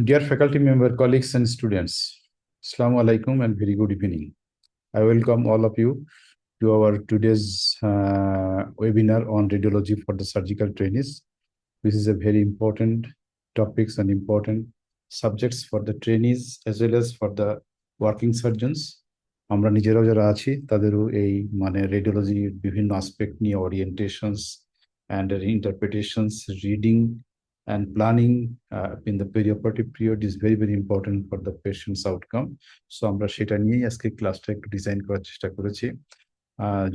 Dear faculty member, colleagues, and students, Assalamu alaikum and very good evening. I welcome all of you to our today's webinar on radiology for the surgical trainees. This is a very important topics and important subjects for the trainees as well as for the working surgeons. আমরা নিজেরাও যারা আছি তাদেরও এই মানে রেডিওলজির বিভিন্ন aspect নিয়ে orientations and interpretations reading and planning in the perioperative period is very important for the patient's outcome. So আমরা সেটা নিয়েই আজকে ক্লাসটা একটু ডিজাইন করার চেষ্টা করেছি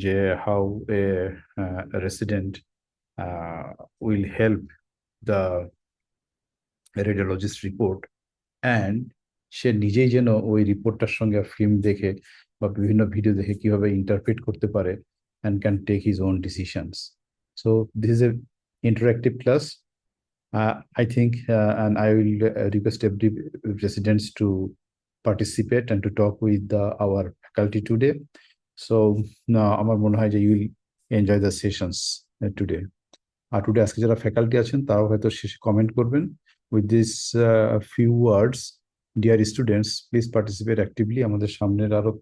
যে how a resident will help the radiologist report and সে নিজেই যেন ওই রিপোর্টটার সঙ্গে ফিল্ম দেখে বা বিভিন্ন ভিডিও দেখে কিভাবে ইন্টারপ্রেট করতে পারে and can take his own decisions. So this is a interactive class. I think, and I will request every residents to participate and to talk with our faculty today. So now, আমার মনে হয় যে you will enjoy the sessions today. Today আজকে যারা faculty আছেন তারাও হয়তো শেষে কমেন্ট করবেন. With this few words, dear students, please participate actively. আমাদের সামনের আরো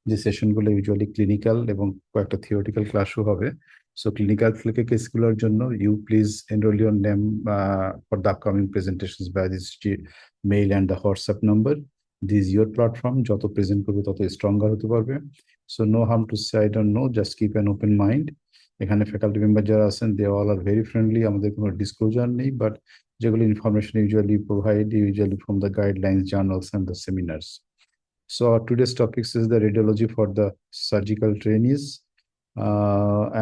যে সেশনগুলো ইউজুয়ালি ক্লিনিক্যাল এবং কয়েকটা থিওরিটিক্যাল ক্লাসও হবে. So clinical কেসগুলোর জন্য you please enroll your name for the upcoming presentations by this mail and the WhatsApp number. This is your platform. যত প্রেজেন্ট করবে তত স্ট্রঙ্গার হতে পারবে. So no harm to say I don't know, just keep an open mind. এখানে faculty member যারা আছেন they all are very friendly. আমাদের কোনো ডিসক্লোজার নেই, বাট যেগুলো information usually from the guidelines, journals and the seminars. So today's topics is the radiology for the surgical trainees.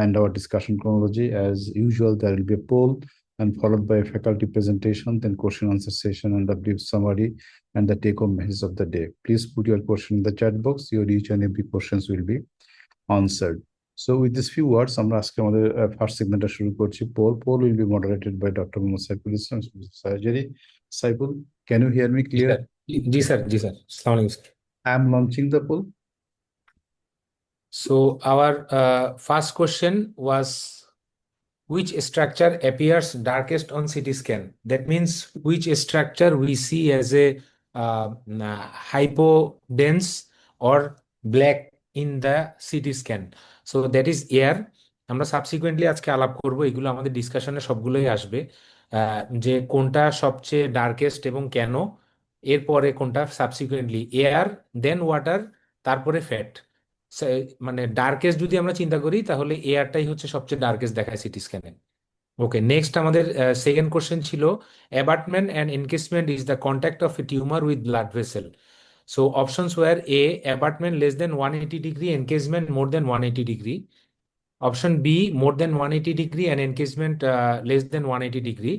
And our discussion chronology, as usual, there will be a poll and followed by a faculty presentation, then question answer session and the brief summary and the take-home message of the day. Please put your question in the chat box. Your each and every questions will be answered. So with these few words, আমরা আজকে আমাদের first সেগমেন্টটা শুরু করছি. Poll will be moderated by Dr. Mohammad Saiful Islam, surgery. Saiful, can you hear me clear? जी sir अस्सलाम वालेकुम sir. I am launching the poll. So our first question was, which structure appears darkest on CT scan? That means which structure we see as a hypodense or black in the CT scan. So that is air. আমরা subsequently আজকে আলাপ করব, এগুলো আমাদের ডিসকাশনে সবগুলোই আসবে, যে কোনটা সবচেয়ে ডার্কেস্ট এবং কেন, এরপরে কোনটা সাবসিকুয়েন্টলি এয়ার, দেন ওয়াটার, তারপরে ফ্যাট। মানে ডার্কেস্ট যদি আমরা চিন্তা করি তাহলে এয়ারটাই হচ্ছে সবচেয়ে ডার্কেস্ট দেখায় সিটি স্ক্যানে। ওকে, নেক্সট আমাদের সেকেন্ড কোশ্চেন ছিল, abutment and encasement is the contact of a tumour with blood vessel. So options were A, abutment less than 180 degree, encasement more than 180 degree. Option B, more than 180 degree and encasement less than 180 degree.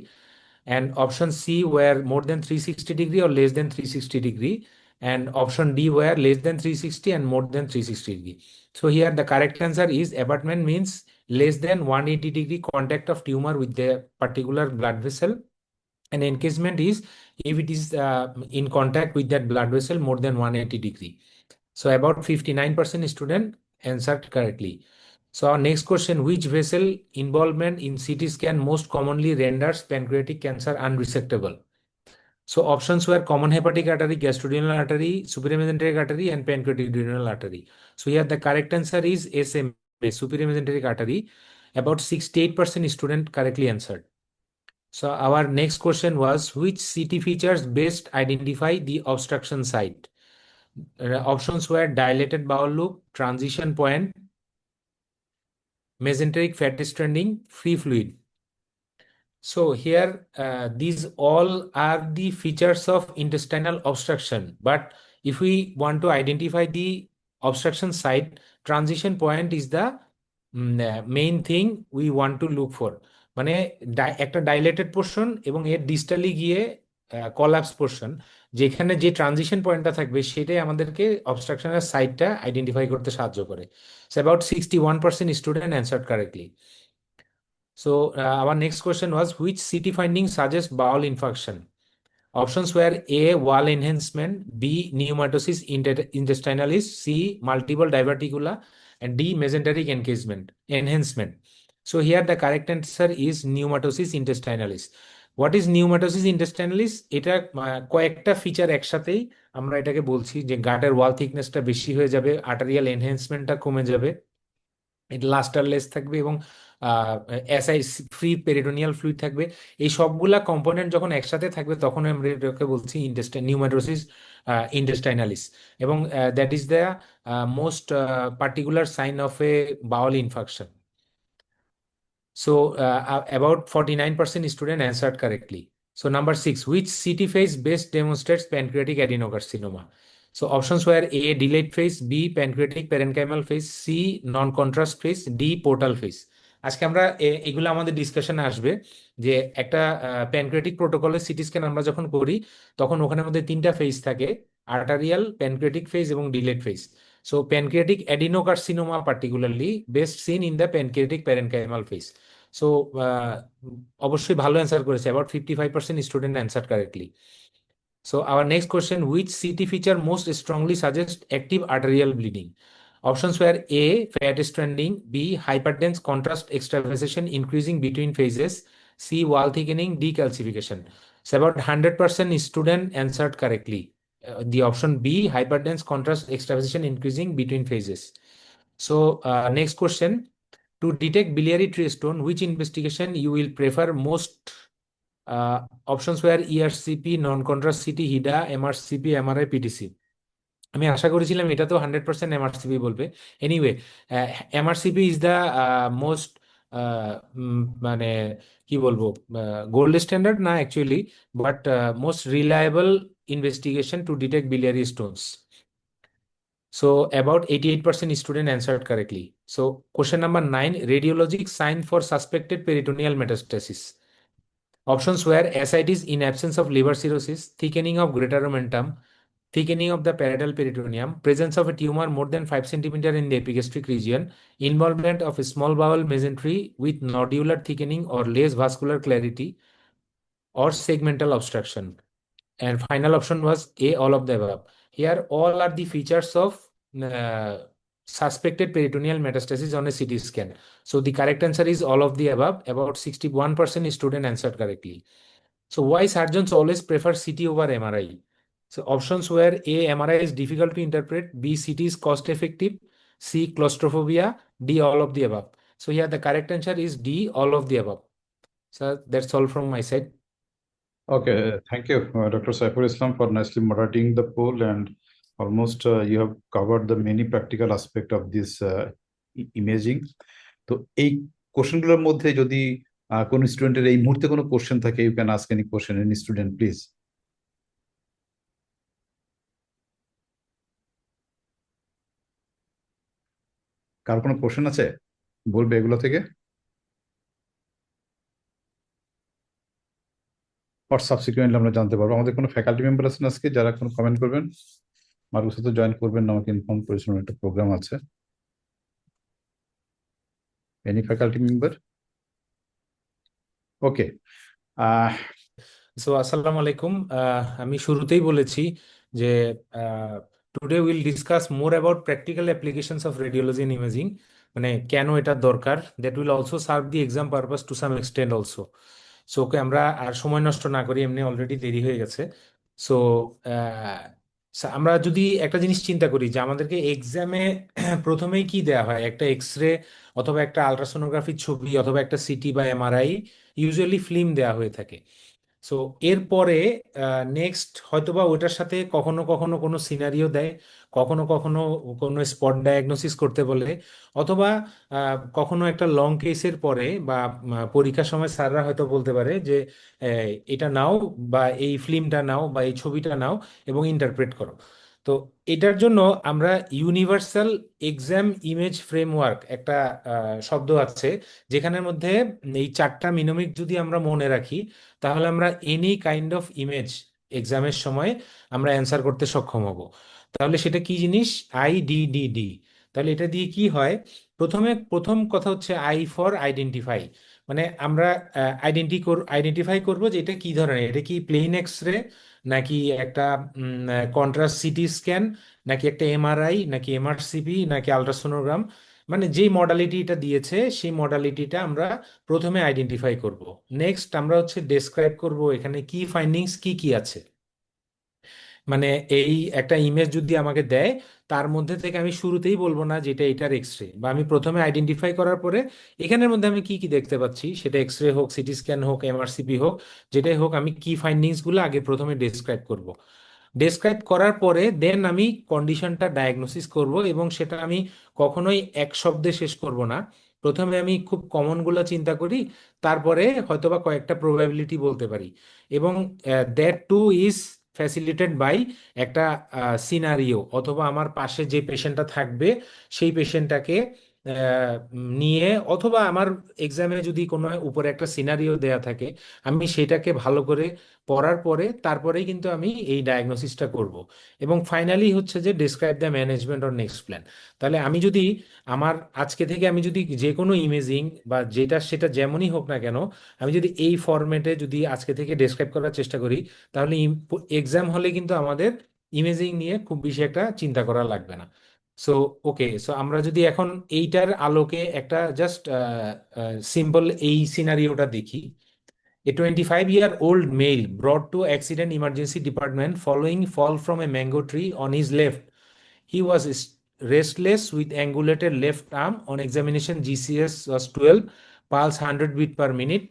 And option C, where more than 360 degree or less than 360 degree. And option D, where less than 360 and more than 360 degree. So here the correct answer is abutment means less than 180 degree contact of tumor with the particular blood vessel. And encasement is if it is in contact with that blood vessel more than 180 degree. So about 59% student answered correctly. So our next question, which vessel involvement in CT scan most commonly renders pancreatic cancer unresectable? So options were common hepatic artery, gastroduodenal artery, superior mesenteric artery, and pancreatic duodenal artery. So here the correct answer is SMA, superior mesenteric artery. About 68% student correctly answered. So our next question was, which CT features best identify the obstruction site? Options were dilated bowel loop, transition point, mesenteric fat stranding, free fluid. So here these all are the features of intestinal obstruction, but if we want to identify the obstruction site, transition point is the main thing we want to look for. মানে একটা dilated portion এবং এর ডিস্টালি গিয়ে collapse portion, যেখানে যে transition পয়েন্টটা থাকবে সেটাই আমাদেরকে অবস্ট্রাকশনের সাইটটা আইডেন্টিফাই করতে সাহায্য করে। So about 61% student answered correctly. So our next question was, which CT finding suggests bowel infarction? Options were A, wall enhancement, B, pneumatosis intestinalis, C, multiple diverticula, and D, mesenteric enhancement. So here the correct answer is pneumatosis intestinalis. What is pneumatosis intestinalis? এটা কয়েকটা feature একসাথেই আমরা এটাকে বলছি, যে গাটের ওয়াল থিকনেসটা বেশি হয়ে যাবে, আর্টারিয়াল এনহ্যান্সমেন্টটা কমে যাবে, এটা লাস্টারলেস থাকবে, এবং এসআই ফ্রি পেরিটোনিয়াল ফ্লুইড থাকবে। এই সবগুলা কম্পোনেন্ট যখন একসাথে থাকবে তখন আমরা এটাকে বলছি নিউম্যাটোসিস ইন্টেস্টাইনালিস। এবং that is the most particular sign of a bowel infection. So, about 49% student answered correctly. So, number six, which CT phase best demonstrates pancreatic adenocarcinoma? So, options were A, delayed phase, B, pancreatic parenchymal phase, C, non-contrast phase, D, portal phase. আজকে আমরা এগুলো আমাদের ডিসকাশনে আসবে, যে একটা pancreatic প্রোটোকলের CT scan আমরা যখন করি তখন ওখানের মধ্যে তিনটা ফেজ থাকে: আর্টারিয়াল, প্যানক্রিয়াটিক ফেজ এবং delayed phase. So pancreatic adenocarcinoma particularly best seen in the pancreatic parenchymal phase. So অবশ্যই ভালো অ্যান্সার করেছে, about 55% student answer correctly. So our next question, which CT feature most strongly suggests active arterial bleeding? Options were A, fat stranding, B, hyperdense contrast extravasation increasing between phases, C, wall thickening, D, calcification. So about 100% student answered correctly. The option B, hyperdense contrast extravasation increasing between phases. So next question, to detect biliary tree stone, which investigation you will prefer most? Options were ERCP, non contrast CT, HIDA, MRCP, MRI, PTC. আমি আশা করেছিলাম এটা তো 100% MRCP বলবে। Anyway, MRCP is the most, মানে কি বলবো, gold standard না actually, but most reliable investigation to detect biliary stones. So about 88% student answered correctly. So question number 9, radiologic sign for suspected peritoneal metastasis. Options were ascites in absence of liver cirrhosis, thickening of greater omentum, thickening of the parietal peritoneum, presence of a tumor more than 5 centimeter in the epigastric region, involvement of a small bowel mesentery with nodular thickening or less vascular clarity, or segmental obstruction. And final option was A, all of the above. Here, all are the features of uh, suspected peritoneal metastasis on a CT scan. So the correct answer is all of the above. About 61% student answered correctly. So why surgeons always prefer CT over MRI? So options were A, MRI is difficult to interpret, B, CT is cost effective, C, claustrophobia, D, all of the above. So here the correct answer is D, all of the above. So that's all from my side. Okay, thank you, Dr. Saiful Islam, for nicely moderating the poll, and almost you have covered the many practical aspect of this imaging. তো এই কোশ্চেনগুলোর মধ্যে যদি কোনো স্টুডেন্টের এই মুহূর্তে কোনো question থাকে, you can ask any question, any student please. কার কোনো কোশ্চেন আছে বলবে এগুলো থেকে, আর সাবসিকুয়েন্টলি আমরা জানতে পারবো। আমাদের কোনো ফ্যাকাল্টি মেম্বার আছেন আজকে যারা কোনো কমেন্ট করবেন? মার্গোর সাথে জয়েন করবেন না, আমাকে ইনফর্ম করেছিলেন একটা প্রোগ্রাম আছে। Any faculty member? Okay. So আসসালামু আলাইকুম। আমি শুরুতেই বলেছি যে today will discuss more about practical applications of radiology in imaging, মানে কেন এটা দরকার। That will also serve the exam purpose to some extent also. So okay, আমরা আর সময় নষ্ট না করি, এমনি অলরেডি দেরি হয়ে গেছে। সো আমরা যদি একটা জিনিস চিন্তা করি যে আমাদেরকে এক্সামে প্রথমেই কি দেয়া হয়, একটা এক্স রে অথবা একটা আলট্রাসোনোগ্রাফির ছবি অথবা একটা সিটি বা এমআরআই, ইউজুয়ালি ফিল্ম দেয়া হয়ে থাকে। সো এরপরে নেক্সট হয়তোবা ওটার সাথে কখনো কখনো কোনো সিনারিও দেয়, কখনো কখনো কোনো স্পট ডায়াগনোসিস করতে বলে, অথবা কখনো একটা লং কেসের পরে বা পরীক্ষার সময় স্যাররা হয়তো বলতে পারে যে এটা নাও বা এই ফিল্মটা নাও বা এই ছবিটা নাও এবং ইন্টারপ্রেট করো। তো এটার জন্য আমরা ইউনিভার্সাল এক্সাম ইমেজ ফ্রেমওয়ার্ক একটা শব্দ আছে, যেখানের মধ্যে এই চারটা মিনোমিক যদি আমরা মনে রাখি তাহলে আমরা এনি কাইন্ড অফ ইমেজ এক্সামের সময় আমরা অ্যান্সার করতে সক্ষম হব। তাহলে সেটা কি জিনিস? আইডিডিডি। তাহলে এটা দিয়ে কি হয়? প্রথম কথা হচ্ছে আই ফর আইডেন্টিফাই, মানে আমরা আইডেন্টিফাই করব যে এটা কি ধরনের, এটা কি প্লেন এক্স রে, নাকি একটা কন্ট্রাস্ট সিটি স্ক্যান, নাকি একটা এমআরআই, নাকি এমআরসিপি, নাকি আলট্রাসোনোগ্রাম, মানে যেই মডালিটিটা দিয়েছে সেই মডালিটিটা আমরা প্রথমে আইডেন্টিফাই করব। নেক্সট আমরা হচ্ছে ডেসক্রাইব করব এখানে কি ফাইন্ডিংস কি কি আছে। মানে এই একটা ইমেজ যদি আমাকে দেয়, তার মধ্যে থেকে আমি শুরুতেই বলবো না যেটা এটার এক্স রে, বা আমি প্রথমে আইডেন্টিফাই করার পরে এখানের মধ্যে আমি কি কি দেখতে পাচ্ছি, সেটা এক্স রে হোক, সিটি স্ক্যান হোক, এমআরসিপি হোক, যেটাই হোক, আমি কি ফাইন্ডিংস গুলো আগে প্রথমে ডেসক্রাইব করব। ডেসক্রাইব করার পরে দেন আমি কন্ডিশনটা ডায়াগনোসিস করব, এবং সেটা আমি কখনোই এক শব্দে শেষ করব না। প্রথমে আমি খুব কমন গুলো চিন্তা করি, তারপরে হয়তোবা কয়েকটা প্রবাবিলিটি বলতে পারি। এবং that too is facilitated by একটা সিনারিও, অথবা আমার পাশে যে পেশেন্টটা থাকবে সেই পেশেন্টটাকে নিয়ে, অথবা আমার এক্সামে যদি কোনো উপরে একটা সিনারিও দেয়া থাকে, আমি সেটাকে ভালো করে পড়ার পরে তারপরেই কিন্তু আমি এই ডায়াগনোসিসটা করব। এবং ফাইনালি হচ্ছে যে describe the management or next plan. তাহলে আমি যদি আমার আজকে থেকে আমি যদি যে কোনো ইমেজিং বা যেটা সেটা যেমনই হোক না কেন, আমি যদি এই ফরম্যাটে যদি আজকে থেকে ডেসক্রাইব করার চেষ্টা করি, তাহলে এক্সাম হলে কিন্তু আমাদের ইমেজিং নিয়ে খুব বেশি একটা চিন্তা করা লাগবে না। সো ওকে, সো আমরা যদি এখন এইটার আলোকে একটা জাস্ট সিম্পল এই সিনারিওটা দেখি। A 25-year-old male brought to accident emergency department following fall from a mango tree on his left. He was restless with angulated left arm. On examination, GCS was 12, pulse 100 beat per minute,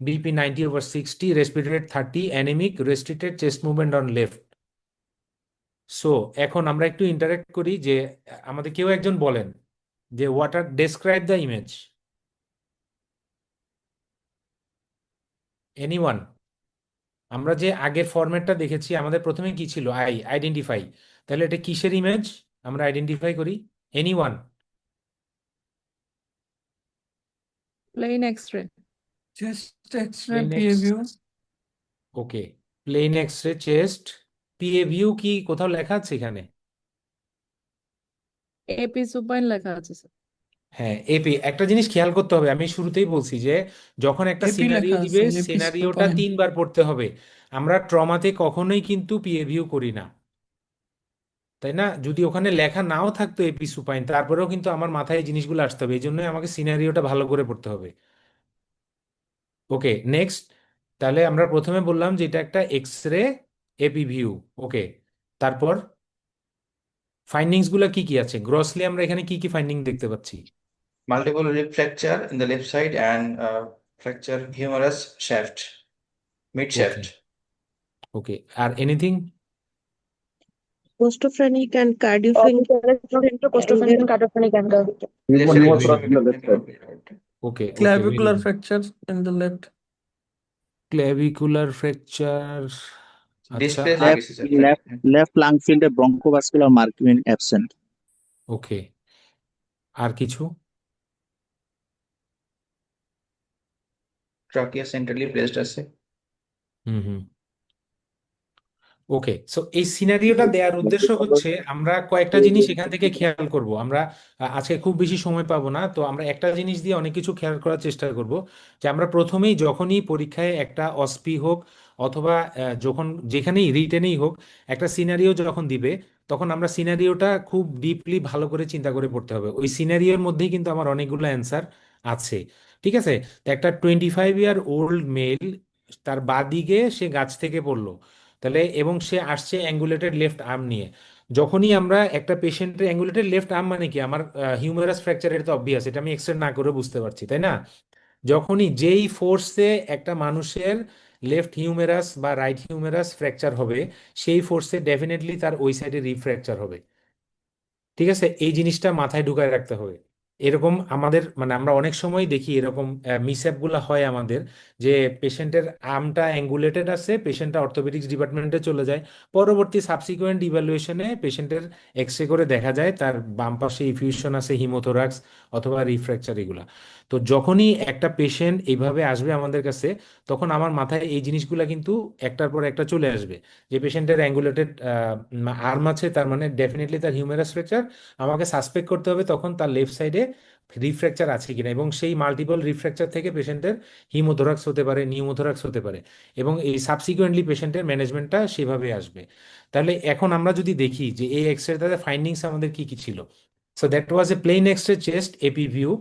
BP 90/60, respiratory rate 30, anemic, restricted chest movement on left. So এখন আমরা একটু interact করি যে আমাদের কেউ একজন বলেন যে what are describe the image. Anyone? আমরা যে আগের ফরম্যাটটা দেখেছি, আমাদের প্রথমে কি ছিল, আইডেন্টিফাই। তাহলে এটা কিসের ইমেজ আমরা আইডেন্টিফাই করি? Anyone? Plain X-ray. Chest X-ray, plain PA X, view. Okay, plain X ray chest, PA view কি কোথাও লেখা আছে এখানে? AP supine লেখা আছে স্যার। হ্যাঁ, এপি। একটা জিনিস খেয়াল করতে হবে, আমি শুরুতেই বলছি যে যখন একটা AP সিনারিও লেখা দিবে, আছে, AP সিনারিওটা supine. 3বার পড়তে হবে। আমরা ট্রমাতে কখনোই কিন্তু পিএ ভিউ করি না, তাই না? যদি ওখানে লেখা নাও থাকতো এপি সুপাইন, তারপরেও কিন্তু আমার মাথায় এই জিনিসগুলো আসতে হবে, এই জন্যই আমাকে সিনারিওটা ভালো করে পড়তে হবে। ওকে, নেক্সট। তাহলে আমরা প্রথমে বললাম যে এটা একটা এক্স রে এপি ভিউ। ওকে, তারপর ফাইন্ডিংস গুলো কি কি আছে? গ্রসলি আমরা এখানে কি কি ফাইন্ডিং দেখতে পাচ্ছি? Multiple rib fracture in the left side and fracture humerus shaft, mid okay, shaft. Okay, আর anything? Postophrenic and cardiophrenic Postophrenic and cardiophrenic angle. Left side. Okay, okay, very Clavicular good. fracture in the left. Clavicular fracture, আচ্ছা, Displaced আর? legacy, sir. left lung field a bronchovascular marking absent. Okay, আর কিছু? Trachea centrally placed আছে। হুম, হুম। ওকে, so এই সিনারিওটা দেওয়ার উদ্দেশ্য হচ্ছে আমরা কয়েকটা জিনিস এখান থেকে খেয়াল করব। আমরা আজকে খুব বেশি সময় পাবো না, তো আমরা একটা জিনিস দিয়ে অনেক কিছু খেয়াল করার চেষ্টা করব। যে আমরা প্রথমেই যখনই পরীক্ষায় একটা অসপি হোক, অথবা যখন যেখানেই রিটেনেই হোক, একটা সিনারিও যখন দিবে, তখন আমরা সিনারিওটা খুব ডিপলি ভালো করে চিন্তা করে পড়তে হবে। ওই সিনারিওর মধ্যেই কিন্তু আমার অনেকগুলো অ্যান্সার আছে। ঠিক আছে? তো একটা 25-year-old মেল, তার বাদিকে সে গাছ থেকে পড়লো, তাহলে, এবং সে আসছে অ্যাঙ্গুলেটেড লেফট আর্ম নিয়ে। যখনই আমরা একটা পেশেন্টের অ্যাঙ্গুলেটেড লেফট আর্ম মানে কি, আমার হিউমেরাস ফ্র্যাকচার, এটা তো অবভিয়াস, এটা আমি এক্সরে না করে বুঝতে পারছি, তাই না? যখনই যেই ফোর্সে একটা মানুষের লেফট হিউমেরাস বা রাইট হিউমেরাস ফ্র্যাকচার হবে, সেই ফোর্সে ডেফিনেটলি তার ওই সাইডে রিফ্র্যাকচার হবে। ঠিক আছে? এই জিনিসটা মাথায় ঢুকায় রাখতে হবে। এরকম আমাদের মানে আমরা অনেক সময় দেখি এরকম মিসঅ্যাপ গুলা হয় আমাদের, যে পেশেন্টের আর্মটা অ্যাঙ্গুলেটেড আছে, পেশেন্টটা অর্থোপেডিক্স ডিপার্টমেন্টে চলে যায়, পরবর্তী সাবসিকুয়েন্ট ইভ্যালুয়েশনে পেশেন্টের এক্সরে করে দেখা যায় তার বাম পাশে ইফিউশন আছে, হিমোথোরাক্স অথবা রিফ্র্যাকচার এগুলা। তো যখনই একটা পেশেন্ট এইভাবে আসবে আমাদের কাছে, তখন আমার মাথায় এই জিনিসগুলা কিন্তু একটার পর একটা চলে আসবে। যে পেশেন্টের অ্যাঙ্গুলেটেড আর্ম আছে, তার মানে ডেফিনেটলি তার হিউমেরাস ফ্র্যাকচার। আমাকে সাসপেক্ট করতে হবে তখন তার লেফট সাইডে রিফ্র্যাকচার আছে কিনা, এবং সেই মাল্টিপল রিফ্র্যাকচার থেকে পেশেন্টের হিমোথোরাক্স হতে পারে, নিউমোথোরাক্স হতে পারে, এবং এই সাবসিকুয়েন্টলি পেশেন্টের ম্যানেজমেন্টটা সেভাবে আসবে। তাহলে এখন আমরা যদি দেখি যে এই এক্সরেতে ফাইন্ডিংস আমাদের কি কি ছিল, So that was a plain X-ray chest AP view.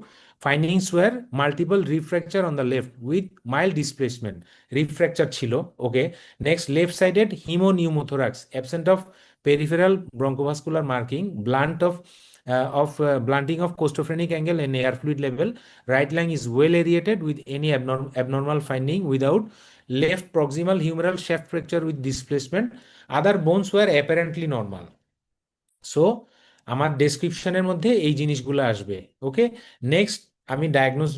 Findings were multiple rib fracture on the left with mild displacement. Rib fracture chilo. Okay. Next, left-sided hemopneumothorax, absent of peripheral bronchovascular marking, blunting of costophrenic angle and air fluid level. Right lung is well aerated with any abnormal finding without left proximal humeral shaft fracture with displacement. Other bones were apparently normal. So আমার ডেসক্রিপশনের মধ্যে এই জিনিসগুলো আসবে। ওকে, next আমি diagnosis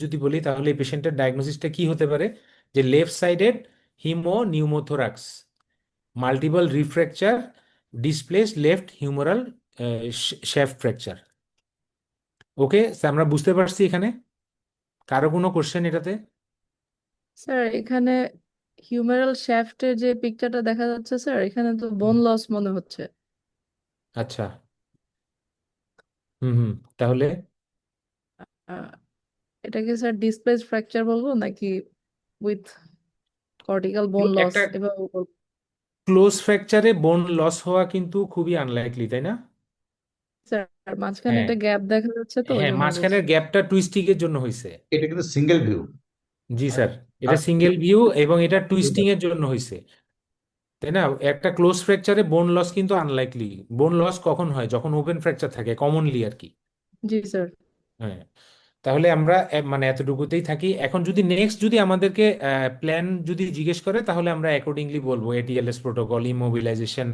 যদি বলি তাহলে এই পেশেন্টের ডায়াগনোসিসটা কি হতে পারে, যে left sided haemopneumothorax, multiple rib fracture, displaced left humeral shaft fracture. Okay, আমরা বুঝতে পারছি এখানে? কারো কোনো কোশ্চেন এটাতে? স্যার এখানে হিউমেরাল শ্যাফটের যে পিকচারটা দেখা যাচ্ছে স্যার, এখানে তো বোন লস মনে হচ্ছে। আচ্ছা, হুম, তাহলে আহ, এটাকে স্যার ডিসপ্লেস ফ্র্যাকচার বলবো নাকি উইথ কর্টিক্যাল বোন লস একটা এভাবে বলবো? ক্লোজ ফ্র্যাকচারে বোন লস হওয়া কিন্তু খুবই আনলাইকলি, তাই না? স্যার মাঝখানে হ্যাঁ, একটা গ্যাপ দেখা যাচ্ছে তো ওই হ্যাঁ, জন্য বলছি। মাঝখানের গ্যাপটা টুইস্টিং এর জন্য হয়েছে। এটা কিন্তু সিঙ্গেল ভিউ। জি স্যার, এটা সিঙ্গেল ভিউ এবং এটা টুইস্টিং এর জন্য হয়েছে, তাই না? একটা ক্লোজ ফ্র্যাকচারে বোন লস কিন্তু আনলাইকলি। বোন লস কখন হয়? যখন ওপেন ফ্র্যাকচার থাকে, কমনলি আর কি। জি স্যার। হ্যাঁ, তাহলে আমরা মানে এতটুকুতেই থাকি। এখন যদি নেক্সট যদি আমাদেরকে প্ল্যান যদি জিজ্ঞেস করে তাহলে আমরা অ্যাকর্ডিংলি বলবো এটিএলএস প্রোটোকল, ইমোবিলাইজেশন।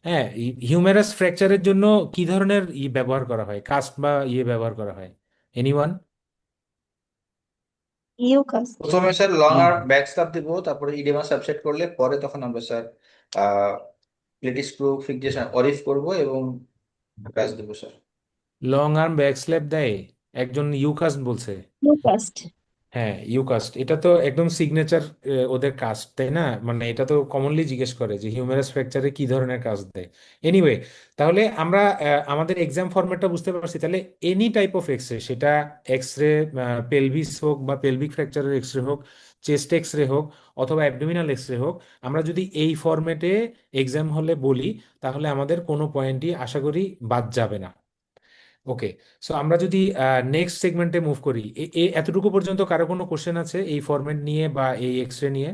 হ্যাঁ, হিউমেরাস ফ্র্যাকচারের জন্য কি ধরনের ব্যবহার করা হয়, কাস্ট বা ব্যবহার করা হয়? এনিওয়ান? ইউকাস। প্রথমে sir long arm back slap দিব, তারপরে ইডেমা সাবসেট করলে পরে তখন আমরা স্যার প্লেট স্ক্রু ফিক্সেশন অরিফ করব এবং প্যাচ দেবো sir. Long arm back slap দেয় একজন ইউকাস্ট বলছে। ইউকাস্ট। হ্যাঁ, ইউকাস্ট, এটা তো একদম সিগনেচার ওদের কাস্ট, তাই না? মানে এটা তো কমনলি জিজ্ঞেস করে যে হিউমেরাস ফ্র্যাকচারে কি ধরনের কাজ দেয়। এনিওয়ে, তাহলে আমরা আমাদের এক্সাম ফরম্যাটটা বুঝতে পারছি। তাহলে এনি টাইপ অফ এক্সরে, সেটা এক্সরে পেলভিস হোক বা পেলভিক ফ্র্যাকচারের এক্সরে হোক, চেস্ট এক্সরে হোক অথবা অ্যাবডোমিনাল এক্সরে হোক, আমরা যদি এই ফরম্যাটে এক্সাম হলে বলি তাহলে আমাদের কোনো পয়েন্টই আশা করি বাদ যাবে না। ওকে, সো আমরা যদি নেক্সট সেগমেন্টে মুভ করি, এতটুকু পর্যন্ত কারো কোনো কোশ্চেন আছে এই ফরম্যাট নিয়ে বা এই এক্সরে নিয়ে?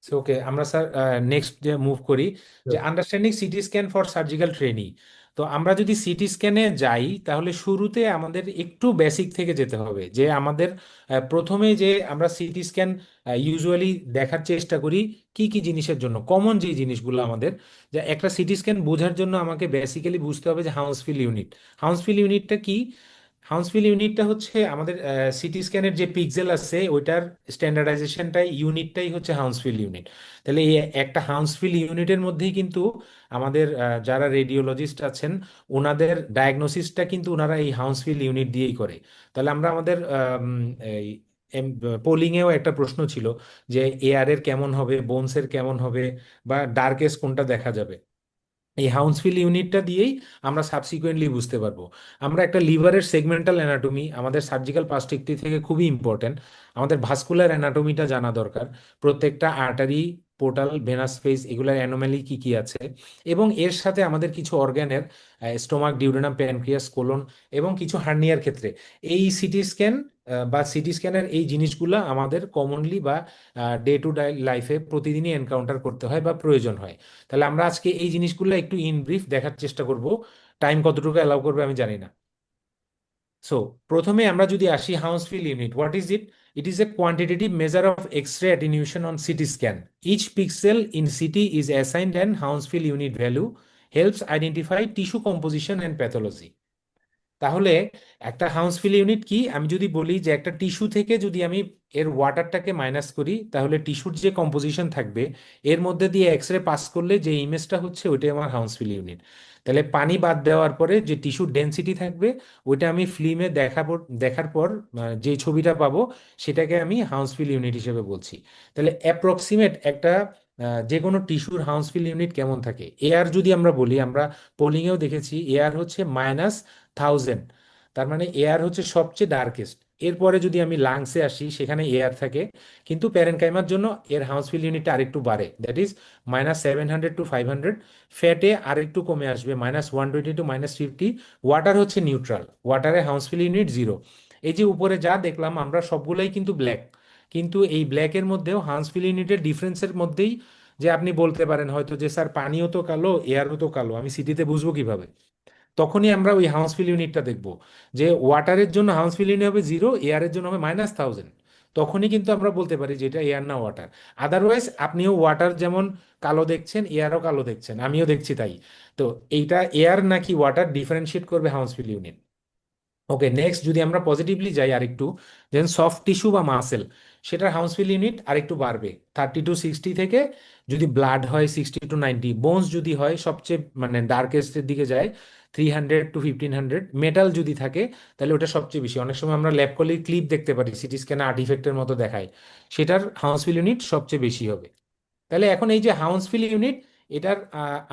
ওকে, আমরা স্যার নেক্সট যে মুভ করি, যে understanding CT scan for surgical trainee. তো আমরা যদি সিটি স্ক্যানে যাই তাহলে শুরুতে আমাদের একটু বেসিক থেকে যেতে হবে, যে আমাদের প্রথমে যে আমরা সিটি স্ক্যান ইউজুয়ালি দেখার চেষ্টা করি কি কি জিনিসের জন্য, কমন যে জিনিসগুলো আমাদের, যে একটা সিটি স্ক্যান বোঝার জন্য আমাকে বেসিক্যালি বুঝতে হবে যে হাউন্সফিল ইউনিট। হাউন্সফিল ইউনিটটা কি? হাউন্সফিল ইউনিটটা হচ্ছে আমাদের সিটি স্ক্যানের যে পিক্সেল আছে ওইটার স্ট্যান্ডার্ডাইজেশনটাই, ইউনিটটাই হচ্ছে হাউন্সফিল ইউনিট। তাহলে এই একটা হাউন্সফিল ইউনিটের মধ্যেই কিন্তু আমাদের যারা রেডিওলজিস্ট আছেন ওনাদের ডায়াগনোসিসটা কিন্তু ওনারা এই হাউন্সফিল ইউনিট দিয়েই করে। তাহলে আমরা আমাদের এই পোলিংয়েও একটা প্রশ্ন ছিল যে এয়ারের কেমন হবে, বোনসের কেমন হবে, বা ডার্কেস্ট কোনটা দেখা যাবে, এই হাউন্সফিল ইউনিটটা দিয়েই আমরা সাবসিকুয়েন্টলি বুঝতে পারবো। আমরা একটা লিভারের সেগমেন্টাল অ্যানাটমি আমাদের সার্জিক্যাল পার্সপেক্টিভ থেকে খুবই ইম্পর্টেন্ট। আমাদের ভাস্কুলার অ্যানাটমিটা জানা দরকার, প্রত্যেকটা আর্টারি, পোর্টাল, ভেনাস ফেস, এগুলোর অ্যানোমালি কি কি আছে, এবং এর সাথে আমাদের কিছু অর্গানের স্টোমাক, ডিউডেনাম, প্যানক্রিয়াস, কোলন এবং কিছু হার্নিয়ার ক্ষেত্রে এই সিটি স্ক্যান বা সিটি স্ক্যানের এই জিনিসগুলো আমাদের কমনলি বা ডে টু ডে লাইফে প্রতিদিনই এনকাউন্টার করতে হয় বা প্রয়োজন হয়। তাহলে আমরা আজকে এই জিনিসগুলো একটু ইন ব্রিফ দেখার চেষ্টা করব। টাইম কতটুকু অ্যালাউ করবে আমি জানি না। সো প্রথমে আমরা যদি আসি Hounsfield unit, what is it? It is a quantitative measure of X-ray attenuation on CT scan. Each pixel in CT is assigned an Hounsfield unit value, helps identify tissue composition and pathology. তাহলে একটা হাউন্সফিল unit কি, আমি যদি বলি যে একটা tissue থেকে যদি আমি এর ওয়াটারটাকে মাইনাস করি তাহলে টিস্যুর যে কম্পোজিশন থাকবে এর মধ্যে দিয়ে এক্সরে পাস করলে যে ইমেজটা হচ্ছে ওইটাই আমার হাউন্সফিল ইউনিট। তাহলে পানি বাদ দেওয়ার পরে যে টিস্যুর ডেন্সিটি থাকবে ওইটা আমি ফিল্মে দেখার পর যে ছবিটা পাবো সেটাকে আমি হাউন্সফিল ইউনিট হিসেবে বলছি। তাহলে অ্যাপ্রক্সিমেট একটা যে কোনো টিস্যুর হাউন্সফিল ইউনিট কেমন থাকে, এয়ার যদি আমরা বলি, আমরা পোলিংয়েও দেখেছি এয়ার হচ্ছে -1000, তার মানে এয়ার হচ্ছে সবচেয়ে ডার্কেস্ট। এরপরে যদি আমি লাংসে আসি, সেখানে এয়ার থাকে, কিন্তু প্যারেনকাইমার জন্য এর হাউসফিল ইউনিটটা আরেকটু বাড়ে, দ্যাট ইজ -700 to 500। ফ্যাটে আরেকটু কমে আসবে, -120 to -50। ওয়াটার হচ্ছে নিউট্রাল, ওয়াটারে হাউসফিল ইউনিট 0। এই যে উপরে যা দেখলাম আমরা সবগুলাই কিন্তু ব্ল্যাক, কিন্তু এই ব্ল্যাকের মধ্যেও হাউসফিল ইউনিটের ডিফারেন্সের মধ্যেই যে আপনি বলতে পারেন হয়তো যে স্যার পানিও তো কালো, এয়ারও তো কালো, আমি সিটিতে বুঝবো কিভাবে? তখনই আমরা ওই হাউসফিল ইউনিটটা দেখব, যে ওয়াটারের জন্য হাউসফিল ইউনিট হবে 0, এয়ারের জন্য হবে -1000। তখনই কিন্তু আমরা বলতে পারি যে এটা এয়ার না ওয়াটার। আদারওয়াইজ আপনিও ওয়াটার যেমন কালো দেখছেন, এয়ারও কালো দেখছেন, আমিও দেখছি তাই। তো এইটা এয়ার নাকি ওয়াটার ডিফারেন্সিয়েট করবে হাউসফিল ইউনিট। ওকে, নেক্সট যদি আমরা পজিটিভলি যাই আরেকটু, দেন সফট টিস্যু বা মাসেল, সেটার হাউসফিল ইউনিট আরেকটু বাড়বে 30 to 60 থেকে, যদি ব্লাড হয় 60 to 90, বোনস যদি হয় সবচেয়ে মানে ডার্কেস্টের দিকে যায় 300 to 1500। মেটাল যদি থাকে তাহলে ওটা সবচেয়ে বেশি। অনেক সময় আমরা ল্যাব কলি ক্লিপ দেখতে পারি, সিটি স্ক্যানে আর্টিফ্যাক্টের মতো দেখায়, সেটার হাউসফিল ইউনিট সবচেয়ে বেশি হবে। তাহলে এখন এই যে হাউসফিল ইউনিট, এটার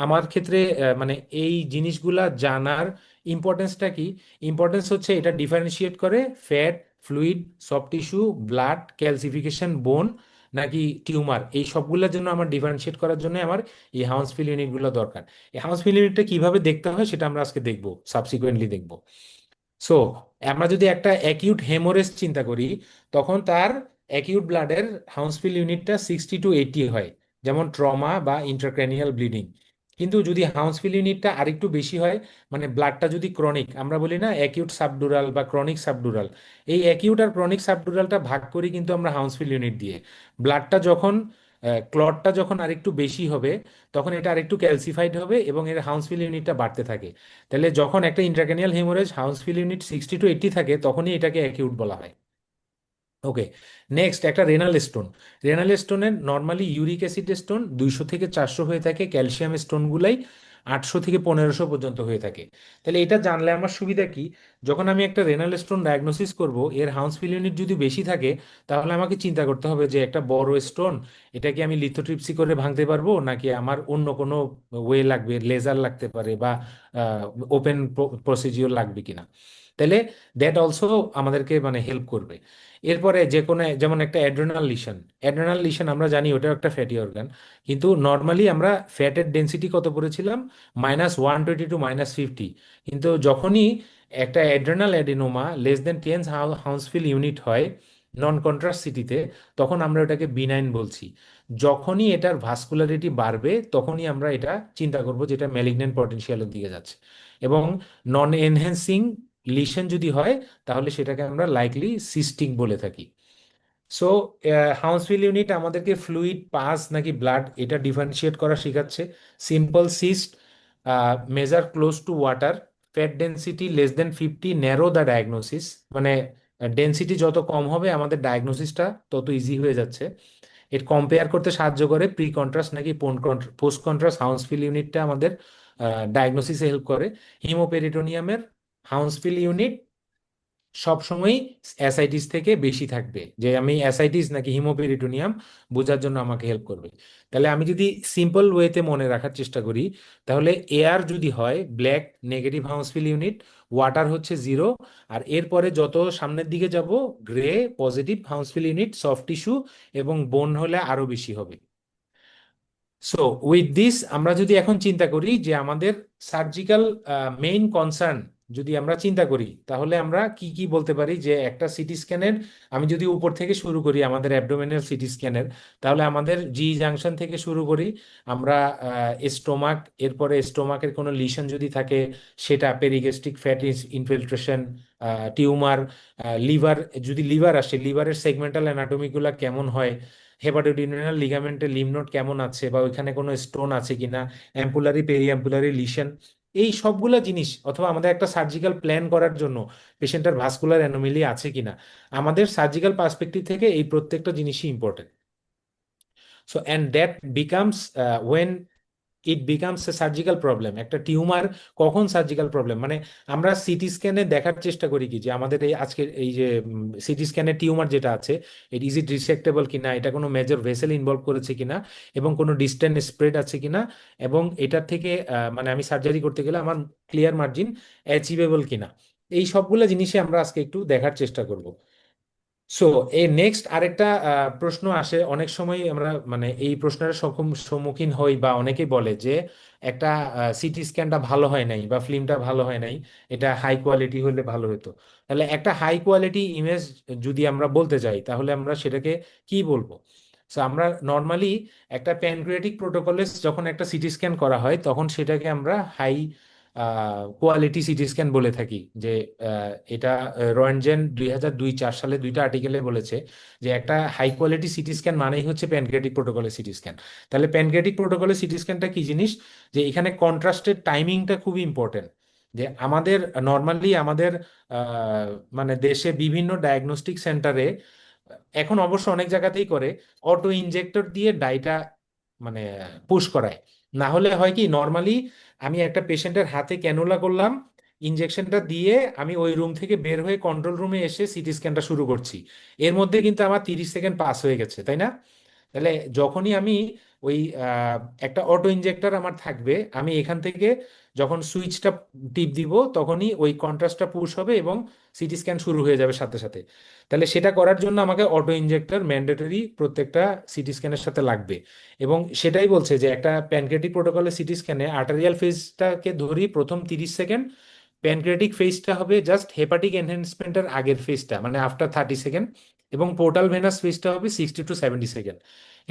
আমার ক্ষেত্রে মানে এই জিনিসগুলা জানার ইম্পর্টেন্সটা কি? ইম্পর্টেন্স হচ্ছে এটা ডিফারেন্সিয়েট করে fat, fluid, soft tissue, blood, calcification, বোন নাকি টিউমার, এই সবগুলোর জন্য আমার ডিফারেন্সিয়েট করার জন্য আমার এই হাউসফিল ইউনিটগুলো দরকার। এই হাউসফিল ইউনিটটা কিভাবে দেখতে হয় সেটা আমরা আজকে দেখবো, সাবসিকুয়েন্টলি দেখবো। সো আমরা যদি একটা অ্যাকিউট হেমোরেজ চিন্তা করি, তখন তার অ্যাকিউট ব্লাডের হাউসফিল ইউনিটটা 60 to 80 হয়, যেমন ট্রমা বা ইন্ট্রাক্র্যানিয়াল ব্লিডিং। কিন্তু যদি হাউসফিল ইউনিটটা আরেকটু বেশি হয়, মানে ব্লাডটা যদি ক্রনিক, আমরা বলি না অ্যাকিউট সাবডুরাল বা ক্রনিক সাবডুরাল, এই অ্যাকিউট আর ক্রনিক সাবডুরালটা ভাগ করি কিন্তু আমরা হাউসফিল ইউনিট দিয়ে। ব্লাডটা যখন ক্লটটা যখন আরেকটু বেশি হবে, তখন এটা আরেকটু ক্যালসিফাইড হবে এবং এর হাউসফিল ইউনিটটা বাড়তে থাকে। তাহলে যখন একটা ইন্ট্রাক্র্যানিয়াল হেমোরেজ হাউসফিল ইউনিট 60 to 80 থাকে, তখনই এটাকে অ্যাকিউট বলা হয়। ওকে, নেক্সট একটা রেনাল স্টোন। রেনাল স্টোনের নর্মালি ইউরিক অ্যাসিড স্টোন 200 থেকে 400 হয়ে থাকে, ক্যালসিয়াম স্টোনগুলাই 800 থেকে 1500 পর্যন্ত হয়ে থাকে। তাহলে এটা জানলে আমার সুবিধা কি? যখন আমি একটা রেনাল স্টোন ডায়াগনোসিস করব, এর হাউসফিল ইউনিট যদি বেশি থাকে, তাহলে আমাকে চিন্তা করতে হবে যে একটা বড় স্টোন, এটা কি আমি লিথোট্রিপসি করে ভাঙতে পারবো, নাকি আমার অন্য কোনো ওয়ে লাগবে, লেজার লাগতে পারে বা ওপেন প্রসিজিওর লাগবে কিনা। তাহলে দ্যাট অলসো আমাদেরকে মানে হেল্প করবে। এরপরে যে কোনো যেমন একটা অ্যাড্রেনাল লিশন, অ্যাড্রেনাল লিশন আমরা জানি ওটাও একটা ফ্যাটি অর্গান, কিন্তু নর্মালি আমরা ফ্যাটের ডেন্সিটি কত পড়েছিলাম, -120 to -50। কিন্তু যখনই একটা অ্যাড্রেনাল অ্যাডিনোমা <10 হাউসফিল ইউনিট হয় নন কন্ট্রাস্ট সিটিতে, তখন আমরা ওটাকে বিনাইন বলছি। যখনই এটার ভাস্কুলারিটি বাড়বে, তখনই আমরা এটা চিন্তা করব যেটা ম্যালিগন্যান্ট পটেনশিয়ালের দিকে যাচ্ছে। এবং নন এনহ্যান্সিং লিশন যদি হয়, তাহলে সেটাকে আমরা লাইকলি সিস্টিক বলে থাকি। সো হাউসফিল ইউনিট আমাদেরকে ফ্লুইড, পাস নাকি ব্লাড, এটা ডিফারেন্সিয়েট করা শেখাচ্ছে। Simple cyst, measure close two water, fat density <50, narrow the diagnosis, মানে ডেন্সিটি যত কম হবে আমাদের ডায়াগনোসিসটা তত ইজি হয়ে যাচ্ছে। এর কম্পেয়ার করতে সাহায্য করে প্রি কন্ট্রাস্ট নাকি পোস্ট কন্ট্রাস্ট হাউসফিল ইউনিটটা আমাদের ডায়াগনোসিসে হেল্প করে। হিমোপেরিটোনিয়ামের হাউসফিল ইউনিট সবসময় অ্যাসাইটিস থেকে বেশি থাকবে, যে আমি অ্যাসাইটিস নাকি হিমোপেরিটোনিয়াম বোঝার জন্য আমাকে হেল্প করবে। তাহলে আমি যদি সিম্পল ওয়েতে মনে রাখার চেষ্টা করি, তাহলে এয়ার যদি হয় black, negative Hounsfield unit, water হচ্ছে 0, আর এরপরে যত সামনের দিকে যাব grey, positive Hounsfield unit, soft tissue এবং বোন হলে আরো বেশি হবে। সো উইথ দিস আমরা যদি এখন চিন্তা করি যে আমাদের সার্জিক্যাল মেইন কনসার্ন যদি আমরা চিন্তা করি, তাহলে আমরা কি কি বলতে পারি? যে একটা সিটি স্ক্যানের, আমি যদি উপর থেকে শুরু করি আমাদের অ্যাবডোমেনাল সিটি স্ক্যানের, তাহলে আমাদের জি জাংশন থেকে শুরু করি আমরা স্টোমাক, এরপরে স্টোমাকের কোনো লিশন যদি থাকে সেটা, পেরিগেস্ট্রিক ফ্যাট ইনফিলট্রেশন, টিউমার, লিভার, যদি লিভার আসে লিভারের সেগমেন্টাল অ্যানাটমিগুলা কেমন হয়, হেপাটোডিউডিনাল লিগামেন্টের লিম্ফ নোড কেমন আছে বা ওইখানে কোনো স্টোন আছে কিনা, অ্যাম্পুলারি পেরিঅ্যাম্পুলারি লিশন, এই সবগুলা জিনিস, অথবা আমাদের একটা সার্জিক্যাল প্ল্যান করার জন্য পেশেন্টের ভাস্কুলার অ্যানোমেলি আছে কিনা, আমাদের সার্জিক্যাল পার্সপেক্টিভ থেকে এই প্রত্যেকটা জিনিসই important. So and that becomes when it becomes a surgical problem. একটা টিউমার কখন সার্জিক্যাল প্রবলেম, মানে আমরা সিটি স্ক্যানে দেখার চেষ্টা করি কি যে আমাদের এই আজকের এই যে সিটি স্ক্যানের টিউমার যেটা আছে, ইজ ইট রিসেক্টেবল কিনা, এটা কোনো মেজর ভেসেল ইনভলভ করেছে কিনা, এবং কোনো ডিস্টেন্ট স্প্রেড আছে কিনা, এবং এটার থেকে মানে আমি সার্জারি করতে গেলে আমার ক্লিয়ার মার্জিন অ্যাচিভেবল কিনা, এই সবগুলো জিনিসই আমরা আজকে একটু দেখার চেষ্টা করব। সো এই নেক্সট আরেকটা প্রশ্ন আসে অনেক সময় আমরা মানে এই প্রশ্নের সম্মুখীন হই বা অনেকেই বলে যে একটা সিটি স্ক্যানটা ভালো হয় নাই বা ফিল্মটা ভালো হয় নাই, এটা হাই কোয়ালিটি হলে ভালো হতো। তাহলে একটা হাই কোয়ালিটি ইমেজ যদি আমরা বলতে চাই তাহলে আমরা সেটাকে কি বলবো? সো আমরা নর্মালি একটা প্যানক্রিয়াটিক প্রোটোকলে যখন একটা সিটি স্ক্যান করা হয় তখন সেটাকে আমরা হাই কোয়ালিটি সিটি স্ক্যান বলে থাকি। যে এটা রয়েনজেন 2002-04 সালে দুইটা আর্টিকেলে বলেছে যে একটা হাই কোয়ালিটি সিটি স্ক্যান মানেই হচ্ছে প্যানক্রিয়াটিক প্রোটোকলের সিটি স্ক্যান। তাহলে প্যানক্রিয়াটিক প্রোটোকলের সিটি স্ক্যানটা কি জিনিস? যে এখানে কন্ট্রাস্টের টাইমিংটা খুবই ইম্পর্টেন্ট। যে আমাদের নর্মালি আমাদের মানে দেশে বিভিন্ন ডায়াগনস্টিক সেন্টারে এখন অবশ্য অনেক জায়গাতেই করে অটো ইনজেক্টর দিয়ে ডাইটা মানে পুশ করায়। না হলে হয় কি নর্মালি আমি একটা পেশেন্টের হাতে ক্যানুলা করলাম, ইনজেকশনটা দিয়ে আমি ওই রুম থেকে বের হয়ে কন্ট্রোল রুমে এসে সিটি স্ক্যানটা শুরু করছি, এর মধ্যে কিন্তু আমার 30 সেকেন্ড পাস হয়ে গেছে, তাই না? তাহলে যখনই আমি ওই একটা অটো ইনজেক্টর আমার থাকবে, আমি এখান থেকে যখন সুইচটা টিপ দিব তখনই ওই কন্ট্রাস্টটা পুশ হবে এবং সিটি স্ক্যান শুরু হয়ে যাবে সাথে সাথে। তাহলে সেটা করার জন্য আমাকে অটো ইনজেক্টর ম্যান্ডেটরি প্রত্যেকটা সিটি স্ক্যানের সাথে লাগবে। এবং সেটাই বলছে যে একটা প্যানক্রিয়াটিক প্রোটোকলের সিটি স্ক্যানে আর্টারিয়াল ফেজটাকে ধরি প্রথম 30 সেকেন্ড, প্যানক্রিয়াটিক ফেজটা হবে জাস্ট হেপাটিক এনহ্যান্সমেন্টের আগের ফেজটা মানে আফটার 30 সেকেন্ড, এবং পোর্টাল ভেনাস ফেজটা হবে 60 to 70 সেকেন্ড,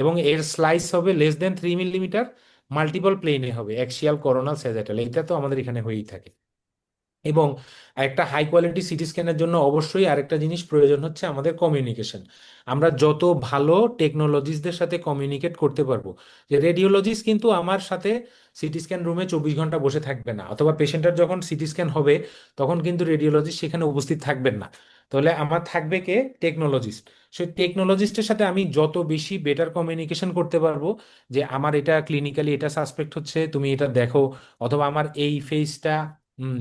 এবং এর স্লাইস হবে লেস দেন 3 মিলিমিটার, মাল্টিপল প্লেনে হবে অ্যাক্সিয়াল, কোরোনাল, স্যাজিটাল। এটা তো আমাদের এখানে হয়েই থাকে। এবং একটা হাই কোয়ালিটি সিটি স্ক্যানের জন্য অবশ্যই আরেকটা জিনিস প্রয়োজন হচ্ছে আমাদের কমিউনিকেশন। আমরা যত ভালো টেকনোলজিসদের সাথে কমিউনিকেট করতে পারবো, যে রেডিওলজিস্ট কিন্তু আমার সাথে সিটি স্ক্যান রুমে 24 ঘন্টা বসে থাকবে না, অথবা পেশেন্টের যখন সিটি স্ক্যান হবে তখন কিন্তু রেডিওলজিস্ট সেখানে উপস্থিত থাকবেন না। তাহলে আমার থাকবে কে? টেকনোলজিস্ট। সেই টেকনোলজিস্টের সাথে আমি যত বেশি বেটার কমিউনিকেশন করতে পারবো, যে আমার এটা ক্লিনিক্যালি এটা সাসপেক্ট হচ্ছে, তুমি এটা দেখো, অথবা আমার এই ফেজটা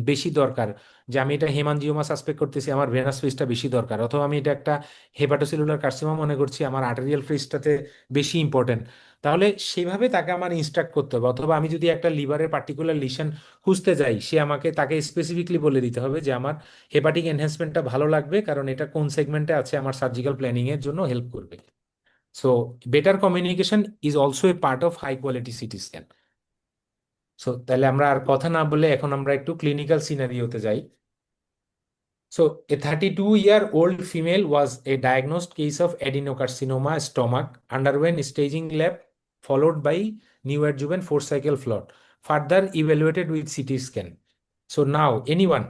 বেশি দরকার, যে আমি এটা হেমানজিওমা সাসপেক্ট করতেছি, আমার ভেনাস ফেজটা বেশি দরকার, অথবা আমি এটা একটা হেপাটোসেলুলার কার্সিনোমা মনে করছি, আমার আর্টেরিয়াল ফেজটাতে বেশি ইম্পর্টেন্ট। তাহলে সেভাবে তাকে আমার ইনস্ট্রাক্ট করতে হবে। অথবা আমি যদি একটা লিভারের পার্টিকুলার লিশন খুঁজতে যাই, সে আমাকে তাকে স্পেসিফিকলি বলে দিতে হবে যে আমার হেপাটিক এনহ্যান্সমেন্টটা ভালো লাগবে কারণ এটা কোন সেগমেন্টে আছে, আমার সার্জিক্যাল প্ল্যানিং এর জন্য হেল্প করবে। So better communication is also a part of high quality CT scan. So তাহলে আমরা আর কথা না বলে এখন আমরা একটু ক্লিনিক্যাল সিনারিওতে যাই। So, a 32-year-old female was a diagnosed case of adenocarcinoma stomach, underwent staging lab, followed by neoadjuvant 4-cycle flood, further evaluated with CT scan. So now, anyone,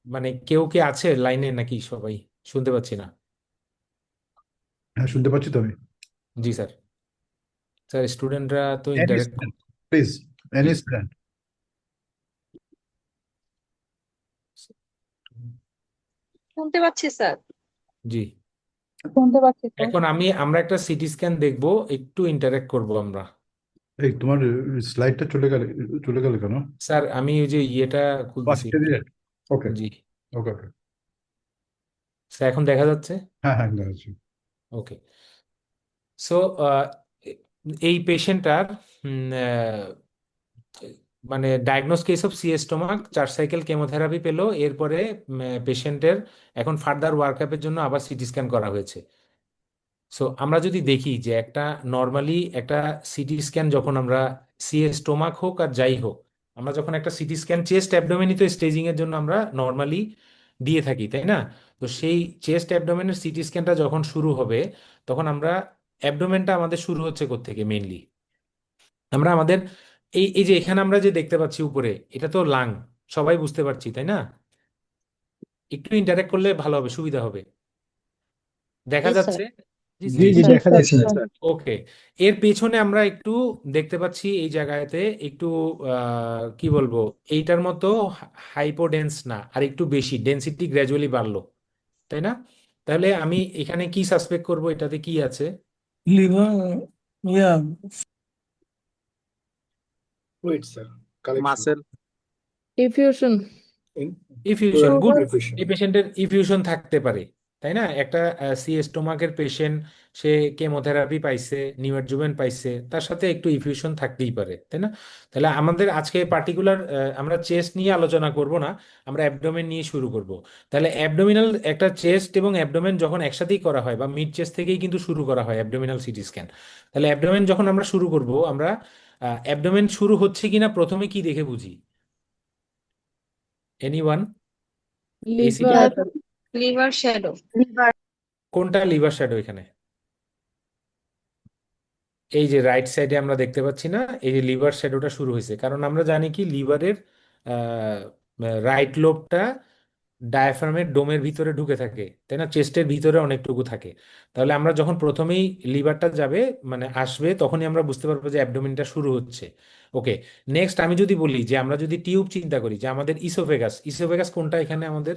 মানে কেউ কি আছে লাইনে নাকি সবাই? শুনতে পাচ্ছি না। হ্যাঁ, শুনতে পাচ্ছি তো আমি। জি স্যার। স্যার স্টুডেন্টরা তো Any interact. student, please, any student. শুনতে পাচ্ছি স্যার। জি, শুনতে পাচ্ছি তো। এখন আমরা একটা সিটি স্ক্যান দেখবো, একটু ইন্টারেক্ট করব আমরা। এই তোমার স্লাইডটা চলে গেল কেন? স্যার আমি ওই যে ইয়েটা খুলতেছি। ওকে জি ওকে ওকে। স্যার, এখন দেখা যাচ্ছে? হ্যাঁ হ্যাঁ, দেখাচ্ছি। ওকে। সো এই পেশেন্টটার মানে diagnose case of CS stomach, 4 cycle chemotherapy পেলো, এরপরে পেশেন্টের এখন ফার্দার ওয়ার্কআপের জন্য আবার সিটি স্ক্যান করা হয়েছে। সো আমরা যদি দেখি যে একটা নর্মালি একটা সিটি স্ক্যান যখন আমরা সিএস স্টোমাক হোক আর যাই হোক, আমরা যখন একটা সিটি স্ক্যান চেস্ট অ্যাবডোমেনই তো স্টেজিং এর জন্য আমরা নর্মালি দিয়ে থাকি, তাই না? তো সেই চেস্ট অ্যাবডোমেনের সিটি স্ক্যানটা যখন শুরু হবে তখন আমরা অ্যাবডোমেনটা আমাদের শুরু হচ্ছে কোত্থেকে মেইনলি? আমরা আমাদের এই এই যে এখানে আমরা যে দেখতে পাচ্ছি উপরে, এটা তো লাং, সবাই বুঝতে পারছি, তাই না? একটু ইন্টারেক্ট করলে ভালো হবে, সুবিধা হবে। দেখা জি স্যার। যাচ্ছে? জি জি স্যার। জি স্যার, দেখা স্যার, যাচ্ছে স্যার। ওকে। এর পেছনে আমরা একটু দেখতে পাচ্ছি এই জায়গাতে একটু কি বলবো, এইটার মতো হাইপোডেন্স না, আর একটু বেশি ডেন্সিটি গ্র্যাজুয়ালি বাড়লো, তাই না? তাহলে আমি এখানে কি সাসপেক্ট করব, এটাতে কি আছে? Liver, yeah, Wait, sir. Correction. Muscle diffusion. Effusion, good. Diffusion. এই পেশেন্টের ইফিউশন থাকতে পারে। তাই না? একটা সি স্টোমাকের পেশেন্ট, সে কেমোথেরাপি পাইছে, নিউঅ্যাডজুভেন্ট পাইছে, তার সাথে একটু ইনফিউশন থাকতেই পারে, তাই না? তাহলে আমাদের আজকে পার্টিকুলার আমরা চেস্ট নিয়ে আলোচনা করব না, আমরা অ্যাবডোমেন নিয়ে শুরু করব। তাহলে অ্যাবডোমিনাল একটা চেস্ট এবং অ্যাবডোমেন যখন একসাথেই করা হয় বা মিড চেস্ট থেকেই কিন্তু শুরু করা হয় অ্যাবডোমিনাল সিটি স্ক্যান। তাহলে অ্যাবডোমেন যখন আমরা শুরু করব, আমরা অ্যাবডোমেন শুরু হচ্ছে কিনা প্রথমে কি দেখে বুঝি? এনিওয়ান? এই সিটি লিভার। Liver shadow. কোনটা লিভার শ্যাডো এখানে? এই যে রাইট সাইডে আমরা দেখতে পাচ্ছি না, এই যে লিভার শ্যাডোটা শুরু হয়েছে, কারণ আমরা জানি কি লিভারের রাইট লোবটা ডায়াফ্রামের ডোমের ভিতরে ঢুকে থাকে, তাই না? চেস্টের ভিতরে অনেকটুকু থাকে। তাহলে আমরা যখন প্রথমেই লিভারটা যাবে মানে আসবে, তখনই আমরা বুঝতে পারবো যে অ্যাবডোমেনটা শুরু হচ্ছে। ওকে, নেক্সট আমি যদি বলি যে আমরা যদি টিউব চিন্তা করি, যে আমাদের ইসোফেগাস, ইসোফেগাস কোনটা এখানে আমাদের?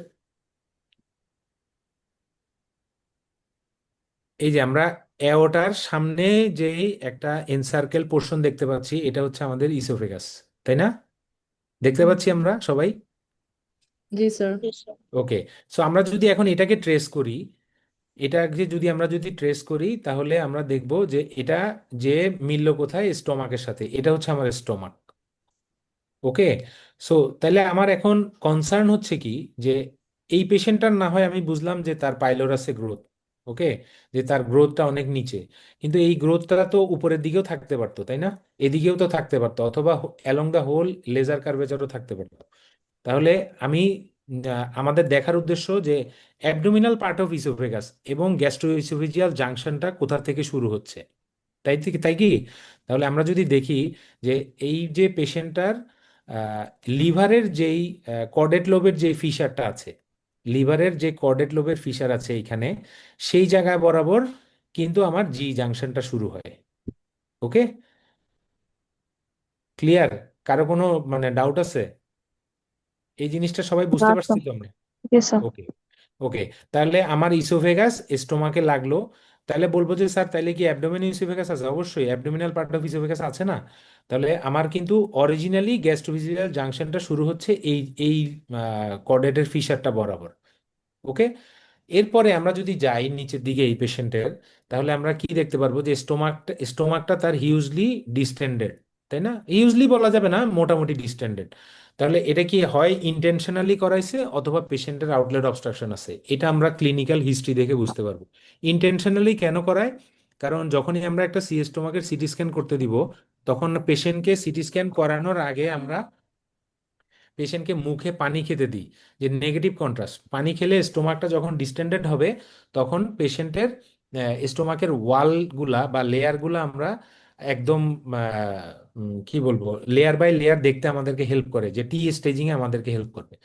এই যে আমরা এওটার সামনে যে একটা এনসার্কেল পোর্শন দেখতে পাচ্ছি, এটা হচ্ছে আমাদের ইসোফেগাস, তাই না? দেখতে পাচ্ছি আমরা সবাই? জি স্যার। ওকে, সো আমরা যদি এখন এটাকে ট্রেস করি, এটাকে যদি আমরা ট্রেস করি, তাহলে আমরা দেখব যে এটা যে মিলল কোথায়? স্টোমাকের সাথে। এটা হচ্ছে আমাদের স্টোমাক। ওকে, সো তাহলে আমার এখন কনসার্ন হচ্ছে কি, যে এই পেশেন্টটার না হয় আমি বুঝলাম যে তার পাইলোরাসে গ্রোথ, ওকে, যে তার গ্রোথটা অনেক নিচে, কিন্তু এই গ্রোথটা তো উপরের দিকেও থাকতে পারতো, তাই না? এদিকেও তো থাকতে পারতো, অথবা অ্যালং দ্য হোল লেজার কার্ভেচারও থাকতে পারতো। তাহলে আমি আমাদের দেখার উদ্দেশ্য যে অ্যাবডোমিনাল পার্ট অফ ইসোফেগাস এবং গ্যাস্ট্রোইসোফেজিয়াল জাংশনটা কোথা থেকে শুরু হচ্ছে, তাই কি? তাহলে আমরা যদি দেখি যে এই যে পেশেন্টটার লিভারের যেই কর্ডেট লোবের যে ফিশারটা আছে, লিভারের যে কর্ডেট লোবের ফিশার আছে এইখানে, সেই জায়গায় বরাবর কিন্তু আমার জি জাংশনটা শুরু হয়। ওকে, ক্লিয়ার? কারো কোনো মানে ডাউট আছে? এই জিনিসটা সবাই বুঝতে পারছি তো আমরা? ওকে, ওকে, তাহলে আমার ইসোফেগাস স্টোমাকে লাগলো, তাহলে বলবো যে স্যার তাহলে কি অ্যাবডোমিনাল ইসোফেগাস আছে? অবশ্যই অ্যাবডোমিনাল পার্ট অফ ইসোফেগাস আছে না? তাহলে আমার কিন্তু অরিজিনালি গ্যাস্ট্রোভিজিয়াল জাংশনটা শুরু হচ্ছে এই এই কর্ডেটের ফিশারটা বরাবর। ওকে, এরপরে আমরা যদি যাই নিচের দিকে এই পেশেন্টের, তাহলে আমরা কি দেখতে পারবো যে স্টোমাকটা তার হিউজলি ডিস্টেন্ডেড, তাই না? হিউজলি বলা যাবে না, মোটামুটি ডিস্টেন্ডেড। তাহলে এটা কি হয় ইন্টেনশনালি করাইছে, অথবা পেশেন্টের আউটলেট অবস্ট্রাকশন আছে? এটা আমরা ক্লিনিক্যাল হিস্ট্রি দেখে বুঝতে পারবো। ইন্টেনশনালি কেন করায়? কারণ যখনই আমরা একটা স্টোমাকের সিটি স্ক্যান করতে দিব, তখন পেশেন্টকে সিটি স্ক্যান করানোর আগে আমরা পেশেন্টকে মুখে পানি খেতে দিই, যে নেগেটিভ কন্ট্রাস্ট। পানি খেলে স্টোমাকটা যখন ডিস্টেন্ডেড হবে, তখন পেশেন্টের স্টোমাকের ওয়ালগুলা বা লেয়ারগুলা আমরা একদম কি বলবো, লেয়ার বাই লেয়ার দেখতে আমাদেরকে হেল্প করে, যে টি স্টেজিং এ আমাদেরকে হেল্প করবে।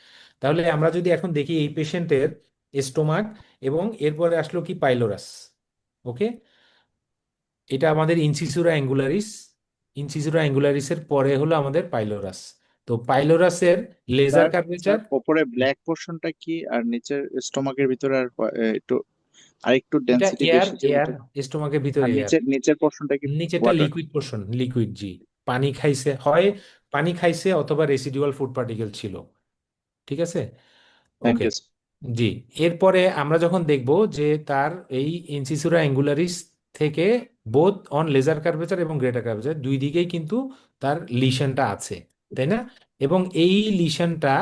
তাহলে আমরা যদি এখন দেখি এই পেশেন্টের স্টোমাক, এবং এরপরে আসলো কি পাইলোরাস। ওকে, এটা আমাদের ইনসিসুরা অ্যাঙ্গুলারিস, ইনসিসুরা অ্যাঙ্গুলারিসের পরে হলো আমাদের পাইলোরাস। তো পাইলোরাসের লেজার স্যার কার্ভেচার, ওপরে ব্ল্যাক পোর্শনটা কি, আর নিচের স্টোমাকের ভিতরে আর একটু আরেকটু এটা ডেনসিটি এয়ার, বেশি যে এয়ার ওটা, স্টোমাকের আর ভিতরে এয়ার। নিচের পোর্শনটা কি নিচেরটা ওয়াটার? লিকুইড পোর্শন, লিকুইড, জি। পানি খাইছে, হয় পানি খাইছে অথবা রেসিডুয়াল ফুড পার্টিকেল ছিল। ঠিক আছে, থ্যাংক ওকে, ইউ। জি। এরপরে আমরা যখন দেখব যে তার এই ইনসিসুরা অ্যাঙ্গুলারিস থেকে বোথ অন লেজার কার্ভেচার এবং গ্রেটার কার্ভেচার দুই দিকেই কিন্তু তার লিশনটা আছে, তাই না? এবং এই লিশনটা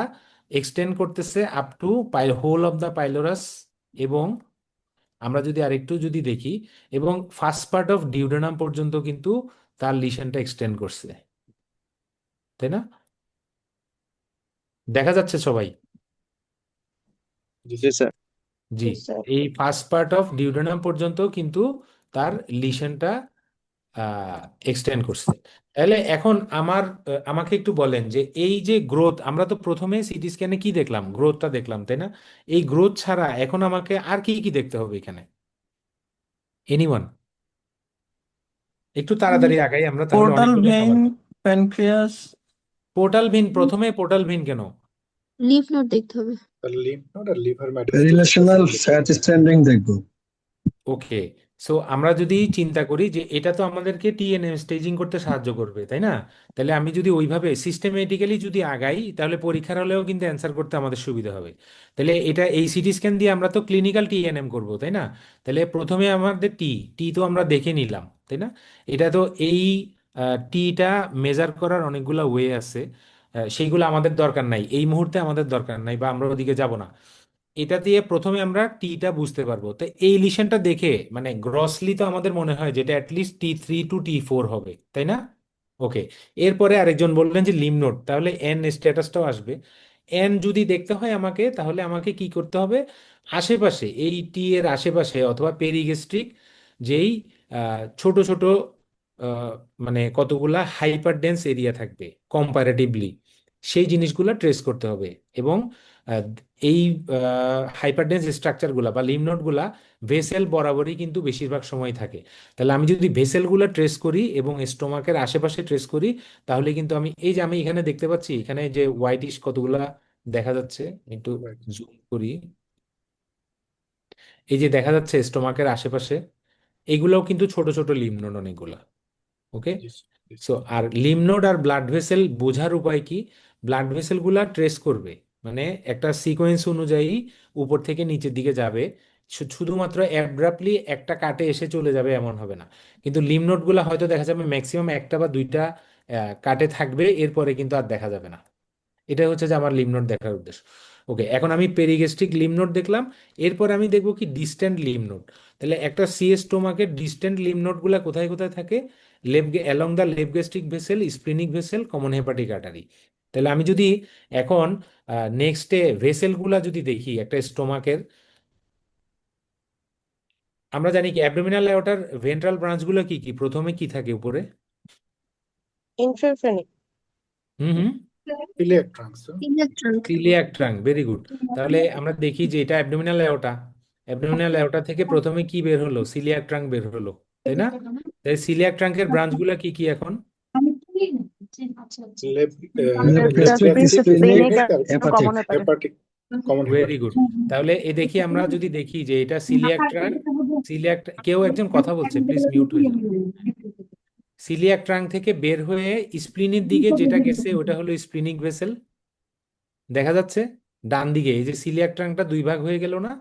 এক্সটেন্ড করতেছে up to whole of the pylorus, এবং আমরা যদি আরেকটু যদি দেখি, এবং ফার্স্ট পার্ট অফ ডিউডেনাম পর্যন্ত কিন্তু তার লিশনটা এক্সটেন্ড করছে, তাই না? দেখা যাচ্ছে সবাই? জি জি স্যার। স্যার। জি, এই ফার্স্ট পার্ট অফ ডিউডেনাম পর্যন্ত কিন্তু তার লিশনটা এক্সটেন্ড করছে। তাহলে এখন আমাকে একটু বলেন যে এই যে গ্রোথ, আমরা তো প্রথমে সিটি স্ক্যানে কি দেখলাম? গ্রোথটা দেখলাম, তাই না? এই গ্রোথ ছাড়া এখন আমাকে আর কি কি দেখতে হবে এখানে? এনিওয়ান? একটু তাড়াতাড়ি আগাই আমরা, তাহলে portal অনেকগুলো vein, খাবার। pancreas, পোর্টাল ভিন, প্রথমে পোর্টাল ভিন কেন? লিফ নোট দেখতে হবে। লিম্ফ নোড আর liver matrix relational fat standing দেখবো। ওকে, সো আমরা যদি চিন্তা করি যে এটা তো আমাদেরকে টিএনএম স্টেজিং করতে সাহায্য করবে, তাই না? তাহলে আমি যদি ওইভাবে সিস্টেমেটিক্যালি যদি আগাই, তাহলে পরীক্ষার হলেও কিন্তু অ্যান্সার করতে আমাদের সুবিধা হবে। তাহলে এটা এই সিটি স্ক্যান দিয়ে আমরা তো ক্লিনিক্যাল টিএনএম করব, তাই না? তাহলে প্রথমে আমাদের টি টি তো আমরা দেখে নিলাম, তাই না? এটা তো এই টিটা মেজার করার অনেকগুলো ওয়ে আছে, সেইগুলো আমাদের দরকার নাই এই মুহূর্তে, আমাদের দরকার নাই বা আমরা ওদিকে যাব না। এটা দিয়ে প্রথমে আমরা টিটা বুঝতে পারবো। তো এই লিশনটা দেখে মানে গ্রসলি তো আমাদের মনে হয় যেটা অ্যাটলিস্ট T3 to T4 হবে, তাই না? ওকে, এরপরে আরেকজন বললেন যে লিম নোড, তাহলে এন স্ট্যাটাসটাও আসবে। এন যদি দেখতে হয় আমাকে, তাহলে আমাকে কি করতে হবে? আশেপাশে এই টি এর আশেপাশে অথবা পেরিগেস্ট্রিক যেই ছোট ছোট আহ, মানে কতগুলা হাইপার ডেন্স এরিয়া থাকবে কম্পারেটিভলি, সেই জিনিসগুলা ট্রেস করতে হবে। এবং আহ, এই হাইপারডেন্স স্ট্রাকচারগুলা বা লিম্ফ নোডগুলা ভেসেল বরাবরই কিন্তু বেশিরভাগ সময় থাকে। তাহলে আমি যদি ভেসেলগুলো ট্রেস করি এবং স্টোমাকের আশেপাশে ট্রেস করি, তাহলে কিন্তু আমি এই যে আমি এখানে দেখতে পাচ্ছি এখানে যে হোয়াইটিশ কতগুলা দেখা যাচ্ছে, একটু Right. জুম করি, এই যে দেখা যাচ্ছে স্টোমাকের আশেপাশে, এগুলোও কিন্তু ছোট ছোট লিম্ফ নোড অনেকগুলা। ওকে, Yes. Yes. সো আর লিম্ফ নোড আর ব্লাড ভেসেল বোঝার উপায় কি? ব্লাড ভেসেল গুলা ট্রেস করবে, মানে একটা সিকোয়েন্স অনুযায়ী উপর থেকে নিচের দিকে যাবে, শুধুমাত্র অ্যাব্রাপ্টলি একটা কাটে এসে চলে যাবে এমন হবে না। কিন্তু লিম্ফ নোড গুলা হয়তো দেখা যাবে ম্যাক্সিমাম একটা বা দুইটা কাটে থাকবে, এরপরে কিন্তু আর দেখা যাবে না। এটা হচ্ছে যে আমার লিম্ফ নোড দেখার উদ্দেশ্য। ওকে, এখন আমি পেরিগেস্ট্রিক লিম্ফ নোড দেখলাম, এরপর আমি দেখবো কি ডিস্টেন্ট লিম্ফ নোড। তাহলে একটা সিএস স্টোমাকের ডিস্টেন্ট লিম্ফ নোড গুলা কোথায় কোথায় থাকে? Along the left gastric vessel, splenic vessel, common hepatic artery. তাহলে আমি যদি এখন নেক্সটে ভেসেল গুলা যদি দেখি একটা স্টোমাকের, আমরা জানি কি অ্যাবডোমিনাল অ্যাওর্টার ভেন্ট্রাল ব্রাঞ্চ গুলো কি কি, প্রথমে কি থাকে উপরে? Infraphrenic. Hmm hmm, Iliac trunk, sir. ইলেকট্রাঙ্ক। Coeliac trunk, very good. তাহলে আমরা দেখি যে এটা অ্যাবডোমিনাল অ্যাওর্টা, অ্যাবডোমিনাল অ্যাওর্টা থেকে প্রথমে কি বের হলো? সিলিয়াক ট্রাঙ্ক বের হলো, তাই না? তাই সিলিয়াক ট্রাঙ্কের ব্রাঞ্চগুলো কি কি এখন? Left, Left left gastric, gastric, splenic, splenic, and hepatic. hepatic, common very hepatic. Good. তাহলে এ দেখি আমরা যদি দেখি যে এটা সিলিয়াক ট্রাঙ্ক, কেউ একজন কথা বলছে, প্লিজ মিউট হয়ে যান। সিলিয়াক ট্রাঙ্ক থেকে বের হয়ে স্প্লিনের দিকে যেটা গেছে ওটা হলো স্প্লিনিক ভেসেল, দেখা যাচ্ছে ডান দিকে। এই যে সিলিয়াক ট্রাঙ্কটা দুই ভাগ হয়ে গেল না,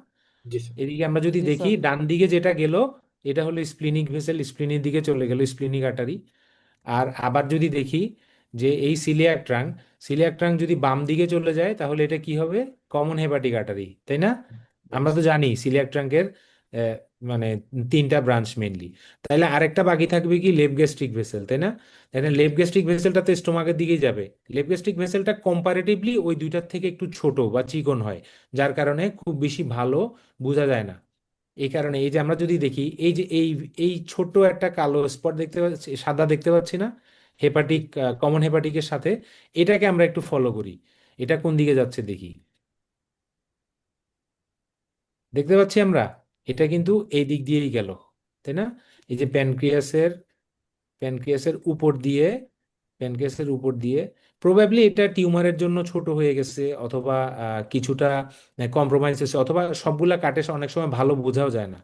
Yes, sir. এদিকে আমরা যদি দেখি ডান দিকে যেটা গেল এটা হলো স্প্লিনিক ভেসেল, স্প্লিনের দিকে চলে গেল স্প্লিনিক আর্টারি। আর আবার যদি দেখি যে এই সিলিয়াক ট্রাঙ্ক যদি বাম দিকে চলে যায়, তাহলে এটা কি হবে? কমন হেপাটিক আর্টারি, তাই না? আমরা তো জানি সিলিয়াক ট্রাঙ্কের মানে তিনটা ব্রাঞ্চ মেনলি। তাহলে আরেকটা বাকি থাকবে কি? লেফট গ্যাস্ট্রিক ভেসেল, তাই না? তাহলে লেফট গ্যাস্ট্রিক ভেসেলটা তো স্টোমাকের দিকেই যাবে। লেফট গ্যাস্ট্রিক ভেসেলটা কম্পারেটিভলি ওই দুইটার থেকে একটু ছোট বা চিকন হয়, যার কারণে খুব বেশি ভালো বোঝা যায় না। এই কারণে এই যে আমরা যদি দেখি এই যে এই এই ছোট্ট একটা কালো স্পট দেখতে পাচ্ছি, সাদা দেখতে পাচ্ছি না, হেপাটিক, কমন হেপাটিকের সাথে, এটাকে আমরা একটু ফলো করি। এটা কোন দিকে যাচ্ছে দেখি, দেখতে পাচ্ছি আমরা এটা কিন্তু এই দিক দিয়েই গেল, তাই না? এই যে প্যানক্রিয়াসের উপর দিয়ে, প্যানক্রিয়াসের উপর দিয়ে প্রবাবলি এটা টিউমারের জন্য ছোট হয়ে গেছে, অথবা কিছুটা কম্প্রোমাইজ হয়েছে, অথবা সবগুলা কাটে অনেক সময় ভালো বোঝাও যায় না।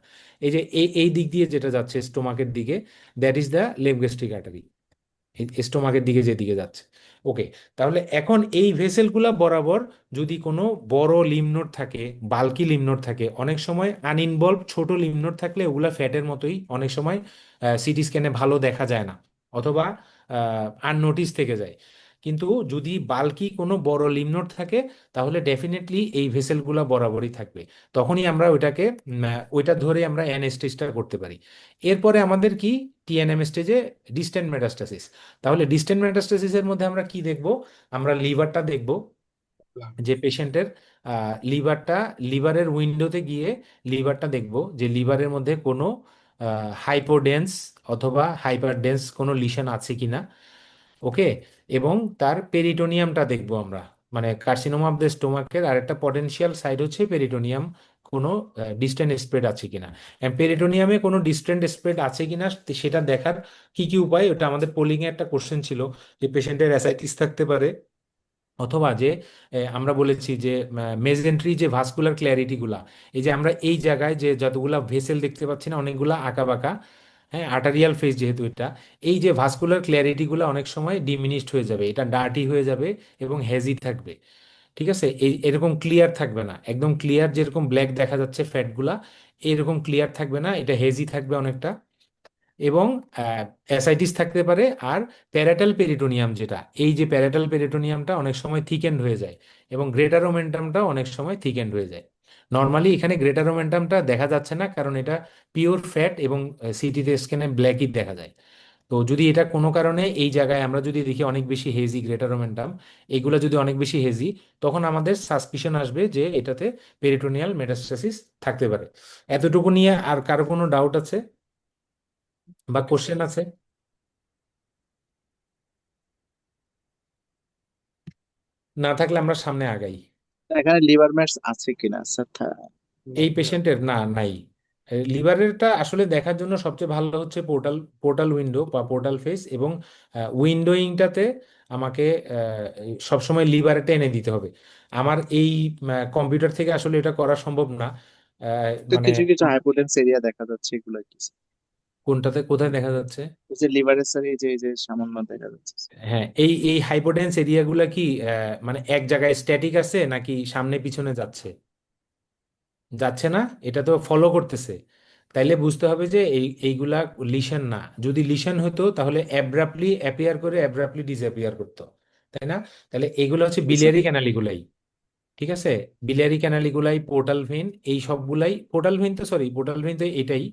এই যে এই দিক দিয়ে যেটা যাচ্ছে স্টোমাকের দিকে, that is the left gastric artery, স্টোমাকের দিকে যেদিকে যাচ্ছে। ওকে, তাহলে এখন এই ভেসেলগুলা বরাবর যদি কোনো বড় লিম্ফ নোড থাকে, বাল্কি লিম্ফ নোড থাকে, অনেক সময় আনইনভলভ ছোট লিম্ফ নোড থাকলে ওগুলা ফ্যাটের মতোই অনেক সময় সিটি স্ক্যানে ভালো দেখা যায় না, অথবা আননোটিস থেকে যায়। কিন্তু যদি বাল্কি কোনো বড় লিম্ফ নোড থাকে, তাহলে ডেফিনেটলি এই ভেসেলগুলা বরাবরই থাকবে। তখনই আমরা ওইটাকে ওইটা ধরে আমরা এন স্টেজটা করতে পারি। এরপরে আমাদের কি? টিএনএম স্টেজে ডিস্টেন্ট মেটাস্টাসিস। তাহলে ডিস্টেন্ট মেটাস্টাসিসের মধ্যে আমরা কি দেখব? আমরা লিভারটা দেখব, Lung. যে পেশেন্টের লিভারটা, লিভারের উইন্ডোতে গিয়ে লিভারটা দেখব যে লিভারের মধ্যে কোনো হাইপোডেন্স অথবা হাইপারডেন্স কোনো লিশন আছে কিনা। ওকে, এবং তার পেরিটোনিয়ামটা দেখব আমরা, মানে কার্সিনোমা অফ দ্য স্টোমাকের আরেকটা পটেনশিয়াল সাইড হচ্ছে পেরিটোনিয়াম, কোনো ডিস্টেন্ট স্প্রেড আছে কিনা। পেরিটোনিয়ামে কোনো ডিস্টেন্ট স্প্রেড আছে কিনা সেটা দেখার কি কি উপায়, ওটা আমাদের পোলিং এ একটা কোশ্চেন ছিল, যে পেশেন্টের অ্যাসাইটিস থাকতে পারে, অথবা যে আমরা বলেছি যে মেজেন্ট্রি যে ভাস্কুলার ক্ল্যারিটি গুলা, এই যে আমরা এই জায়গায় যে যতগুলা ভেসেল দেখতে পাচ্ছি না, অনেকগুলা আঁকা বাঁকা, হ্যাঁ, আর্টারিয়াল ফেস যেহেতু এটা, এই যে ভাস্কুলার ক্ল্যারিটি গুলা অনেক সময় ডিমিনিশড হয়ে যাবে, এটা ডার্টি হয়ে যাবে এবং হেজি থাকবে। ঠিক আছে, এরকম ক্লিয়ার থাকবে না, একদম ক্লিয়ার যেরকম ব্ল্যাক দেখা যাচ্ছে ফ্যাটগুলা, এরকম ক্লিয়ার থাকবে না, এটা হেজি থাকবে অনেকটা। এবং অ্যাসাইটিস থাকতে পারে। আর প্যারাটাল পেরিটোনিয়াম যেটা, এই যে প্যারাটাল পেরিটোনিয়ামটা অনেক সময় থিকেন্ড হয়ে যায় এবং গ্রেটার ওমেন্টামটা অনেক সময় থিকেন্ড হয়ে যায়। নর্মালি এখানে গ্রেটার ওমেন্টামটা দেখা যাচ্ছে না, কারণ এটা পিওর ফ্যাট এবং সিটিতে স্ক্যানে ব্ল্যাকই দেখা যায়। তো যদি এটা কোনো কারণে এই জায়গায় আমরা যদি দেখি অনেক বেশি হেজি গ্রেটার ওমেন্টাম, এইগুলো যদি অনেক বেশি হেজি, তখন আমাদের সাসপিশন আসবে যে এটাতে পেরিটোনিয়াল মেটাস্টাসিস থাকতে পারে। এতটুকু নিয়ে আর কারো কোনো ডাউট আছে বা কোশ্চেন আছে? না থাকলে আমরা সামনে আগাই। এখানে লিভার ম্যাটস আছে কিনা স্যার? এই পেশেন্টের না, নাই। লিভারেরটা আসলে দেখার জন্য সবচেয়ে ভালো হচ্ছে পোর্টাল পোর্টাল উইন্ডো বা পোর্টাল ফেস, এবং উইন্ডোইংটাতে আমাকে সবসময় লিভারেটা এনে দিতে হবে। আমার এই কম্পিউটার থেকে আসলে এটা করা সম্ভব না। তো মানে কিছু কিছু হাইপোটেন্স এরিয়া দেখা যাচ্ছে, এগুলো কি স্যার? কোনটাতে কোথায় দেখা যাচ্ছে? এই যে লিভারের স্যার, এই যে সামান্য দেখা যাচ্ছে স্যার। হ্যাঁ, এই হাইপোটেন্স এরিয়াগুলা কি মানে এক জায়গায় স্ট্যাটিক আছে নাকি সামনে পিছনে যাচ্ছে? যাচ্ছে না, এটা তো ফলো করতেছে। তাইলে বুঝতে হবে যে এইগুলা লিশন না। যদি লিশন হতো তাহলে অ্যাব্রাপ্টলি অ্যাপিয়ার করে অ্যাব্রাপ্টলি ডিসঅ্যাপিয়ার করতো, তাই না? তাহলে এগুলো হচ্ছে জি স্যার। বিলিয়ারি ক্যানালিগুলাই। ঠিক আছে, বিলিয়ারি ক্যানালিগুলাই, পোর্টাল ভেইন, এই সবগুলাই, পোর্টাল ভেইন তো সরি, পোর্টাল ভেইন তো এটাই।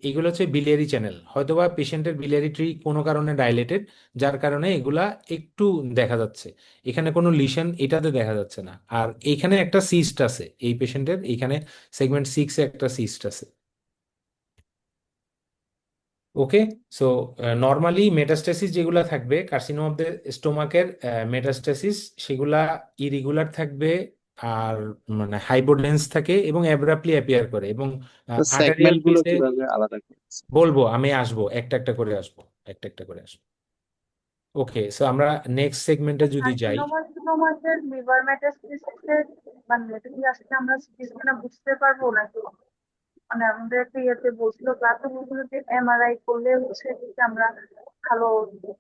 এগুলো হচ্ছে বিলিয়ারি চ্যানেল, হয়তোবা পেশেন্টের বিলিয়ারি ট্রি কোনো কারণে ডাইলেটেড, যার কারণে এগুলা একটু দেখা যাচ্ছে। এখানে কোনো লিশন এটাতে দেখা যাচ্ছে না। আর এইখানে একটা সিস্ট আছে এই পেশেন্টের, এইখানে সেগমেন্ট 6-এ একটা সিস্ট আছে। ওকে। সো নর্মালি মেটাস্টেসিস যেগুলা থাকবে কার্সিনোম অফ দ্য স্টোমাকের, মেটাস্টেসিস সেগুলা ইরেগুলার থাকবে, আর মানে হাইপোডেন্স থাকে এবং অ্যাব্রাপ্টলি অ্যাপিয়ার করে, এবং তো আর্টারিয়াল সেগমেন্ট গুলো ফেসে কিভাবে আলাদা করছে? বলবো, আমি আসবো একটা একটা করে আসবো, একটা একটা করে আসবো। ওকে, সো আমরা নেক্সট সেগমেন্টে যদি যাই। কার্সিনোমাসের লিভার মেটাস্টেসিসের মানে এটা কি আসলে আমরা সিটি স্ক্যানে বুঝতে পারবো নাকি? মানে আমাদের একটা ইয়েতে বলছিল ক্লাসে বলছিল যে এমআরআই করলে হচ্ছে কি আমরা ভালো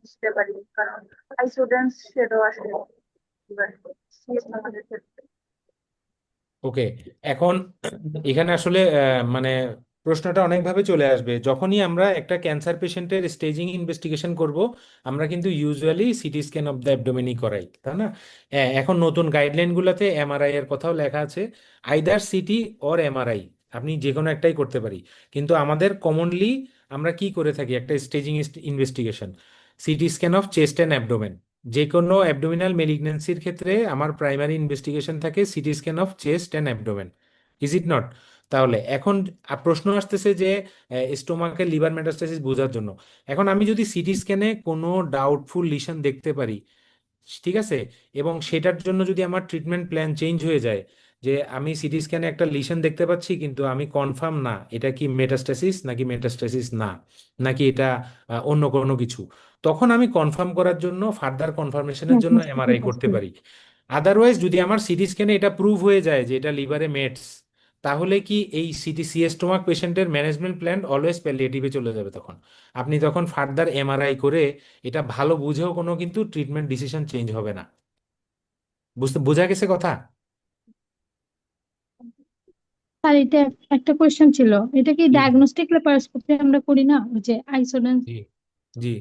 বুঝতে পারি, কারণ আইসোডেন্স শেডও আসে লিভার সিএস আমাদের ক্ষেত্রে। ওকে, এখন এখানে আসলে মানে প্রশ্নটা অনেকভাবে চলে আসবে। যখনই আমরা একটা ক্যান্সার পেশেন্টের স্টেজিং ইনভেস্টিগেশন করব, আমরা কিন্তু usually CT scan of the অ্যাবডোমেনই করাই, তাই না? এখন নতুন গাইডলাইনগুলোতে এমআরআই এর কথাও লেখা আছে, আইদার সিটি অর এমআরআই, আপনি যে কোনো একটাই করতে পারি। কিন্তু আমাদের কমনলি আমরা কি করে থাকি একটা staging investigation, city scan of chest and abdomen. যে কোনো অ্যাবডোমিনাল মেলিগন্যান্সির ক্ষেত্রে আমার প্রাইমারি ইনভেস্টিগেশন থাকে city scan of chest and abdomen, is it not? তাহলে এখন প্রশ্ন আসতেছে যে স্টোমাকের লিভার মেটাস্টাসিস বোঝার জন্য, এখন আমি যদি সিটি স্ক্যানে কোনো ডাউটফুল লিশন দেখতে পারি, ঠিক আছে, এবং সেটার জন্য যদি আমার ট্রিটমেন্ট প্ল্যান চেঞ্জ হয়ে যায়, যে আমি সিটি স্ক্যানে একটা লিশন দেখতে পাচ্ছি কিন্তু আমি কনফার্ম না এটা কি মেটাস্টাসিস নাকি মেটাস্টাসিস না, নাকি এটা অন্য কোনো কিছু, তখন আমি কনফার্ম করার জন্য ফার্দার কনফার্মেশনের জন্য এমআরআই করতে পারি। আদারওয়াইজ যদি আমার সিটি স্ক্যানে এটা প্রুভ হয়ে যায় যে এটা লিভারে মেটস, তাহলে কি এই সিএস স্টোমাক পেশেন্টের ম্যানেজমেন্ট প্ল্যান অলওয়েজ প্যালিয়েটিভে চলে যাবে। তখন আপনি তখন ফার্দার এমআরআই করে এটা ভালো বুঝেও কোনো কিন্তু ট্রিটমেন্ট ডিসিশন চেঞ্জ হবে না। বোঝা গেছে কথা? আর এটা একটা কোয়েশ্চেন ছিল, এটা কি জি ডায়াগনস্টিক ল্যাপারোস্কোপি আমরা করি না, ওই যে আইসোডেন্স? জি জি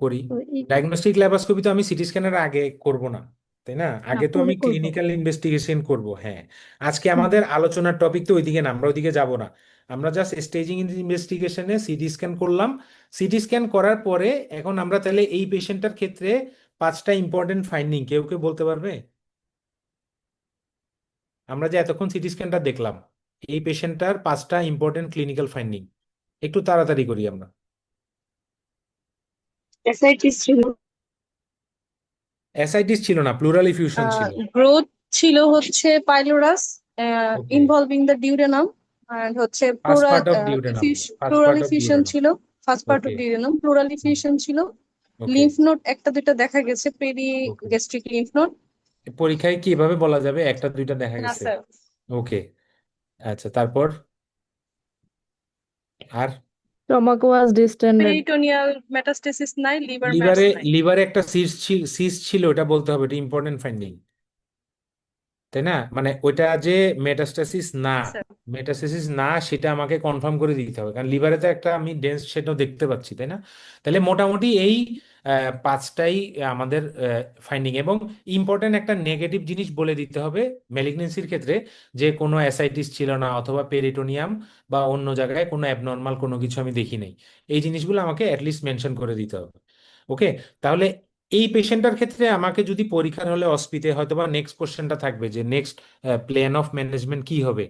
করি। তো এই ডায়াগনস্টিক ল্যাপারোস্কোপি তো আমি সিটি স্ক্যানের আগে করব না, তাই না? না আগে তো পরে আমি করবো। ক্লিনিক্যাল ইনভেস্টিগেশন করব। হ্যাঁ, আজকে হুম। আমাদের আলোচনার টপিক তো ওইদিকে না, আমরা ওইদিকে যাব না। আমরা জাস্ট স্টেজিং ইনভেস্টিগেশনে সিটি স্ক্যান করলাম। সিটি স্ক্যান করার পরে এখন আমরা তাহলে এই পেশেন্টটার ক্ষেত্রে 5টা ইম্পর্টেন্ট ফাইন্ডিং কেউ কেউ বলতে পারবে? আমরা যে এতক্ষণ সিটি স্ক্যানটা দেখলাম, এই পেশেন্টটার 5টা ইম্পর্টেন্ট ক্লিনিক্যাল ফাইন্ডিং একটু তাড়াতাড়ি করি আমরা। এসআইটিস ছিল, অ্যাসাইটিস ছিল না, প্লুরাল ইফিউশন ছিল। গ্রোথ ছিল হচ্ছে pylorus okay, involving the duodenum, আর হচ্ছে first pleural part of duodenum, first pleural part of effusion duodenum. ছিল, first part of okay, duodenum pleural effusion ছিল, ওকে লিম্ফ নোড একটা দুইটা দেখা গেছে, peri okay gastric lymph node. পরীক্ষায় কিভাবে বলা যাবে একটা দুইটা দেখা না গেছে? স্যার, ওকে, আচ্ছা, তারপর আর Stomach was distended. Peritoneal metastasis নাই, লিভার ম্যাটস লিভারে নাই। লিভারে একটা সিস্ট ছিল, এটা বলতে হবে, এটা ইম্পর্টেন্ট ফাইন্ডিং, তাই না? মানে ওইটা যে মেটাস্টাসিস না, স্যার মেটাস্টাসিস না সেটা আমাকে কনফার্ম করে দিতে হবে, কারণ লিভারে তো একটা আমি ডেন্স সেটাও দেখতে পাচ্ছি, তাই না? তাহলে মোটামুটি এই পাঁচটাই আমাদের ফাইন্ডিং, এবং ইম্পর্টেন্ট একটা নেগেটিভ জিনিস বলে দিতে হবে ম্যালিগনেন্সির ক্ষেত্রে, যে কোনো অ্যাসাইটিস ছিল না অথবা পেরিটোনিয়াম বা অন্য জায়গায় কোনো অ্যাবনর্মাল কোনো কিছু আমি দেখি নাই। এই জিনিসগুলো আমাকে অ্যাটলিস্ট মেনশন করে দিতে হবে। ওকে, তাহলে এই পেশেন্টটার ক্ষেত্রে আমাকে যদি পরীক্ষার হলে অস্পিতে হয়তো বা নেক্সট কোশ্চেনটা থাকবে যে নেক্সট প্ল্যান অফ ম্যানেজমেন্ট কি হবে,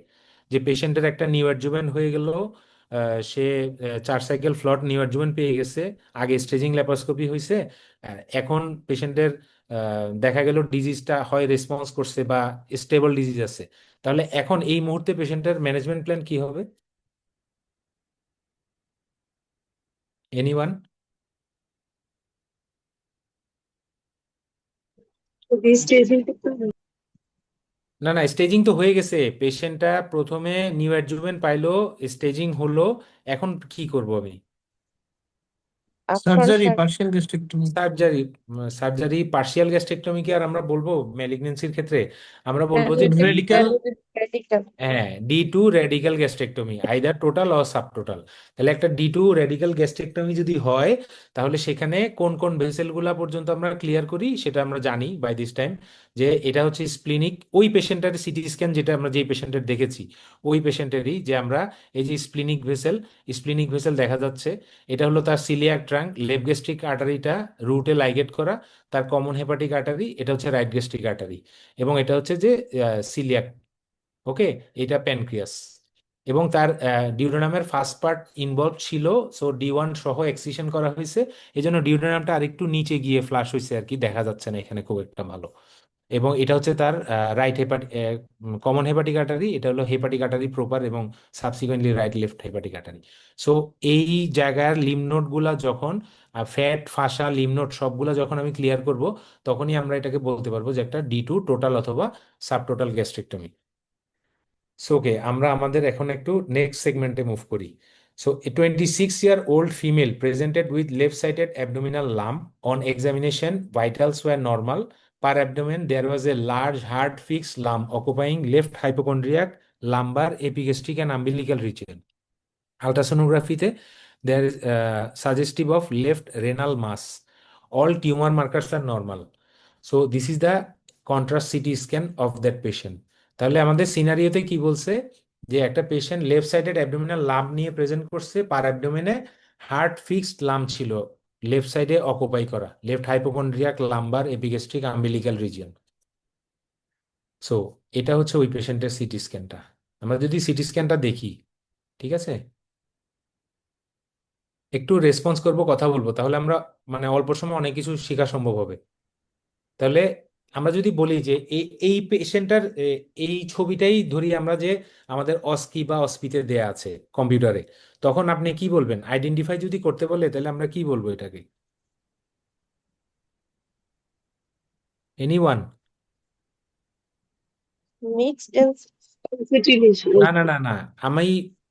যে পেশেন্টের একটা নিউ অ্যাডজুভেন্ট হয়ে গেল, সে 4 সাইকেল ফ্লট নিউ অ্যাডজুভেন্ট পেয়ে গেছে, আগে স্টেজিং ল্যাপারোস্কোপি হয়েছে, এখন পেশেন্টের দেখা গেল ডিজিজটা হয় রেসপন্স করছে বা স্টেবল ডিজিজ আছে, তাহলে এখন এই মুহূর্তে পেশেন্টের ম্যানেজমেন্ট প্ল্যান কি হবে? এনিওয়ান? না না, স্টেজিং তো হয়ে গেছে, পেশেন্টটা প্রথমে নিউ অ্যাডজুভেন্ট পাইলো, স্টেজিং হলো, এখন কি করব আমি? Surgery, partial gastrectomy. Surgery. Surgery partial gastrectomy কি আর আমরা বলবো ম্যালিগনেন্সির ক্ষেত্রে? আমরা বলবো যে রেডিক্যাল। হ্যাঁ, D2 radical gastrectomy, either total or subtotal. তাহলে একটা D2 রেডিক্যাল গ্যাস্ট্রেক্টমি যদি হয়, তাহলে সেখানে কোন কোন ভেসেলগুলা পর্যন্ত আমরা ক্লিয়ার করি সেটা আমরা জানি বাই দিস টাইম, যে এটা হচ্ছে স্প্লিনিক, ওই পেশেন্টের সিটি স্ক্যান যেটা আমরা যেই পেশেন্টের দেখেছি ওই পেশেন্টেরই, যে আমরা এই যে স্প্লিনিক ভেসেল দেখা যাচ্ছে, এটা হলো তার সিলিয়াক ট্রাঙ্ক, লেফট গ্যাস্ট্রিক আর্টারিটা রুটে লাইগেট করা, তার কমন হেপাটিক আর্টারি, এটা হচ্ছে রাইট গ্যাস্ট্রিক আর্টারি, এবং এটা হচ্ছে যে সিলিয়াক। ওকে, এটা প্যানক্রিয়াস, এবং তার ডিউডেনামের ফার্স্ট পার্ট ইনভলভ ছিল, সো D1 সহ এক্সিশন করা হয়েছে, এই জন্য ডিউডেনামটা আরেকটু নিচে গিয়ে ফ্লাশ হয়েছে আর কি, দেখা যাচ্ছে না এখানে খুব একটা ভালো। এবং এটা হচ্ছে তার right hepatic common hepatic artery, এটা হলো হেপাটিক আর্টারি প্রপার, এবং subsequently right left hepatic artery. So এই জায়গার লিম্ফ গুলা যখন ফ্যাট ফাসা লিম্ফ সবগুলা যখন আমি ক্লিয়ার করব, তখনই আমরা এটাকে বলতে পারবো যে একটা D2 টোটাল অথবা সাবটোটাল গ্যাস্ট্রেক্টমি। সো ওকে, আমরা আমাদের এখন একটু নেক্সট সেগমেন্টে মুভ করি। So, a 26-year-old female presented with left-sided abdominal lump. On examination, vitals were normal. Per abdomen, there was a large hard-fixed lump occupying left hypochondriac, lumbar, epigastric, and umbilical region. Ultrasonography, there is suggestive of left renal mass. All tumor markers are normal. So, this is the contrast CT scan of that patient. তাহলে আমাদের সিনারিওতে কি বলছে, যে একটা patient left sided abdominal lump নিয়ে present করছে, পার অ্যাবডোমেনে heart fixed lump ছিল, left সাইডে অকুপাই করা, left hypochondriac, lumber, epigastric, umbilical region. So এটা হচ্ছে ওই পেশেন্টের সিটি স্ক্যানটা। আমরা যদি সিটি স্ক্যানটা দেখি, ঠিক আছে, একটু রেসপন্স করব, কথা বলবো, তাহলে আমরা মানে অল্প সময় অনেক কিছু শেখা সম্ভব হবে। তাহলে আমরা যদি বলি যে এই পেশেন্টটার এই ছবিটাই ধরি আমরা, যে আমাদের অস্কি বা অস্পিতে দেয়া আছে কম্পিউটারে, তখন আপনি কি বলবেন? আইডেন্টিফাই যদি করতে বলে তাহলে আমরা কি বলবো এটাকে? এনিওয়ান? না না না না, আমি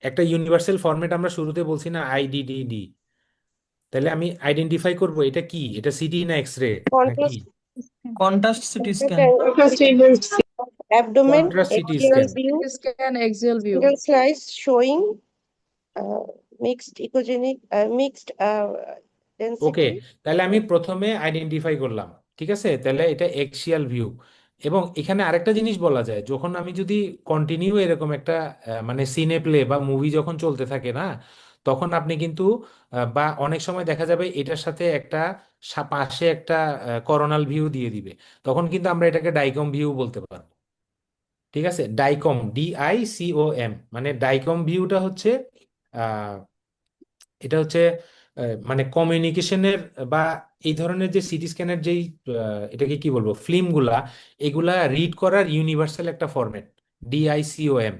একটা ইউনিভার্সাল ফরম্যাট আমরা শুরুতে বলছি না, IDDD, তাহলে আমি আইডেন্টিফাই করব এটা কি, এটা সিটি না এক্সরে নাকি contrast CT scan. abdomen, contrast city axial scan? view, CT scan, axial view. single slice showing mixed ecogenic, mixed ওকে, density. তাহলে আমি প্রথমে আইডেন্টিফাই করলাম, ঠিক আছে, তাহলে এটা এক্সিয়াল ভিউ। এবং এখানে আরেকটা জিনিস বলা যায়, যখন আমি যদি কন্টিনিউ এরকম একটা মানে সিনে প্লে বা মুভি যখন চলতে থাকে না, তখন আপনি কিন্তু বা অনেক সময় দেখা যাবে এটার সাথে একটা পাশে একটা করোনাল ভিউ দিয়ে দিবে, তখন কিন্তু আমরা এটাকে ডাইকম ভিউ বলতে পারবো। ঠিক আছে, ডাইকম, DICOM, মানে ডাইকম ভিউটা হচ্ছে এটা হচ্ছে মানে কমিউনিকেশনের বা এই ধরনের যে সিটি স্ক্যানের যেই এটাকে কি বলবো ফিল্মগুলা, এগুলা রিড করার ইউনিভার্সাল একটা ফরম্যাট, DICOM।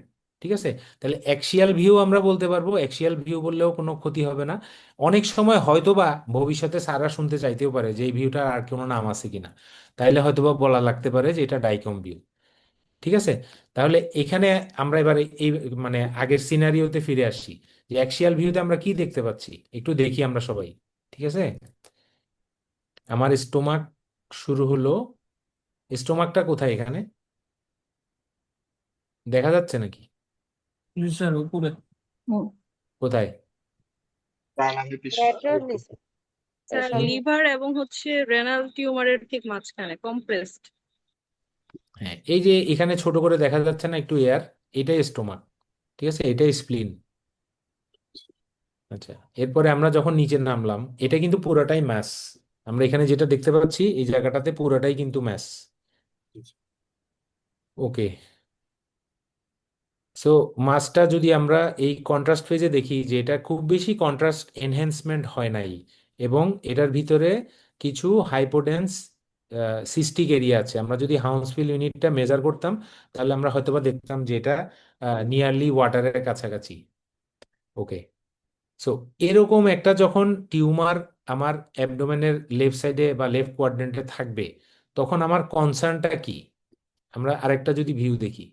ঠিক আছে? তাহলে অ্যাক্সিয়াল ভিউ আমরা বলতে পারবো, অ্যাক্সিয়াল ভিউ বললেও কোনো ক্ষতি হবে না। অনেক সময় হয়তোবা ভবিষ্যতে স্যাররা শুনতে চাইতেও পারে যে এই ভিউটা আর কোনো নাম আছে কিনা, তাইলে হয়তোবা বলা লাগতে পারে যে এটা ডাইকম ভিউ। ঠিক আছে? তাহলে এখানে আমরা এবারে এই মানে আগের সিনারিওতে ফিরে আসছি, যে অ্যাক্সিয়াল ভিউতে আমরা কি দেখতে পাচ্ছি একটু দেখি আমরা সবাই। ঠিক আছে, আমার স্টোমাক শুরু হলো। স্টোমাকটা কোথায় এখানে দেখা যাচ্ছে নাকি? জি স্যার, উপরে। কোথায়? ল্যাটারালি স্যার সামনে। লিভার এবং হচ্ছে রেনাল টিউমারের ঠিক মাঝখানে কম্প্রেসড। হ্যাঁ, এই যে এখানে ছোট করে দেখা যাচ্ছে না একটু এয়ার, এটাই স্টোমাক। ঠিক আছে, এটাই স্প্লিন। আচ্ছা, এরপরে আমরা যখন নিচে নামলাম, এটা কিন্তু পুরোটাই ম্যাস। আমরা এখানে যেটা দেখতে পাচ্ছি এই জায়গাটাতে পুরোটাই কিন্তু ম্যাস। ওকে, সো মাসটা যদি আমরা এই কন্ট্রাস্ট ফেজে দেখি যে এটা খুব বেশি কন্ট্রাস্ট এনহ্যান্সমেন্ট হয় নাই, এবং এটার ভিতরে কিছু হাইপোডেন্স সিস্টিক এরিয়া আছে। আমরা যদি হাউন্সফিল ইউনিটটা মেজার করতাম তাহলে আমরা হয়তোবা দেখতাম যে এটা নিয়ারলি ওয়াটারের কাছাকাছি। ওকে, সো এরকম একটা যখন টিউমার আমার অ্যাবডোমেনের লেফট সাইডে বা লেফট কোয়াড্রেন্টে থাকবে, তখন আমার কনসার্নটা কি? আমরা আরেকটা যদি ভিউ দেখি,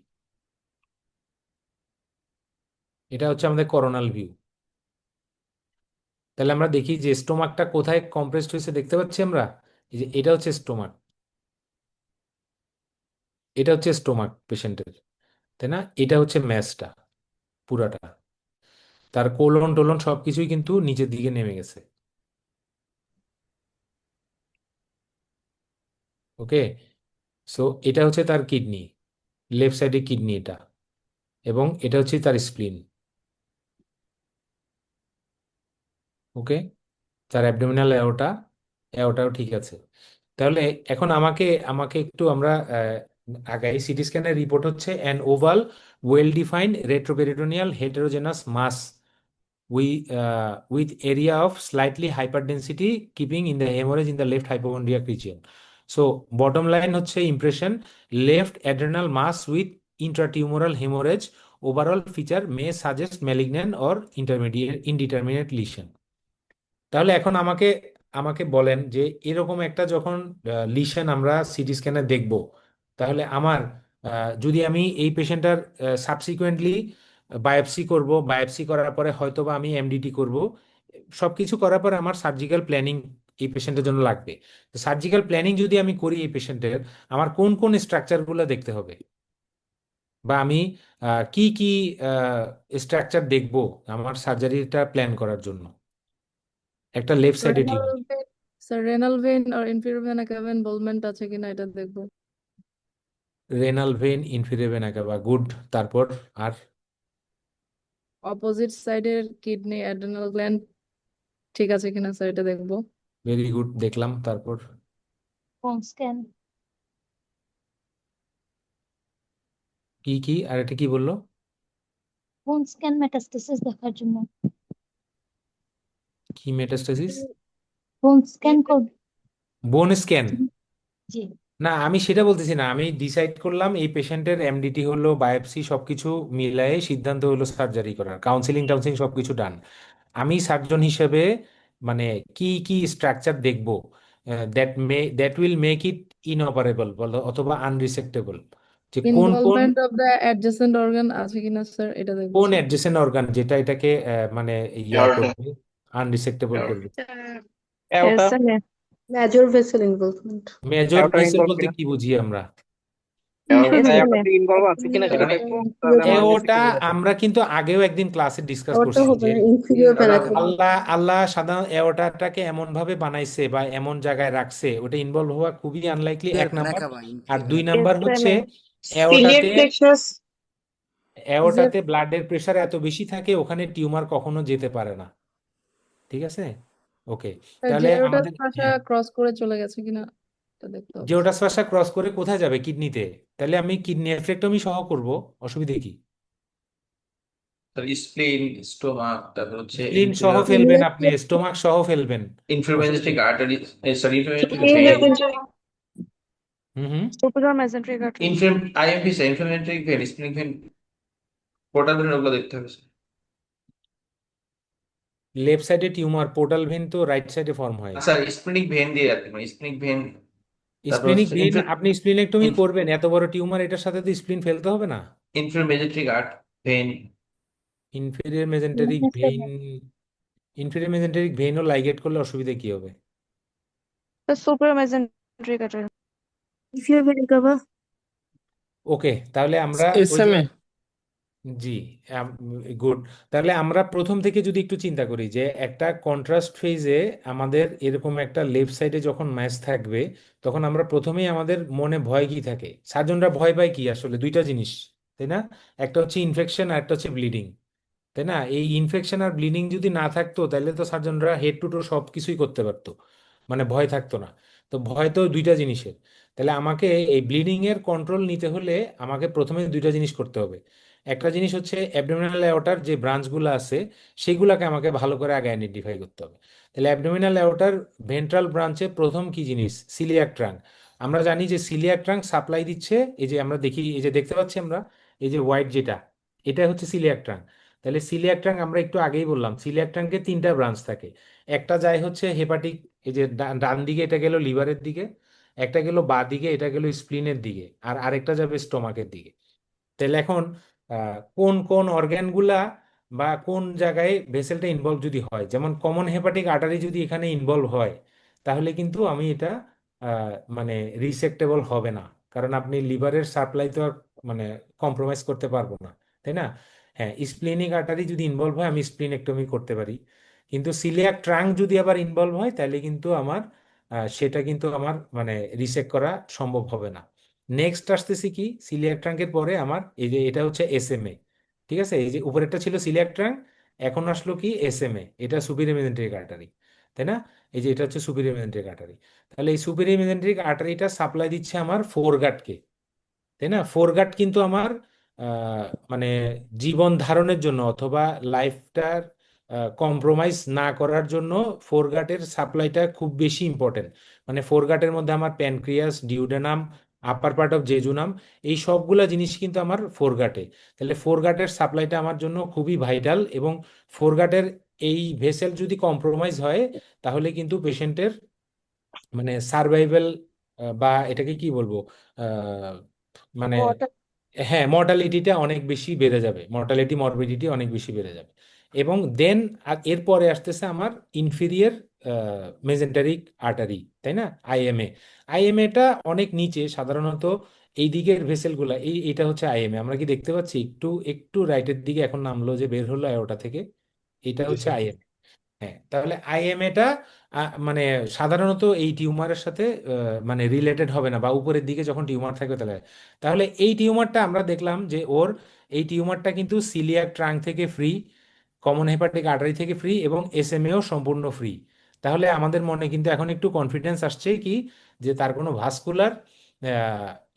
এটা হচ্ছে আমাদের করোনাল ভিউ। তাহলে আমরা দেখি যে স্টোমাকটা কোথায় কম্প্রেসড হয়েছে দেখতে পাচ্ছি আমরা। এই যে এটা হচ্ছে স্টোমাক, এটা হচ্ছে স্টোমাক পেশেন্টের, তাই না? এটা হচ্ছে ম্যাসটা পুরাটা, তার কোলন টোলন সবকিছুই কিন্তু নিচের দিকে নেমে গেছে। ওকে, সো এটা হচ্ছে তার কিডনি, লেফট সাইডে কিডনি এটা, এবং এটা হচ্ছে তার স্প্লিন। ওকে, তার অ্যাবডোমিনাল এওটা, এওটাও ঠিক আছে। তাহলে এখন আমাকে আমাকে একটু আমরা আগাই। সিটি স্ক্যানের রিপোর্ট হচ্ছে an oval well defined retroperitoneal heterogeneous mass with area of slightly hyperdensity keeping in the hemorrhage in the left hypochondriac region. So bottom line হচ্ছে impression, left adrenal mass with intratumoral hemorrhage. Overall feature may suggest malignant or intermediate indeterminate lesion. তাহলে এখন আমাকে আমাকে বলেন যে এরকম একটা যখন লিশন আমরা সিটি স্ক্যানে দেখব, তাহলে আমার যদি আমি এই পেশেন্টটার সাবসিকুয়েন্টলি বায়োপসি করব, বায়োপসি করার পরে হয়তো বা আমি এমডিটি করব, সবকিছু করার পরে আমার সার্জিক্যাল প্ল্যানিং এই পেশেন্টের জন্য লাগবে। সার্জিক্যাল প্ল্যানিং যদি আমি করি এই পেশেন্টের, আমার কোন কোন স্ট্রাকচারগুলো দেখতে হবে, বা আমি কি কি স্ট্রাকচার দেখব আমার সার্জারিটা প্ল্যান করার জন্য? একটা লেফট সাইডে renal tumour, vein, sir renal vein আর ইনফিরিয়র ভেনা ক্যাভা ইনভলভমেন্ট আছে কিনা এটা দেখবো। Renal vein inferior vena cava, good. তারপর আর অপোজিট সাইডের কিডনি অ্যাড্রেনাল গ্ল্যান্ড ঠিক আছে কিনা স্যার এটা দেখবো। ভেরি গুড, দেখলাম। তারপর বোন স্ক্যান কি কি আর এটা কি বললো? বোন স্ক্যান মেটাস্টেসিস দেখার জন্য কি মেটাস্টাসিস? বোন স্ক্যান করব। বোন স্ক্যান? জি না, আমি সেটা বলতেছি না। আমি ডিসাইড করলাম এই পেশেন্টের এমডিটি হলো, বায়োপসি সবকিছু মিলায়ে সিদ্ধান্ত হলো সার্জারি করার, কাউন্সিলিং টাউন্সিলিং সবকিছু ডান। আমি সার্জন হিসেবে মানে কি কি স্ট্রাকচার দেখব দ্যাট উইল মেক ইট ইনঅপারেবল অথবা আনরিসেক্টেবল, যে কোন কোন involvement of the adjacent organ আছে কিনা স্যার এটা দেখবো কোন স্যার। অ্যাডজেসেন্ট অর্গান যেটা এটাকে মানে ইয়া করবে, আনরিসেক্টেবল করবে। Aorta major vessel involvement. Major aorta vessel involve বলতে কিনা, কি বুঝি আমরা? এওটাতে ইনভলভ আছে কিনা সেটা দেখবো, তাহলে আমরা ওটা আমরা কিন্তু আগেও একদিন ক্লাসে ডিসকাস ওটা করছি হবে যে না, ইনফিরিয়র ভেনা ক্যাভা। আল্লাহ আল্লাহ সাধারণ এওটাটাকে এমন ভাবে বানাইছে বা এমন জায়গায় রাখছে, ওটা ইনভলভ হওয়া খুবই আনলাইকলি, এক নাম্বার। আর দুই নাম্বার হচ্ছে এওটাতে এওটাতে ব্লাডের প্রেশার এত বেশি থাকে, ওখানে টিউমার কখনো যেতে পারে না। ঠিক আছে, ওকে। তাহলে জিওটাস আমাদের ভাষা হ্যাঁ, ক্রস করে চলে গেছে কিনা এটা দেখতে হবে। জিওটাস ভাষা ক্রস করে কোথায় যাবে? কিডনিতে। তাহলে আমি কিডনি নেফ্রেক্টমি সহ করব, অসুবিধে কি? স্প্লিন, স্টোমাক, তারপর হচ্ছে স্প্লিন সহ ফেলবেন, আপনি স্টোমাক সহ ফেলবেন। Inferior mesenteric artery, sorry inferior mesenteric hmm hmm superior mesenteric artery. IMP inferior mesenteric vein, splenic vein portal vein ওগুলো দেখতে হবে স্যার। লেফট সাইডে টিউমার, পোর্টাল ভেন তো রাইট সাইডে ফর্ম হয়। স্যার স্প্লিনিক ভেন দিয়ে আর কি, মানে স্প্লিনিক ভেন, তারপর স্প্লিনিক ভেন, আপনি স্প্লিনেক্টমি করবেন, এত বড় টিউমার, এটার সাথে তো স্প্লিন ফেলতে হবে না। Inferior mesenteric art vein. Inferior mesenteric vein, inferior mesenteric ভেইনও লাইগেট করলে অসুবিধা কি হবে? The superior mesenteric artery. If you will cover. ওকে, তাহলে আমরা ওই যে, SMA জি, গুড। তাহলে আমরা প্রথম থেকে যদি একটু চিন্তা করি যে একটা কন্ট্রাস্ট ফেজে আমাদের এরকম একটা লেফট সাইডে যখন ম্যাচ থাকবে, তখন আমরা প্রথমেই আমাদের মনে ভয় কি থাকে? সার্জনরা ভয় পায় কি আসলে? দুইটা জিনিস, তাই না? একটা হচ্ছে ইনফেকশন আর একটা হচ্ছে ব্লিডিং, তাই না? এই ইনফেকশন আর ব্লিডিং যদি না থাকতো তাহলে তো সার্জনরা হেড টু টো সব কিছুই করতে পারতো, মানে ভয় থাকতো না। তো ভয় তো দুইটা জিনিসের। তাহলে আমাকে এই ব্লিডিং এর কন্ট্রোল নিতে হলে আমাকে প্রথমে দুইটা জিনিস করতে হবে। একটা জিনিস হচ্ছে অ্যাবডোমিনাল অ্যাওর্টার যে ব্রাঞ্চগুলো আছে সেগুলোকে আমাকে ভালো করে আগে আইডেন্টিফাই করতে হবে। তাহলে অ্যাবডোমিনাল অ্যাওর্টার ভেন্ট্রাল ব্রাঞ্চে প্রথম কি জিনিস? Coeliac trunk. আমরা জানি যে সিলিয়াক ট্রাঙ্ক সাপ্লাই দিচ্ছে, এই যে আমরা দেখি, এই যে দেখতে পাচ্ছি আমরা, এই যে হোয়াইট যেটা, এটা হচ্ছে সিলিয়াক ট্রাঙ্ক। তাহলে সিলিয়াক ট্রাঙ্ক আমরা একটু আগেই বললাম, সিলিয়াক ট্রাঙ্কে তিনটা ব্রাঞ্চ থাকে। একটা যায় হচ্ছে হেপাটিক, এই যে ডান দিকে এটা গেল লিভারের দিকে, একটা গেল বাঁ দিকে, এটা গেল স্প্লিনের দিকে, আর আরেকটা যাবে স্টোমাকের দিকে। তাহলে এখন কোন কোন অর্গ্যানগুলা বা কোন জায়গায় ভেসেলটা ইনভলভ যদি হয়, যেমন কমন হেপাটিক আর্টারি যদি এখানে ইনভলভ হয়, তাহলে কিন্তু আমি এটা মানে রিসেক্টেবল হবে না, কারণ আপনি লিভারের সাপ্লাই তো আর মানে কম্প্রোমাইজ করতে পারবো না, তাই না? হ্যাঁ, স্প্লেনিক আর্টারি যদি ইনভলভ হয় আমি স্প্লিনেক্টমি করতে পারি, কিন্তু সিলিয়াক ট্রাঙ্ক যদি আবার ইনভলভ হয় তাহলে কিন্তু আমার সেটা কিন্তু আমার মানে রিসেক্ট করা সম্ভব হবে না। নেক্সট আসতেছি কি, সিলিয়াক ট্রাঙ্কের পরে আমার এই যে এটা হচ্ছে এসএমএ, ঠিক আছে? এই যে উপরেরটা ছিল সিলিয়াক ট্রাঙ্ক, এখন আসলো কি এসএমএ, এটা সুপিরিয়র মেজেন্টেরিক আর্টারি, তাই না? এই যে এটা হচ্ছে সুপিরিয়র মেজেন্টেরিক আর্টারি। তাহলে এই সুপিরিয়র মেজেন্টেরিক আর্টারিটা সাপ্লাই দিচ্ছে আমার ফোরগাটকে, তাই না? ফোরগাট কিন্তু আমার মানে জীবন ধারণের জন্য অথবা লাইফটার কম্প্রোমাইজ না করার জন্য ফোরগাটের সাপ্লাইটা খুব বেশি ইম্পর্টেন্ট। মানে ফোরগাটের মধ্যে আমার pancreas, duodenum, upper part of jejunum, এই সবগুলা জিনিস কিন্তু আমার ফোরগাটে। তাহলে ফোরগাটের সাপ্লাইটা আমার জন্য খুবই ভাইটাল, এবং ফোরগাটের এই ভেসেল যদি কম্প্রোমাইজ হয় তাহলে কিন্তু পেশেন্টের মানে সার্ভাইভাল বা এটাকে কি বলবো, আহ, মানে হ্যাঁ, মর্টালিটিটা অনেক বেশি বেড়ে যাবে, মর্টালিটি মরবিডিটি অনেক বেশি বেড়ে যাবে। এবং দেন এরপরে আসতেছে আমার ইনফিরিয়র মেজেন্টারিক আর্টারি, তাই না? আইএমএ। আইএমএটা অনেক নিচে সাধারণত, এই দিকের ভেসেলগুলা, এটা হচ্ছে আইএমএ। আমরা কি দেখতে পাচ্ছি? একটু একটু রাইটের দিকে এখন নামলো, যে বের হলো আয়োটা থেকে, এটা জি হচ্ছে স্যার। আইএমএ। হ্যাঁ, তাহলে আইএমএটা মানে সাধারণত এই টিউমারের সাথে মানে রিলেটেড হবে না, বা উপরের দিকে যখন টিউমার থাকবে তাহলে। তাহলে এই টিউমারটা আমরা দেখলাম যে ওর, এই টিউমারটা কিন্তু সিলিয়াক ট্রাঙ্ক থেকে ফ্রি, কমন হেপাটিক আর্টারি থেকে ফ্রি, এবং এসএমএও সম্পূর্ণ ফ্রি। তাহলে আমাদের মনে কিন্তু এখন একটু কনফিডেন্স আসছে কি, যে তার কোনো ভাস্কুলার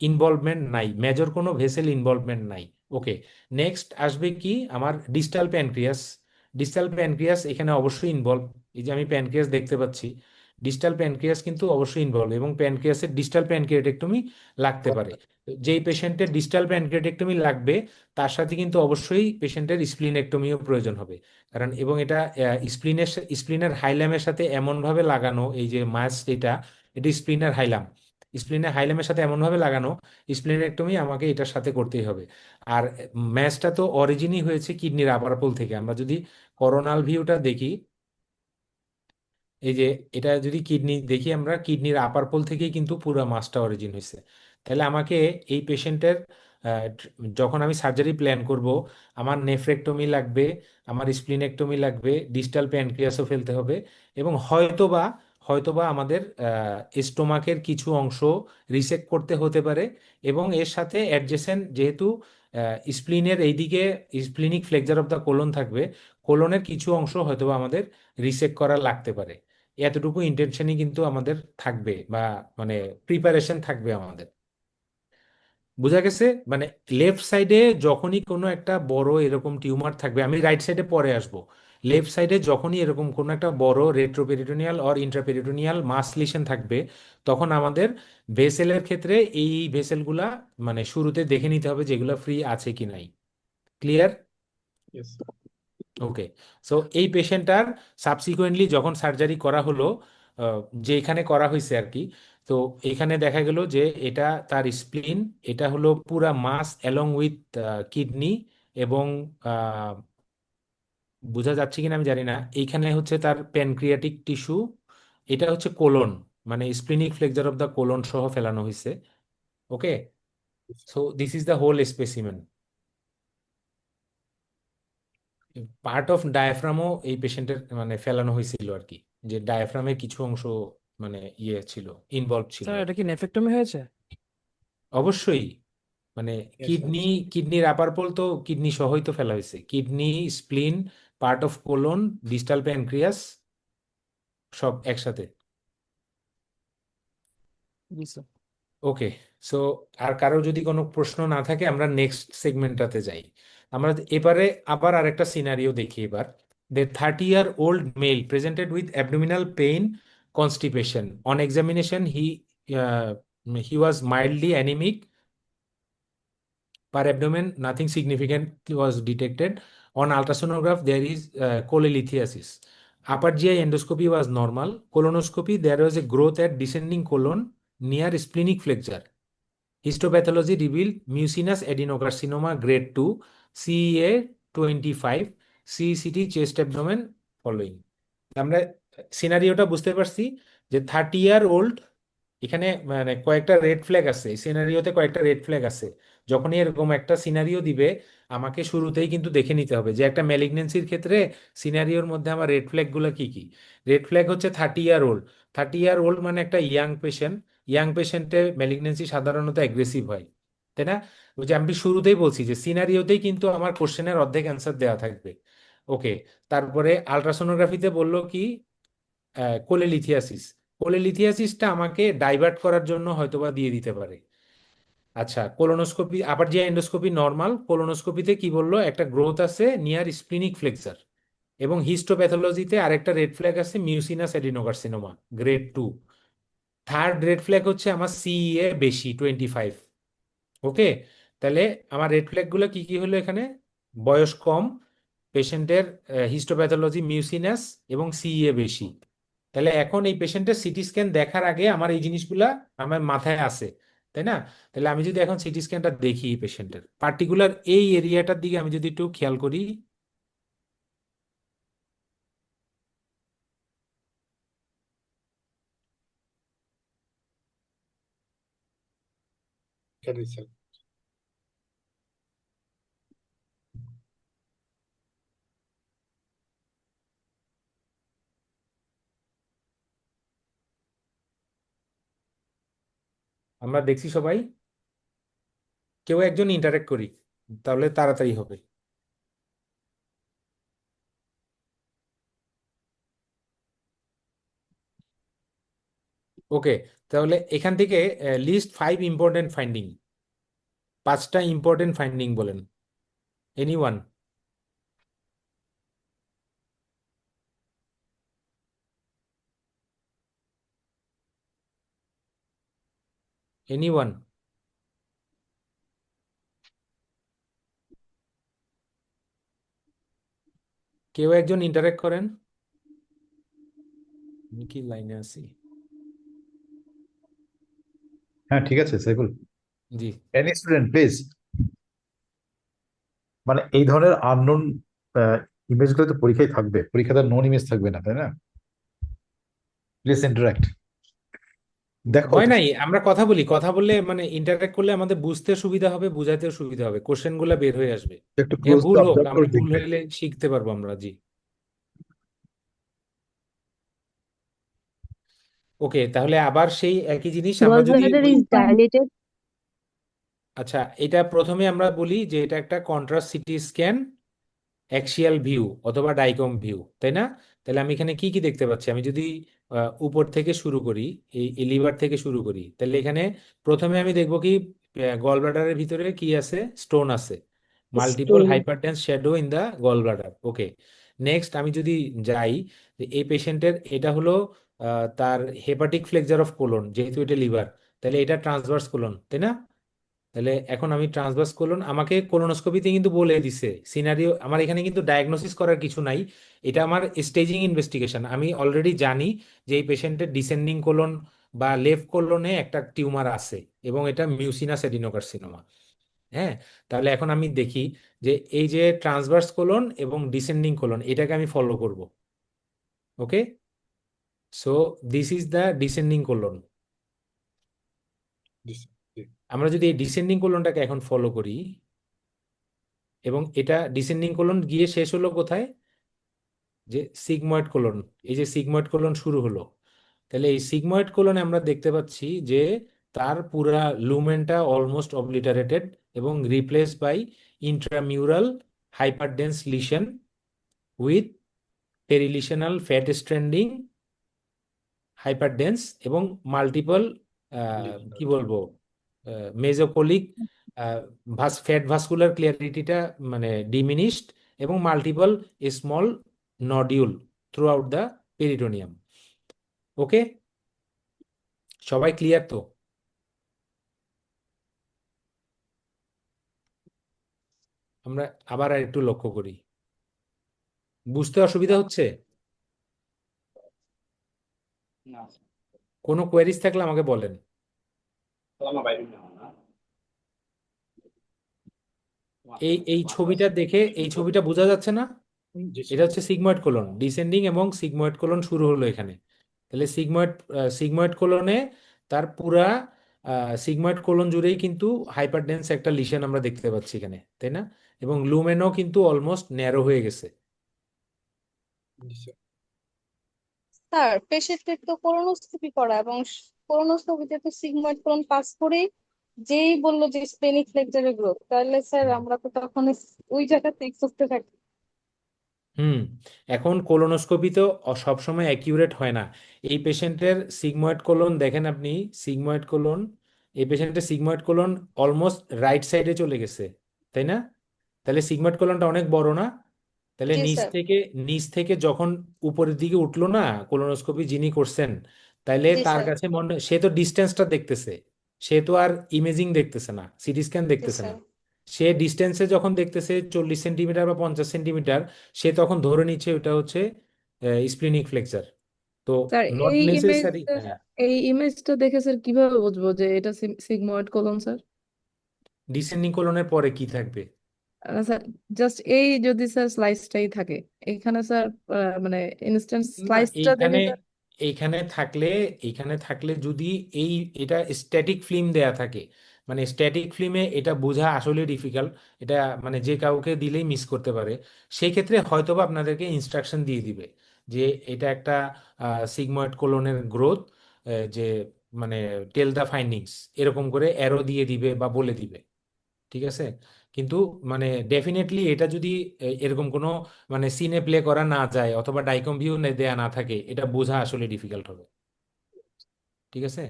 ইনভলভমেন্ট নাই, মেজর কোনো ভেসেল ইনভলভমেন্ট নাই। ওকে, নেক্সট আসবে কি আমার ডিস্টাল প্যানক্রিয়াস। ডিস্টাল প্যানক্রিয়াস এখানে অবশ্যই ইনভলভ, এই যে আমি প্যানক্রিয়াস দেখতে পাচ্ছি, ডিস্টাল প্যানক্রিয়াস কিন্তু অবশ্যই ইনভলভ, এবং প্যানক্রিয়াসের ডিস্টাল প্যানক্রিয়াটেক্টমি লাগতে পারে। যেই পেশেন্টের ডিস্টাল প্যানক্রিয়াটেক্টমি লাগবে তার সাথে কিন্তু অবশ্যই পেশেন্টের স্প্লিনেক্টমিও প্রয়োজন হবে, কারণ এবং এটা স্প্লিনের হাইলামের সাথে এমনভাবে লাগানো, এই যে মাস এটা, এটা স্প্লিনের হাইলাম, স্প্লিনের হাইলামের সাথে এমনভাবে লাগানো, স্প্লিনেক্টমি আমাকে এটার সাথে করতেই হবে। আর ম্যাচটা তো অরিজিনই হয়েছে কিডনির আপার পোল থেকে। আমরা যদি করোনাল ভিউটা দেখি, এই যে এটা যদি কিডনি দেখি, আমরা কিডনির আপার পোল থেকেই কিন্তু পুরো মাসটা অরিজিন হয়েছে। তাহলে আমাকে এই পেশেন্টের যখন আমি সার্জারি প্ল্যান করব, আমার নেফ্রেক্টমি লাগবে, আমার স্প্লিনেক্টমি লাগবে, ডিস্টাল প্যানক্রিয়াসও ফেলতে হবে, এবং হয়তোবা হয়তোবা আমাদের স্টোমাকের কিছু অংশ রিসেক্ট করতে হতে পারে, এবং এর সাথে অ্যাডজেসেন্ট যেহেতু স্প্লিনের এইদিকে splenic flexure of the colon থাকবে, কোলনের কিছু অংশ হয়তোবা আমাদের রিসেক্ট করা লাগতে পারে। এতটুকু ইন্টেনশনই কিন্তু আমাদের থাকবে, বা মানে প্রিপারেশন থাকবে আমাদের। বোঝা গেছে? মানে লেফট সাইডে যখনই কোনো একটা বড় এরকম টিউমার থাকবে, আমি রাইট সাইডে পরে আসব, লেফট সাইডে যখনই এরকম কোনো একটা বড় retroperitoneal or intraperitoneal mass lesion থাকবে, তখন আমাদের ভেসেলের ক্ষেত্রে এই ভেসেলগুলা মানে শুরুতে দেখে নিতে হবে যেগুলো ফ্রি আছে কি নাই। ক্লিয়ার? Yes. ওকে, সো এই পেশেন্টটার সাবসিকুয়েন্টলি যখন সার্জারি করা হলো, যেখানে করা হয়েছে আর কি, তো এখানে দেখা গেল যে এটা তার স্প্লিন, এটা হলো পুরা মাস অ্যালং উইথ কিডনি, এবং বোঝা যাচ্ছে কিনা আমি জানি না, এইখানে হচ্ছে তার প্যানক্রিয়াটিক টিস্যু, এটা হচ্ছে কোলন, মানে splenic flexure of the colon সহ ফেলানো হয়েছে। Okay, so this is the whole specimen. Part of ডায়াফ্রামও এই পেশেন্টের মানে ফেলানো হয়েছিল আর কি, যে ডায়াফ্রামের কিছু অংশ মানে ইয়ে ছিল, ইনভলভ ছিল স্যার আর এটা কি। কি নেফ্রেক্টমি হয়েছে? অবশ্যই, মানে Yes, sir. কিডনির আপার পোল তো কিডনি সহই তো ফেলা হয়েছে, kidney, স্প্লিন, part of colon, distal pancreas, সব একসাথে। জি স্যার। ওকে, সো আর কারো যদি কোনো প্রশ্ন না থাকে আমরা নেক্সট সেগমেন্টটাতে যাই। আমরা এবারে আবার আরেকটা সিনারিও দেখি এবার। The 30-year-old male presented with abdominal pain, constipation. On examination, he was mildly anemic. Per abdomen, nothing significant was detected. On ultrasonograph, there is cholelithiasis. Upper GI endoscopy was normal. Colonoscopy, there was a growth at descending colon near splenic flexure. Histopathology revealed mucinous adenocarcinoma grade 2, CEA 25, CECT chest abdomen following. আমরা সিনারিওটা বুঝতে পারছি যে 30-year-old, এখানে মানে কয়েকটা red flag আছে, সিনারিওতে কয়েকটা red flag আছে। যখনই এরকম একটা সিনারিও দিবে আমাকে শুরুতেই কিন্তু দেখে নিতে হবে যে একটা ম্যালিগনেন্সির ক্ষেত্রে সিনারিওর মধ্যে আমার রেড ফ্ল্যাগ গুলো কি কি। রেড ফ্ল্যাগ হচ্ছে 30-year-old। 30-year-old মানে একটা ইয়াং পেশেন্ট। ইয়াং পেশেন্টে ম্যালিগনেন্সি সাধারণত অ্যাগ্রেসিভ হয়, তাই না? ওই যে আমি শুরুতেই বলছি যে সিনারিওতেই কিন্তু আমার কোশ্চেনের অর্ধেক অ্যান্সার দেওয়া থাকবে। ওকে, তারপরে আলট্রাসোনোগ্রাফিতে বললো কি কোলেলিথিয়াসিস। কোলেলিথিয়াসিসটা আমাকে ডাইভার্ট করার জন্য হয়তোবা দিয়ে দিতে পারে। আচ্ছা, কোলোনোস্কোপি, আপার জিআই এন্ডোস্কোপি নর্মাল। কোলোনোস্কোপিতে কি বললো, একটা গ্রোথ আছে নিয়ার স্প্লিনিক ফ্লেক্সার। এবং হিস্টোপ্যাথোলজিতে আরেকটা রেড ফ্ল্যাগ আছে, mucinous adenocarcinoma grade 2। Third red flag হচ্ছে আমার সিইএ বেশি 25। ওকে, তাহলে আমার রেড ফ্ল্যাগ গুলো কি কি হলো এখানে? বয়স কম, পেশেন্টের হিস্টোপ্যাথোলজি মিউসিনাস এবং সিইএ বেশি। তাহলে এখন এই পেশেন্টের সিটি স্ক্যান দেখার আগে আমার এই জিনিসগুলা আমার মাথায় আছে, তাই না? তাহলে আমি যদি এখন সিটি স্ক্যানটা দেখি পেশেন্টের পার্টিকুলার এই এরিয়াটার দিকে আমি যদি একটু খেয়াল করি, Can we, sir? আমরা দেখছি সবাই, কেউ একজন ইন্টারেক্ট করি তাহলে তাড়াতাড়ি হবে। ওকে, তাহলে এখান থেকে লিস্ট 5 ইম্পর্টেন্ট ফাইন্ডিং, 5টা ইম্পর্টেন্ট ফাইন্ডিং বলেন। এনিওয়ান? এনিওয়ান? কেউ একজন ইন্টারেক্ট করেন। আমি কি লাইনে আছি? হ্যাঁ, ঠিক আছে সাইফুল। জি, এনি স্টুডেন্ট প্লিজ। মানে এই ধরনের আননোন ইমেজগুলো তো পরীক্ষায় থাকবে, পরীক্ষাতে নন ইমেজ থাকবে না, তাই না? Please interact. দেখো ভয় নাই, আমরা কথা বলি, কথা বললে মানে ইন্টারেক্ট করলে আমাদের বুঝতে সুবিধা হবে, বুঝাইতেও সুবিধা হবে, কোশ্চেন গুলা বের হয়ে আসবে। একটু এ ক্লোজলি ভুল হোক, অবজার্ভ আমরা করে ভুল দেখবে। হলে শিখতে পারবো আমরা। জি, ওকে, তাহলে আবার সেই একই জিনিস আমরা যদি Gallbladder ওই, is dilated. আচ্ছা এটা প্রথমে আমরা বলি যে এটা একটা contrast CT scan, axial view অথবা ডাইকম ভিউ, তাই না? তাহলে আমি এখানে কি কি দেখতে পাচ্ছি? আমি যদি উপর থেকে শুরু করি, এই লিভার থেকে শুরু করি, তাহলে এখানে প্রথমে আমি দেখবো কি গল ব্লাডারের ভিতরে কি আছে? স্টোন আছে, multiple Stone. Hyperdense shadow in the gall bladder. Okay, next আমি যদি যাই, যে এই পেশেন্টের এটা হলো তার হেপাটিক ফ্লেক্সার অফ কোলন, যেহেতু এটা লিভার তাহলে এটা ট্রান্সভার্স কোলন, তাই না? তাহলে এখন আমি ট্রান্সভার্স কোলন, আমাকে কোলোনোস্কোপিতে কিন্তু বলে দিছে সিনারিও, আমার এখানে কিন্তু ডায়াগনোসিস করার কিছু নাই, এটা আমার স্টেজিং ইনভেস্টিগেশন। আমি অলরেডি জানি যে এই পেশেন্টের ডিসেন্ডিং কোলন বা লেফট কোলনে একটা টিউমার আছে এবং এটা মিউসিনাস এডিনোকার্সিনোমা। হ্যাঁ, তাহলে এখন আমি দেখি যে এই যে ট্রান্সভার্স কোলন এবং ডিসেন্ডিং কোলন এটাকে আমি ফলো করব। Okay, so this is the descending colon. জি স্যার, জি। আমরা যদি এই ডিসেন্ডিং কোলনটাকে এখন ফলো করি, এবং এটা ডিসেন্ডিং কোলন গিয়ে শেষ হলো কোথায়, যে সিগময়েড কোলন, এই যে সিগময়েড কোলন শুরু হলো। তাহলে এই সিগময়েড কোলনে আমরা দেখতে পাচ্ছি যে তার পুরা লুমেনটা অলমোস্ট অবলিটারেটেড এবং replace by intramural hyperdense lesion with perilesional fat stranding hyperdense এবং মাল্টিপল কি বলবো মেজোকোলিক ফ্যাট ভাস্কুলার ক্লিয়ারিটিটা মানে ডিমিনিশড এবং multiple small nodule throughout the peritoneum. Okay, সবাই ক্লিয়ার তো? আমরা আবার আর একটু লক্ষ্য করি, বুঝতে অসুবিধা হচ্ছে? না কোনো কোয়েরিজ থাকলে আমাকে বলেন। আমার বাইরে না এই ছবিটা দেখে এই ছবিটা বোঝা যাচ্ছে না? জি এটা স্যার। হচ্ছে সিগময়েড কোলন, ডিসেন্ডিং এবং সিগময়েড কোলন শুরু হলো এখানে। তাহলে সিগময়েড কোলনে তার পুরা সিগময়েড কোলন জুড়েই কিন্তু হাইপারডেন্স একটা লিশন আমরা দেখতে পাচ্ছি এখানে, তাই না? এবং লুমেনও কিন্তু অলমোস্ট ন্যারো হয়ে গেছে। জি স্যার। স্যার পেশেন্টের তো কোলোনোস্কোপি করা এবং কোলোনোস্কোপিতে তো সিগময়েড কোলন পাস করেই যেই বললো যে স্প্লেনিক ফ্লেক্সারের গ্রোথ, তাহলে স্যার আমরা তো তখন ওই জায়গাতে করতে থাকি। হুম, এখন কোলোনোস্কোপি তো সবসময় অ্যাকিউরেট হয় না। এই পেশেন্টের সিগময়েড কোলন দেখেন আপনি, সিগময়েড কোলন, এই পেশেন্টের সিগময়েড কোলন অলমোস্ট রাইট সাইডে চলে গেছে, তাই না? তাহলে সিগময়েড কোলনটা অনেক বড় না? তাহলে জি নিচ স্যার। থেকে নিচ থেকে যখন উপরের দিকে উঠলো না কোলোনোস্কোপি যিনি করছেন, তাইলে জি তার স্যার। কাছে মনে, সে তো ডিস্টেন্সটা দেখতেছে, সে তো আর ইমেজিং দেখতেছে না, সিটি স্ক্যান জি দেখতেছে না। স্যার। সে ডিস্টেন্সে যখন দেখতেছে 40 সেন্টিমিটার বা 50 সেন্টিমিটার, সে তখন ধরে নিচ্ছে ওটা হচ্ছে স্প্লিনিক ফ্লেক্সার। তো স্যার নট এই নেসেসারি। ইমেজটা হ্যাঁ, এই ইমেজটা দেখে স্যার কিভাবে বুঝবো যে এটা সিগময়েড কোলন স্যার? ডিসেন্ডিং কোলনের পরে কি থাকবে? স্যার জাস্ট এই যদি স্যার স্লাইসটাই থাকে এখানে স্যার, মানে ইনস্ট্যান্ট না, স্লাইসটা দেখে এইখানে স্যার। এইখানে থাকলে, এইখানে থাকলে যদি এই এটা স্ট্যাটিক ফিল্ম দেয়া থাকে, মানে স্ট্যাটিক ফিল্মে এটা বোঝা আসলে ডিফিকাল্ট, এটা মানে যে কাউকে দিলেই মিস করতে পারে। সেই ক্ষেত্রে হয়তোবা আপনাদেরকে ইনস্ট্রাকশন দিয়ে দিবে যে এটা একটা সিগময়েড কোলনের গ্রোথ, যে মানে টেল দা ফাইন্ডিংস, এরকম করে অ্যারো দিয়ে দিবে বা বলে দিবে। ঠিক আছে, কিন্তু মানে ডেফিনেটলি এটা যদি এরকম কোনো মানে সিনে প্লে করা না যায় অথবা ডাইকম ভিউ দেয়া না থাকে, এটা বোঝা আসলে ডিফিকাল্ট হবে। ঠিক আছে,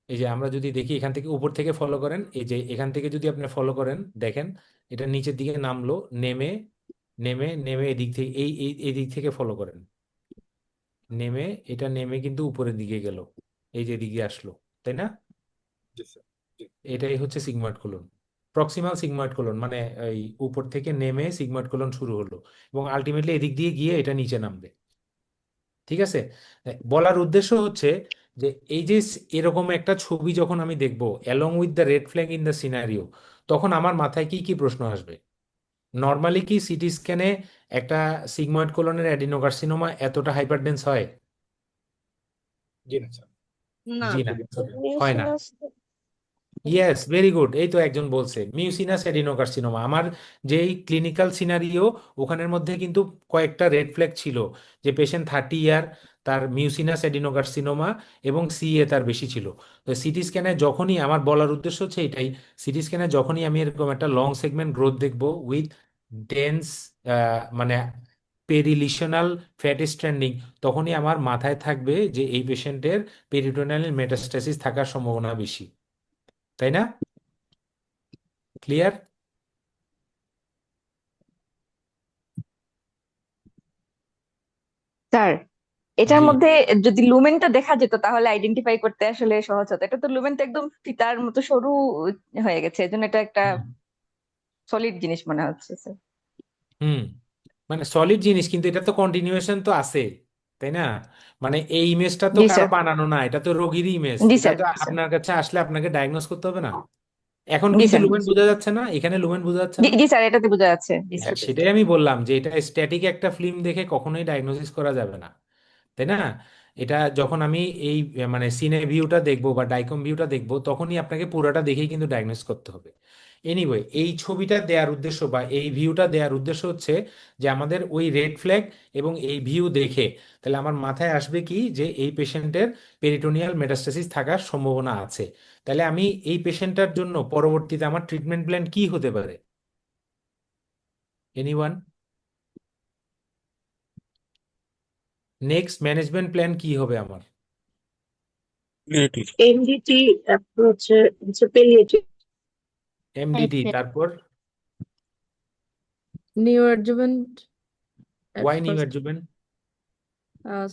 এই যে আমরা যদি দেখি এখান থেকে উপর থেকে ফলো করেন, এই যে এখান থেকে যদি আপনি ফলো করেন দেখেন এটা নিচের দিকে নামলো, নেমে নেমে নেমে এদিক থেকে এই দিক থেকে ফলো করেন, নেমে এটা নেমে কিন্তু উপরের দিকে গেল, এই যে দিকে আসলো, তাই না? জি স্যার, জি। এটাই হচ্ছে sigmoid colon, proximal sigmoid colon, মানে এই উপর থেকে নেমে সিগময়েড কোলন শুরু হলো এবং আলটিমেটলি এদিক দিয়ে গিয়ে এটা নিচে নামবে। ঠিক আছে, বলার উদ্দেশ্য হচ্ছে যে এই যে এরকম একটা ছবি যখন আমি দেখবো along with the red flag in the scenario, তখন আমার মাথায় কি কি প্রশ্ন আসবে? নর্মালি কি সিটি স্ক্যানে একটা সিগময়েড কোলনের অ্যাডিনোকার্সিনোমা এতটা হাইপারডেন্স হয়? জি না স্যার। না, জি না, হয় না। মিউসিনাস। ইয়েস, ভেরি গুড, এই তো একজন বলছে মিউসিনাস এডিনোকার্সিনোমা। আমার যেই ক্লিনিক্যাল সিনারিও, ওখানের মধ্যে কিন্তু কয়েকটা রেড ফ্ল্যাগ ছিল, যে পেশেন্ট 30 ইয়ার, তার মিউসিনাস এডিনোকার্সিনোমা এবং সিএ তার বেশি ছিল। তো সিটি স্ক্যানে যখনই, আমার বলার উদ্দেশ্য হচ্ছে এটাই, সিটি স্ক্যানে যখনই আমি এরকম একটা লং সেগমেন্ট গ্রোথ দেখবো উইথ ডেন্স মানে পেরিলিশনাল ফ্যাট স্ট্র্যান্ডিং, তখনই আমার মাথায় থাকবে যে এই পেশেন্টের পেরিটোনিয়াল মেটাস্ট্যাসিস থাকার সম্ভাবনা বেশি, তাই না? ক্লিয়ার? স্যার এটার জি মধ্যে যদি লুমেনটা দেখা যেত তাহলে আইডেন্টিফাই করতে আসলে সহজ হতো। এটা তো লুমেনটা একদম ফিতার মতো সরু হয়ে গেছে, এজন্য এটা একটা হুম সলিড জিনিস মনে হচ্ছে স্যার। হুম মানে সলিড জিনিস, কিন্তু এটা তো কন্টিনিউয়েশন তো আছে, তাই না? মানে এই ইমেজটা তো জি কারো স্যার। বানানো না, এটা তো রোগীরই ইমেজ, জি এটা স্যার। তো জি স্যার। আপনার কাছে আসলে আপনাকে ডায়াগনোস করতে হবে না। এখন জি কিন্তু স্যার। লুমেন বোঝা যাচ্ছে না, এখানে লুমেন বোঝা যাচ্ছে জি না। জি স্যার, এটাতে বোঝা যাচ্ছে। জি হ্যাঁ, স্যার। সেটাই আমি বললাম যে এটা স্ট্যাটিক একটা ফিল্ম দেখে কখনোই ডায়াগনোসিস করা যাবে না, তাই না? এটা যখন আমি এই মানে সিনে ভিউটা দেখবো বা ডাইকম ভিউটা দেখবো, তখনই আপনাকে পুরোটা দেখেই কিন্তু ডায়াগনোস করতে হবে। এনিওয়ে, এই ছবিটা দেওয়ার উদ্দেশ্য বা এই ভিউটা দেওয়ার উদ্দেশ্য হচ্ছে যে আমাদের ওই রেড ফ্ল্যাগ এবং এই ভিউ দেখে তাহলে আমার মাথায় আসবে কি যে এই পেশেন্টের পেরিটোনিয়াল মেটাস্টেসিস থাকার সম্ভাবনা আছে। তাহলে আমি এই পেশেন্টটার জন্য পরবর্তীতে আমার ট্রিটমেন্ট প্ল্যান কি হতে পারে? এনিওয়ান? নেক্সট ম্যানেজমেন্ট প্ল্যান কি হবে আমার? এমডিটি, তারপর হচ্ছে পেলিয়েটিভ। এমডিটি, তারপর new adjuvant at why new first. Adjuvant?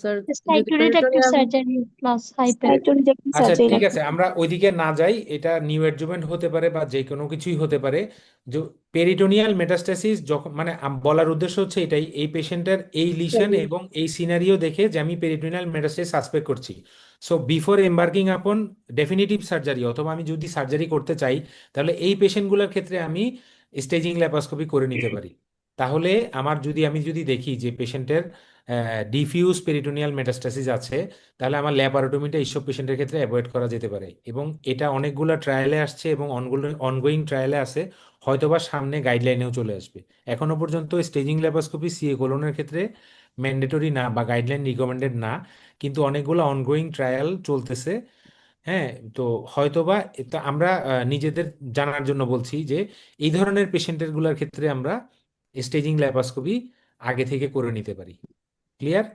Sir যদি cytoreductive peritoneum surgery plus hyper. Cytoreductive আচ্ছা সার্জারি ঠিক রাখতে আছে, আমরা ওইদিকে না যাই, এটা নিউ অ্যাডজুভেন্ট হতে পারে বা যে কোনো কিছুই হতে পারে। যে পেরিটোনিয়াল মেটাস্ট্যাসিস যখন মানে বলার উদ্দেশ্য হচ্ছে এটাই, এই পেশেন্টের এই লিশন হবে। এবং এই সিনারিও দেখে যে আমি পেরিটোনিয়াল মেটাস্ট্যাসিস সাসপেক্ট করছি। সো বিফোর এম্বার্কিং আপন ডেফিনিটিভ সার্জারি, অথবা আমি যদি সার্জারি করতে চাই, তাহলে এই পেশেন্টগুলোর ক্ষেত্রে আমি স্টেজিং ল্যাপারোস্কোপি করে নিতে পারি। তাহলে আমি যদি দেখি যে পেশেন্টের ডিফিউজ পেরিটোনিয়াল মেটাস্ট্যাসিস আছে, তাহলে আমার ল্যাপারোটমিটা এইসব পেশেন্টের ক্ষেত্রে অ্যাভয়েড করা যেতে পারে। এবং এটা অনেকগুলো ট্রায়ালে আসছে এবং অনগোয়িং ট্রায়ালে আছে, হয়তোবা সামনে গাইডলাইনেও চলে আসবে। এখনো পর্যন্ত স্টেজিং ল্যাপারোস্কোপি সিএ কোলনের ক্ষেত্রে ম্যান্ডেটরি না বা গাইডলাইন রিকমেন্ডেড না, কিন্তু অনেকগুলো অনগোয়িং ট্রায়াল চলতেছে। হ্যাঁ, তো হয়তোবা এটা আমরা নিজেদের জানার জন্য বলছি যে এই ধরনের পেশেন্টের গুলার ক্ষেত্রে আমরা স্টেজিং ল্যাপারোস্কোপি আগে থেকে করে নিতে পারি। ক্লিয়ার?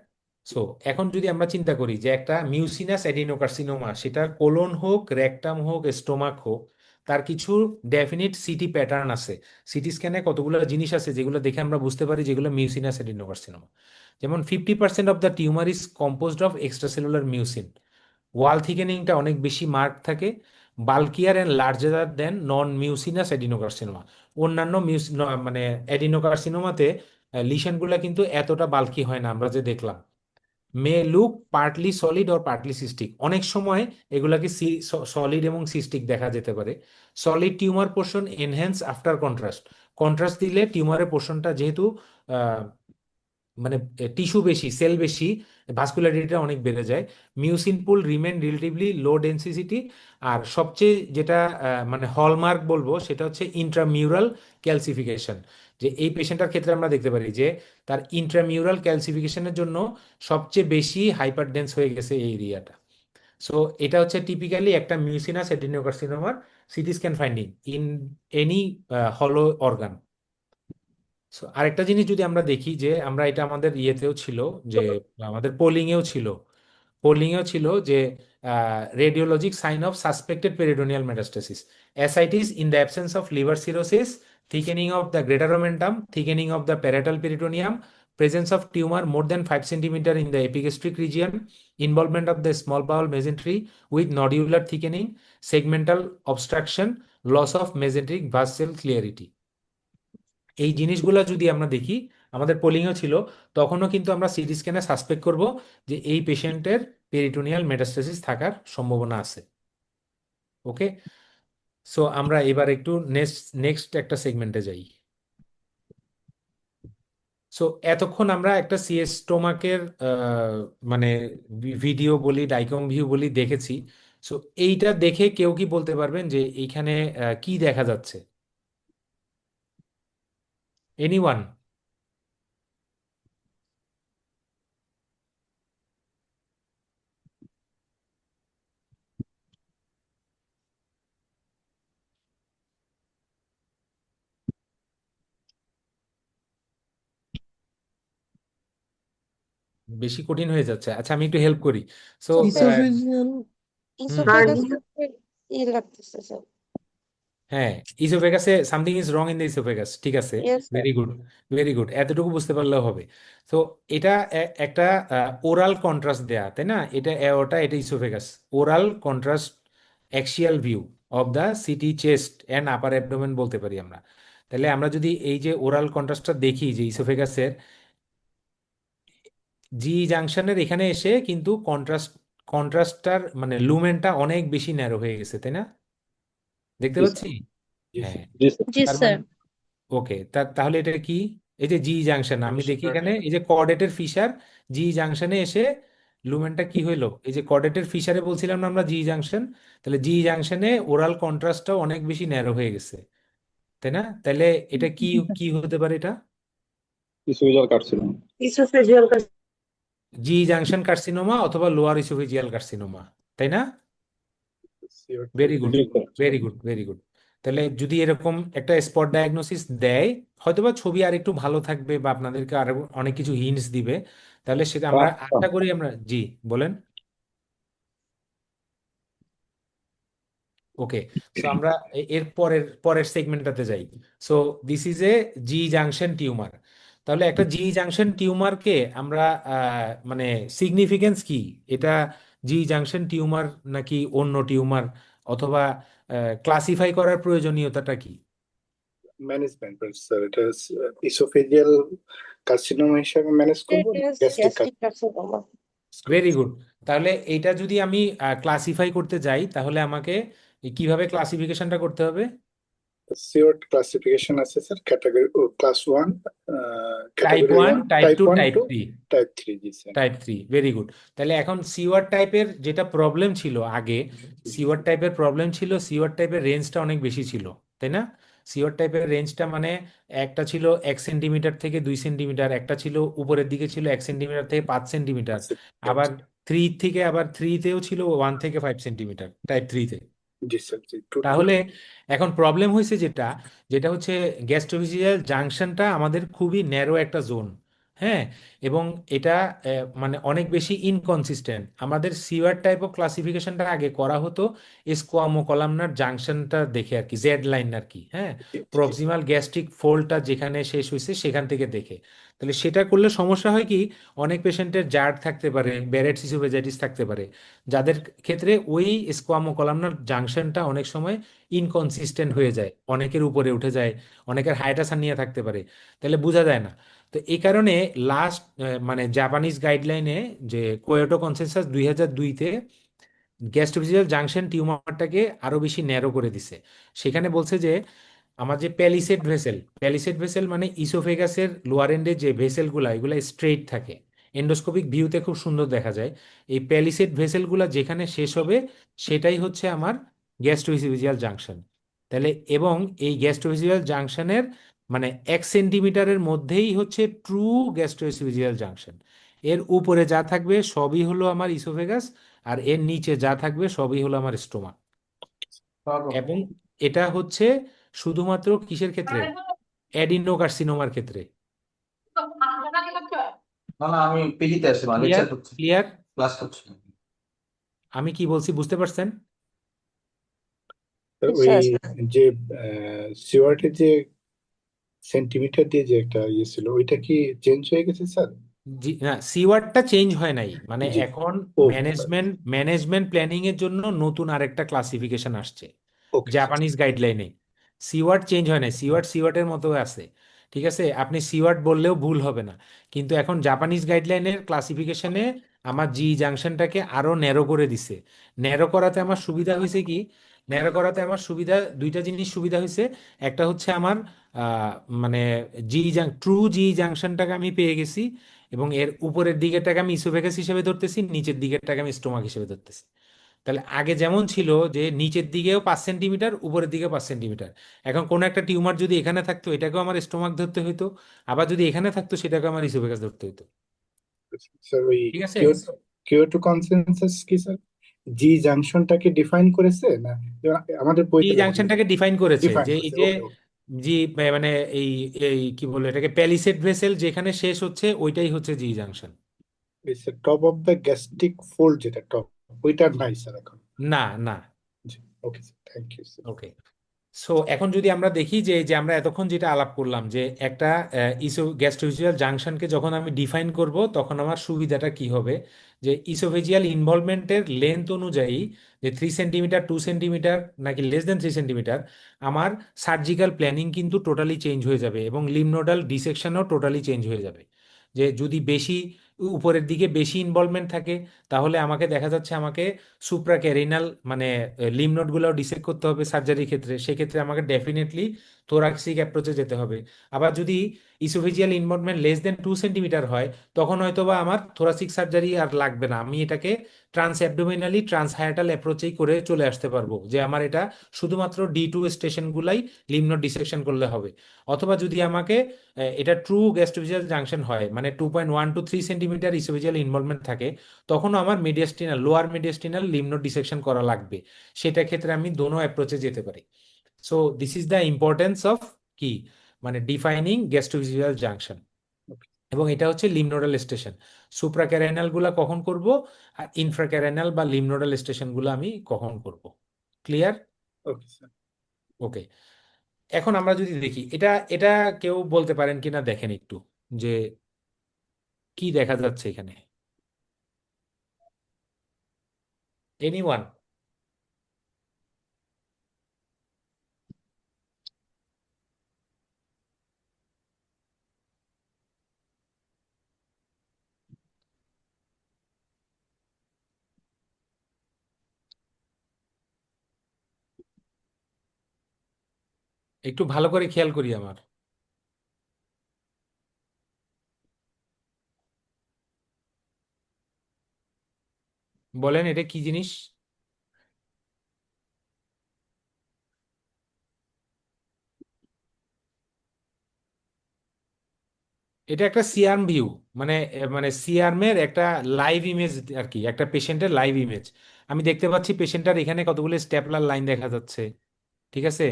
সো এখন যদি আমরা চিন্তা করি যে একটা মিউসিনাস অ্যাডিনোকার্সিনোমা, সেটা কোলন হোক, রেকটাম হোক, স্টোমাক হোক, তার কিছু ডেফিনিট সিটি প্যাটার্ন আছে। সিটি স্ক্যানে কতগুলো জিনিস আছে যেগুলো দেখে আমরা বুঝতে পারি যেগুলো মিউসিনাস অ্যাডিনোকার্সিনোমা। যেমন 50% of the tumour is composed of extracellular mucin. Wall থিকেনিংটা অনেক বেশি মার্ক থাকে, bulkier and larger than non mucinous adenocarcinoma. অন্যান্য মানে অ্যাডিনোকার্সিনোমাতে লিশনগুলো কিন্তু এতটা বাল্কি হয় না, আমরা যে দেখলাম। May look partly solid or partly cystic, অনেক সময় এগুলাকে সলিড এবং সিস্টিক দেখা যেতে পারে। Solid tumour portion enhance after contrast, contrast দিলে টিউমারের পোর্শনটা যেহেতু আহ, মানে টিস্যু বেশি, সেল বেশি, ভাস্কুলারিটিটা অনেক বেড়ে যায়। মিউসিন পুল রিমেন রিলেটিভলি লো ডেন্সিটি। আর সবচেয়ে যেটা মানে হলমার্ক বলবো সেটা হচ্ছে ইন্ট্রামিউরাল ক্যালসিফিকেশন। যে এই পেশেন্টটার ক্ষেত্রে আমরা দেখতে পারি যে তার ইন্ট্রামিউরাল ক্যালসিফিকেশনের জন্য সবচেয়ে বেশি হাইপার ডেন্স হয়ে গেছে এই এরিয়াটা। সো এটা হচ্ছে টিপিক্যালি একটা মিউসিনাস অ্যাডিনোকার্সিনোমার CT scan finding in any hollow organ. আরেকটা জিনিস যদি আমরা দেখি যে আমরা এটা আমাদের ইয়েতেও ছিল, যে আমাদের পোলিংয়েও ছিল যে radiologic sign of suspected peritoneal metastasis, ascites in the absence of liver cirrhosis, thickening of the greater omentum, thickening of the parietal peritoneum, presence of tumor more than 5 centimeter in the epigastric region, involvement of the small bowel mesentery with nodular thickening, segmental obstruction, loss of mesenteric vessel clarity। এই জিনিসগুলো যদি আমরা দেখি, আমাদের পোলিংও ছিল, তখনও কিন্তু আমরা সিটি স্ক্যানে সাসপেক্ট করব যে এই পেশেন্টের পেরিটোনিয়াল মেটাস্টেসিস থাকার সম্ভাবনা আছে। ওকে, সো আমরা এবার একটু নেক্সট একটা সেগমেন্টে যাই। সো এতক্ষণ আমরা একটা সিএস স্টোমাকের মানে ভিডিও বলি, ডাইকম ভিউ বলি দেখেছি। সো এইটা দেখে কেউ কি বলতে পারবেন যে এইখানে কি দেখা যাচ্ছে? এনিওয়ান? বেশি কঠিন হয়ে যাচ্ছে, আচ্ছা আমি একটু হেল্প করি। সো ইসোফেগ ইসোফেজিয়াল ইসোফেগাস ই লাগতেছে স্যার। হ্যাঁ, ইসোফেগাসে something is wrong in the oesophagus, ঠিক আছে, yes sir. Very good, very good, এতটুকু বুঝতে পারলেও হবে। তো এটা একটা ওরাল কন্ট্রাস্ট দেয়া, তাই না? এটা এওটা, এটা oesophagus, oral contrast axial view of the city chest and upper abdomen বলতে পারি আমরা। তাহলে আমরা যদি এই যে ওরাল কন্ট্রাস্টটা দেখি যে ইসোফেগাসের জি জাংশনের এখানে এসে কিন্তু কন্ট্রাস্টটার মানে লুমেনটা অনেক বেশি ন্যারো হয়ে গেছে, তাই না? দেখতে জি পাচ্ছি? স্যার, জি হ্যাঁ, স্যার, জি স্যার। জি তার স্যার। মানে ওকে, তাহলে এটা কি? এই যে জি জাংশন, আমি দেখি Junction, এখানে এই যে কর্ডেটের ফিশার জি জাংশনে এসে লুমেনটা কি হইলো, এই যে কর্ডেটের ফিশারে বলছিলাম না আমরা জি জাংশন, তাহলে জি জাংশনে ওরাল কন্ট্রাস্টটাও অনেক বেশি ন্যারো হয়ে গেছে, তাই না? তাহলে এটা কি কি হতে পারে এটা? esophageal carcinoma, oesophageal G junction carcinoma অথবা লোয়ার ইসোফেজিয়াল কার্সিনোমা, তাই না? CO ভেরি type, গুড, জি sir, very good, very good. তাহলে যদি এরকম একটা স্পট ডায়াগনোসিস দেয়, হয়তোবা ছবি আর একটু ভালো থাকবে বা আপনাদেরকে আরো অনেক কিছু হিন্টস দিবে, তাহলে সেটা আমরা আশা করি আমরা, জি বলেন। ওকে, সো আমরা এর পরের সেগমেন্টটাতে যাই। So this is a G junction tumour. তাহলে একটা জি জাংশন টিউমারকে আমরা মানে সিগনিফিকেন্স কি? এটা জি জাংশন টিউমার নাকি অন্য টিউমার, অথবা ক্লাসিফাই করার প্রয়োজনীয়তাটা কি? ম্যানেজমেন্ট স্যার, এটা esophageal carcinoma হিসাবে ম্যানেজ করবো, gastric gastric carcinoma. Very good. তাহলে এটা যদি আমি ক্লাসিফাই করতে যাই, তাহলে আমাকে কিভাবে ক্লাসিফিকেশনটা করতে হবে? সিওর ক্লাসিফিকেশন আছে স্যার, ক্যাটাগরি ও class 1, type category one, 1, type type two, 1 type two three. Type 3, জি sir. Type three, very good. তাহলে এখন সিওয়ার টাইপের যেটা প্রবলেম ছিল আগে, সিওয়ার টাইপের প্রবলেম ছিল, সিওয়ার টাইপের রেঞ্জটা অনেক বেশি ছিল, তাই না? সিওয়ার টাইপের রেঞ্জটা মানে একটা ছিল 1 সেন্টিমিটার থেকে 2 সেন্টিমিটার, একটা ছিল উপরের দিকে ছিল 1 সেন্টিমিটার থেকে 5 সেন্টিমিটার, আবার থ্রি থেকে আবার থ্রিতেও ছিল 1 থেকে 5 সেন্টিমিটার, টাইপ থ্রিতে। জি স্যার, জি তাহলে এখন প্রবলেম হয়েছে যেটা, যেটা হচ্ছে গ্যাস্ট্রোফিজিয়াল জাংশনটা আমাদের খুবই ন্যারো একটা জোন। হ্যাঁ, এবং এটা মানে অনেক বেশি ইনকনসিস্টেন্ট। আমাদের সিওয়ার টাইপ অফ ক্লাসিফিকেশনটা আগে করা হতো স্কোয়ামো কলামনার জাংশনটা দেখে আর কি, জেড লাইন আর কি, হ্যাঁ, প্রক্সিমাল গ্যাস্ট্রিক ফোল্ডটা যেখানে শেষ হয়েছে সেখান থেকে দেখে। তাহলে সেটা করলে সমস্যা হয় কি, অনেক পেশেন্টের জার্ড থাকতে পারে, ব্যারেটস ইসোফেজাইটিস থাকতে পারে, যাদের ক্ষেত্রে ওই স্কোয়ামো কলামনার জাংশনটা অনেক সময় ইনকনসিস্টেন্ট হয়ে যায়, অনেকের উপরে উঠে যায়, অনেকের হাইটাস হার্নিয়া থাকতে পারে, তাহলে বোঝা যায় না। তো এই কারণে লাস্ট মানে জাপানিজ গাইডলাইনে, যে কোয়োটো কনসেনসাস 2002-তে গ্যাস্ট্রোফিজিয়াল জাংশন টিউমারটাকে আরো বেশি ন্যারো করে দিছে। সেখানে বলছে যে আমার যে প্যালিসেড ভেসেল, প্যালিসেড ভেসেল মানে ইসোফেগাসের লোয়ার এন্ডে যে ভেসেলগুলা, এগুলা স্ট্রেইট থাকে, এন্ডোস্কোপিক ভিউতে খুব সুন্দর দেখা যায়। এই প্যালিসেড ভেসেলগুলা যেখানে শেষ হবে সেটাই হচ্ছে আমার গ্যাস্ট্রোইসোফেজিয়াল জাংশন। তাহলে এবং এই গ্যাস্ট্রোইসোফেজিয়াল জাংশনের মানে 1 সেন্টিমিটারের মধ্যেই হচ্ছে ট্রু গ্যাস্ট্রোইসোফেজিয়াল জাংশন। এর উপরে যা থাকবে সবই হলো আমার ইসোফেগাস, আর এর নিচে যা থাকবে সবই হলো আমার স্টোমাক। এবং এটা হচ্ছে শুধুমাত্র কিসের ক্ষেত্রে? অ্যাডিনোকার্সিনোমার ক্ষেত্রে। না না, আমি পিজিতে আছি, মানে ক্লিয়ার, লেকচার করছি, ক্লিয়ার? ক্লাস করছি। আমি কি বলছি বুঝতে পারছেন? ওই যে সিওয়ার্টের যে সেন্টিমিটার দিয়ে যে একটা ইয়ে ছিল, ওইটা কি চেঞ্জ হয়ে গেছে স্যার? জি না, সিওয়ার্ডটা চেঞ্জ হয় নাই, মানে জি, এখন ও ম্যানেজমেন্ট প্ল্যানিং এর জন্য নতুন আরেকটা ক্লাসিফিকেশন আসছে ওকে জাপানিজ গাইডলাইনে। সিওয়ার্ড চেঞ্জ হয় নাই, সিওয়ার্ড সিওয়ার্ডের মতো আছে, ঠিক আছে, আপনি সিওয়ার্ড বললেও ভুল হবে না। কিন্তু এখন জাপানিজ গাইডলাইনের ক্লাসিফিকেশনে আমার জি জাংশনটাকে আরো ন্যারো করে দিছে। ন্যারো করাতে আমার সুবিধা হয়েছে কি, ন্যারো করাতে আমার সুবিধা, দুইটা জিনিস সুবিধা হয়েছে। একটা হচ্ছে আমার আহ, মানে ট্রু জি জাংশনটাকে আমি পেয়ে গেছি, এবং এর উপরের দিকেরটাকে আমি ইসোফেগাস হিসেবে ধরতেছি, নিচের দিকেরটাকে আমি স্টোমাক হিসেবে ধরতেছি। তাহলে আগে যেমন ছিল যে নিচের দিকেও 5 সেন্টিমিটার, উপরের দিকে 5 সেন্টিমিটার, এখন কোনো একটা টিউমার যদি এখানে থাকতো এটাকেও আমার স্টোমাক ধরতে হইতো, আবার যদি এখানে থাকতো সেটাকে আমার ইসোফেগাস ধরতে হইতো, স্যার। ওই ঠিক আছে? কিয়োটো কনসেনসাস কি স্যার জি জাংশনটাকে ডিফাইন করেছে না? যেমন আমাদের জি বইতে জাংশনটাকে ডিফাইন করেছে ডিফাইন যে এই করেছে, যে ওকে ওকে। জি মানে এই এই কি বলবো এটাকে, প্যালিসেড ভেসেল যেখানে শেষ হচ্ছে ওইটাই হচ্ছে G junction. Top of the gastric fold, যেটা টপ, ওইটার নাই স্যার এখন। না না। জি, okay sir, thank you sir. Okay, so এখন যদি আমরা দেখি যে যে আমরা এতক্ষণ যেটা আলাপ করলাম যে একটা গ্যাস্ট্রোইসোফেজিয়াল জাংশনকে যখন আমি ডিফাইন করব তখন আমার সুবিধাটা কি হবে, যে ইসোফেজিয়াল ইনভলভমেন্টের লেন্থ অনুযায়ী যে 3 সেন্টিমিটার, 2 সেন্টিমিটার নাকি লেস দেন 3 সেন্টিমিটার, আমার সার্জিক্যাল প্ল্যানিং কিন্তু টোটালি চেঞ্জ হয়ে যাবে এবং লিম্ফ নোডাল ডিসেকশনও টোটালি চেঞ্জ হয়ে যাবে। যে যদি বেশি উপরের দিকে বেশি ইনভলভমেন্ট থাকে তাহলে আমাকে দেখা যাচ্ছে আমাকে সুপ্রাক্যারিনাল মানে লিম্ফ নোডগুলো ডিসেক্ট করতে হবে সার্জারির ক্ষেত্রে, সেক্ষেত্রে আমাকে ডেফিনেটলি থোরাক্সিক অ্যাপ্রোচে যেতে হবে। আবার যদি oesophageal involvement less than 2 centimetre হয় তখন হয়তোবা আমার থোরাসিক সার্জারি আর লাগবে না, আমি এটাকে ট্রান্স অ্যাবডোমিনালি ট্রান্স হায়াটাল অ্যাপ্রোচেই করে চলে আসতে পারবো, যে আমার এটা শুধুমাত্র D2 স্টেশনগুলাই লিম্ফ নোড ডিসেকশন করলে হবে। অথবা যদি আমাকে এটা ট্রু গ্যাস্ট্রোফেজিয়াল জাংশন হয় মানে 2.1 to 3 সেন্টিমিটার ইসোফেজিয়াল ইনভলভমেন্ট থাকে, তখনও আমার mediastinal lower mediastinal lymph node dissection করা লাগবে। সেটা ক্ষেত্রে আমি দোনো অ্যাপ্রোচে যেতে পারি। So this is the importance of কি মানে ডিফাইনিং গ্যাস্ট্রোফেজিয়াল জাংশন। এবং এটা হচ্ছে লিম্ফ নোডাল স্টেশন। সুপ্রাক্যারাইনাল গুলা কখন করব আর ইনফ্রাক্যারাইনাল বা লিম্ফ নোডাল স্টেশন গুলো আমি কখন করব। ক্লিয়ার? Okay sir. ওকে, এখন আমরা যদি দেখি এটা এটা কেউ বলতে পারেন কিনা দেখেন একটু, যে কি দেখা যাচ্ছে এখানে। এনিওয়ান? একটু ভালো করে খেয়াল করি আমার। বলেন এটা কি জিনিস? এটা একটা সিআরম ভিউ, মানে মানে সিআরমের একটা লাইভ ইমেজ আর কি, একটা পেশেন্টের লাইভ ইমেজ। আমি দেখতে পাচ্ছি পেশেন্টটার এখানে কতগুলো স্টেপলার লাইন দেখা যাচ্ছে, ঠিক আছে।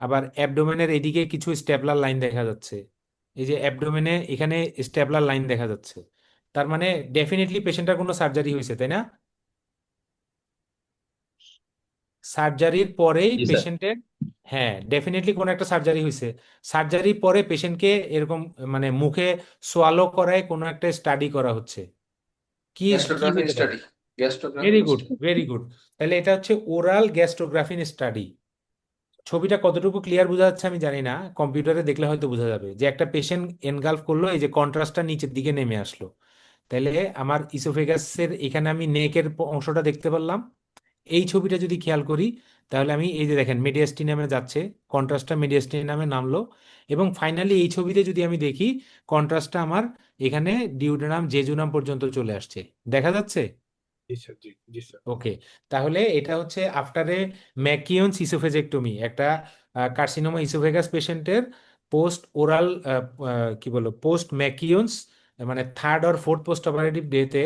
আবার অ্যাবডোমেনের এদিকে কিছু স্টেপলার লাইন দেখা যাচ্ছে, এই যে অ্যাবডোমেনে এখানে স্টেপলার লাইন দেখা যাচ্ছে। তার মানে ডেফিনেটলি পেশেন্টটার কোনো সার্জারি হয়েছে, তাই না? সার্জারির পরেই জি স্যার। পেশেন্টের, হ্যাঁ ডেফিনেটলি কোনো একটা সার্জারি হয়েছে। সার্জারির পরে পেশেন্টকে এরকম মানে মুখে সোয়ালো করায় কোনো একটা স্টাডি করা হচ্ছে, কি কি গ্যাস্ট্রোগ্রাফিন হতে পারে? Study, very Gastrografin good, study. Very good. তাহলে এটা হচ্ছে ওরাল গ্যাস্ট্রোগ্রাফিন স্টাডি। ছবিটা কতটুকু ক্লিয়ার বোঝা যাচ্ছে আমি জানি না, কম্পিউটারে দেখলে হয়তো বোঝা যাবে যে একটা পেশেন্ট এনগালফ করলো, এই যে কন্ট্রাস্টটা নিচের দিকে নেমে আসলো। তাহলে আমার ইসোফেগাসের এখানে আমি নেকের অংশটা দেখতে পারলাম। এই ছবিটা যদি খেয়াল করি তাহলে আমি এই যে দেখেন মিডিয়াস্টিনামে যাচ্ছে, কন্ট্রাস্টটা মিডিয়াস্টিনামে নামলো। এবং ফাইনালি এই ছবিতে যদি আমি দেখি কন্ট্রাস্টটা আমার এখানে ডিউডেনাম জেজুনাম পর্যন্ত চলে আসছে, দেখা যাচ্ছে? জি স্যার, জি জি স্যার। ওকে, তাহলে এটা হচ্ছে আফটার এ ম্যাকিওনস ইসোফেজেক্টমি, একটা কার্সিনোমা ইসোফেগাস পেশেন্টের পোস্ট ওরাল কি বলবো পোস্ট ম্যাকিওনস মানে third or fourth post operative ডেতে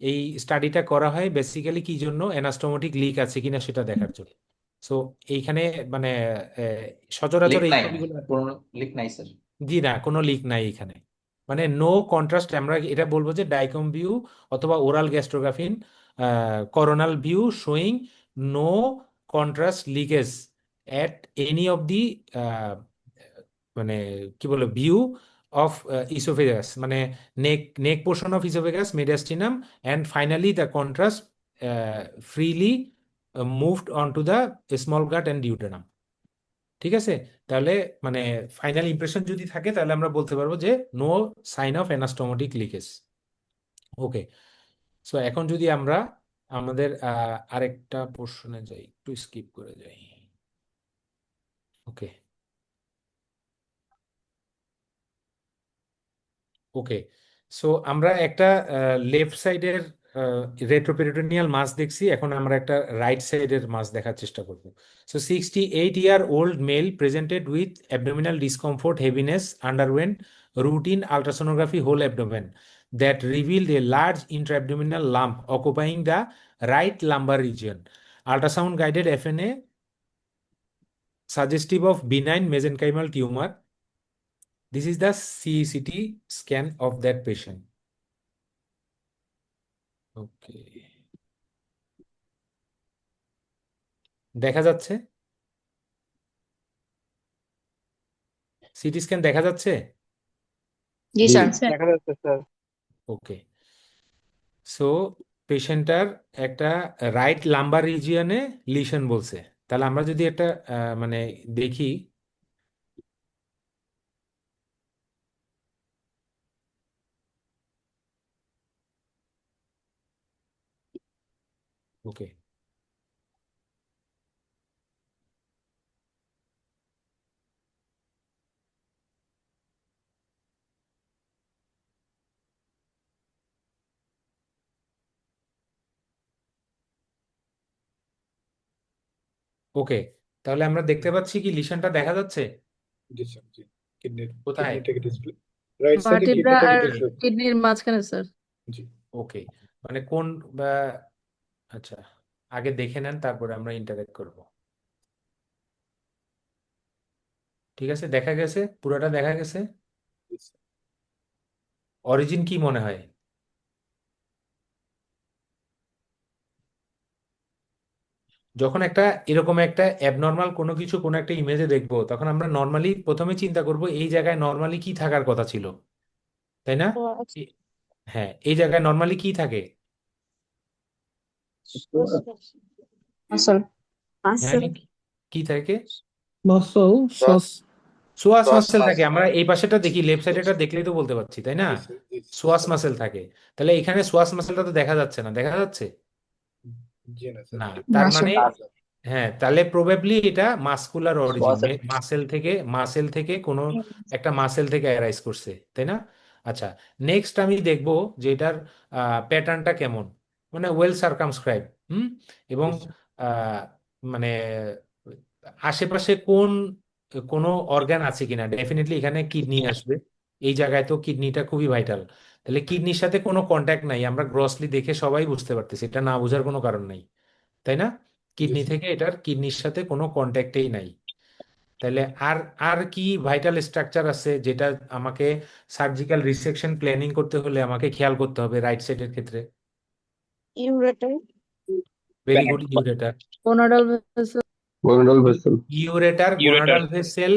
এই স্টাডিটা করা হয় বেসিক্যালি কি জন্য, অ্যানাস্টোমোটিক লিক আছে কিনা সেটা দেখার জন্য। সো এইখানে মানে সচরাচর লিক এই নাই, ছবিগুলো, কোনো লিক নাই স্যার। জি না কোনো লিক নাই এখানে, মানে নো কন্ট্রাস্ট। আমরা এটা বলবো যে ডাইকম ভিউ অথবা oral Gastrografin coronal view showing no contrast leakage at any of the মানে কি বলে ভিউ অফ ইসোফেগাস, মানে neck portion of oesophagus mediastinum and finally the contrast freely moved on to the small gut and duodenum. ঠিক আছে, তাহলে মানে final impression যদি থাকে তাহলে আমরা বলতে পারবো যে no sign of anastomotic leakage. Okay, so এখন যদি আমরা আমাদের আরেকটা পোর্শনে যাই, একটু স্কিপ করে যাই। ওকে, ওকে, সো আমরা একটা লেফট সাইডের রেট্রোপেরিটোনিয়াল মাস দেখছি, এখন আমরা একটা রাইট সাইডের মাস দেখার চেষ্টা করব। So 68-year-old male presented with abdominal discomfort heaviness underwent routine ultrasonography whole abdomen that revealed a large intraabdominal lump occupying the right lumbar region. Ultrasound guided FNA suggestive of benign mesenchymal tumor. This is the CCT scan of that patient. ওকে, দেখা যাচ্ছে? CT scan দেখা যাচ্ছে? জি জি sir দেখা যাচ্ছে sir. Okay, so পেশেন্টটার একটা right lumber রিজিয়নে lesion বলছে। তাহলে আমরা যদি একটা মানে দেখি, ওকে, ওকে, তাহলে আমরা দেখতে পাচ্ছি কি লিশনটা দেখা যাচ্ছে জি স্যার, জি। কোথায়? কিডনিটাকে ডিসপ্লে, রাইট সাইডে ভার্টিব্রা কিডনিটাকে আর ডিসপ্লে। কিডনির মাঝখানে স্যার। জি ওকে, মানে কোন বা আচ্ছা, আগে দেখে নেন তারপরে আমরা ইন্টারেক্ট করব। ঠিক আছে, দেখা গেছে, পুরোটা দেখা গেছে। জি স্যার। অরিজিন কি মনে হয়? যখন একটা এরকম একটা অ্যাবনর্মাল কোনো কিছু কোনো একটা ইমেজে দেখবো, তখন আমরা নর্মালি প্রথমে চিন্তা করব এই জায়গায় নর্মালি কি থাকার কথা ছিল, তাই না? ও আচ্ছা, এ- হ্যাঁ, এই জায়গায় নর্মালি কি থাকে? মাসল হ্যাঁ, মাসল কি থাকে? Muscle psoas psoas cross muscle mass. থাকে। আমরা এই পাশেটা দেখি, লেফট সাইডেটা দেখলেই তো বলতে পারছি, তাই না? জি স্যার, জি জি সোয়াস স্যার। মাসেল থাকে। তাহলে এখানে সোয়াস মাসেলটা তো দেখা যাচ্ছে না, দেখা যাচ্ছে জি না স্যার, না, এটা তার মাসল মানে হ্যাঁ, তাহলে প্রবাবলি এটা মাসকুলার অরিজিন, সোয়াসের মাসেল থেকে কোনো একটা মাসেল থেকে অ্যারাইজ করছে, তাই না? আচ্ছা, নেক্সট আমি দেখব যে এটার প্যাটার্নটা কেমন, মানে ওয়েল সার্কামস্ক্রাইব। এবং জি স্যার। আহ, মানে আশেপাশে কোনো অর্গান আছে কিনা। ডেফিনেটলি এখানে কিডনি আসবে, এই জায়গায় তো কিডনিটা খুবই ভাইটাল। তাহলে কিডনির সাথে কোনো কন্ট্যাক্ট নাই, আমরা গ্রসলি দেখে সবাই বুঝতে পারতেছি, এটা না বোঝার কোনো কারণ নাই, তাই না? জি কিডনি স্যার। থেকে এটার কিডনির সাথে কোনো কন্ট্যাক্টেই নাই। তাহলে আর আর কি ভাইটাল স্ট্রাকচার আছে যেটা আমাকে সার্জিক্যাল রিসেকশন প্ল্যানিং করতে হলে আমাকে খেয়াল করতে হবে রাইট সাইডের ক্ষেত্রে? Ureter. Very good, ureter. Gonadal vessel, gonadal vessel ureter, ureter. Gonadal vessel,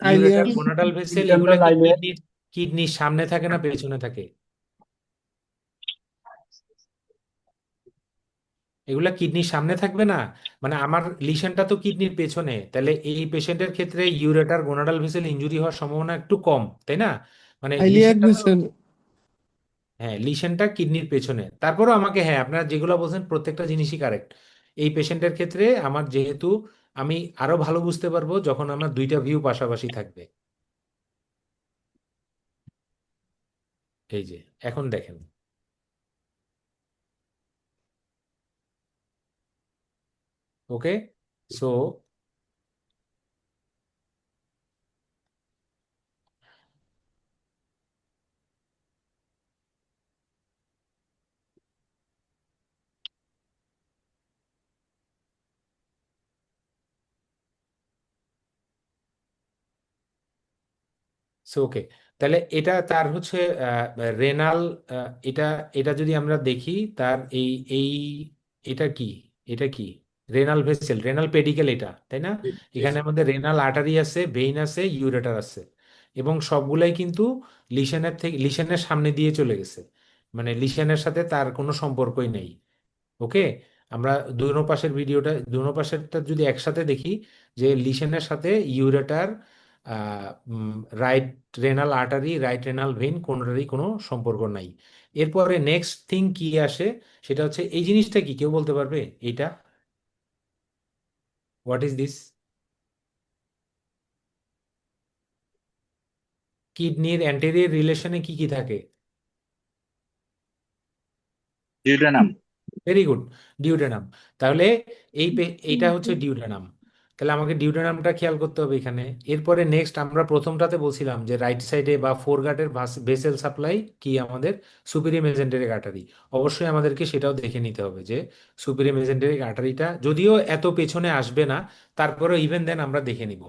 iliac gonadal vessel, এগুলা ইন্টারনাল কি আইলিয়ার কিডনির সামনে থাকে না পেছনে থাকে? এগুলা কিডনির সামনে থাকবে না, মানে আমার লিশনটা তো কিডনির পেছনে, তাহলে এই পেশেন্টের ক্ষেত্রে ইউরেটার গোনাডাল ভেসেল ইনজুরি হওয়ার সম্ভাবনা একটু কম, তাই না? মানে আইলিয়াক লিশনটা তো, ভেসেল হ্যাঁ, লিশনটা কিডনির পেছনে। তারপরেও আমাকে, হ্যাঁ, আপনারা যেগুলো বলছেন প্রত্যেকটা জিনিসই কারেক্ট। এই পেশেন্টের ক্ষেত্রে আমার যেহেতু, আমি আরো ভালো বুঝতে পারবো যখন আমার দুইটা ভিউ পাশাপাশি থাকবে। এই যে এখন দেখেন, ওকে, সো ওকে, তাহলে এটা তার হচ্ছে রেনাল, এটা এটা যদি আমরা দেখি তার এই এটা কি, এটা কি রেনাল ভেসেল, রেনাল পেডিকেল, এটা তাই না? জি জি এখানে স্যার। আমাদের রেনাল আর্টারি আছে, ভেইন আছে, ইউরেটার আছে, এবং সবগুলাই কিন্তু লিশনের সামনে দিয়ে চলে গেছে, মানে লিশনের সাথে তার কোনো সম্পর্কই নেই। ওকে, আমরা দুনো পাশের ভিডিওটা, দুনো পাশেরটা যদি একসাথে দেখি, যে লিশনের সাথে ureter, right renal artery, right renal vein, কোনোটারই কোনো সম্পর্ক নাই। এরপরে নেক্সট থিং কি আসে, সেটা হচ্ছে এই জিনিসটা কি কেউ বলতে পারবে? এইটা হোয়াট ইজ দিস? কিডনির অ্যান্টেরিয়র রিলেশনে কি কি থাকে? ডিউডেনাম। Very good, duodenum. তাহলে এইটা হচ্ছে ডিউডেনাম। তাহলে আমাকে ডিউডেনামটা খেয়াল করতে হবে এখানে। এরপরে নেক্সট আমরা প্রথমটাতে বলছিলাম যে রাইট সাইডে বা ফোরগাটের ভেসেল সাপ্লাই কি আমাদের সুপিরিয়র মেজেন্টেরিক আর্টারি। অবশ্যই আমাদেরকে সেটাও দেখে নিতে হবে যে সুপিরিয়র মেজেন্টেরিক আর্টারিটা যদিও এত পেছনে আসবে না, তারপরেও ইভেন দেন আমরা দেখে নিব।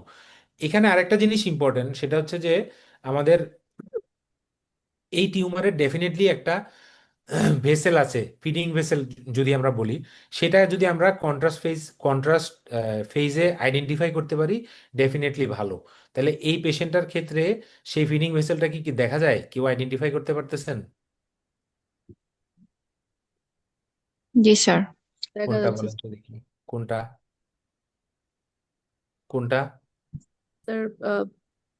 এখানে আরেকটা জিনিস ইম্পর্টেন্ট, সেটা হচ্ছে যে আমাদের এই টিউমারের ডেফিনেটলি একটা ভেসেল আছে, ফিডিং ভেসেল যদি আমরা বলি, সেটা যদি আমরা কন্ট্রাস্ট ফেজে আইডেন্টিফাই করতে পারি, ডেফিনেটলি ভালো। তাহলে এই পেশেন্টটার ক্ষেত্রে সেই ফিডিং ভেসেলটা কি কি দেখা যায়, কেউ আইডেন্টিফাই করতে পারতেছেন? জি স্যার। দেখা কোনটা যাচ্ছে বলেন তো দেখি, কোনটা কোনটা? স্যার।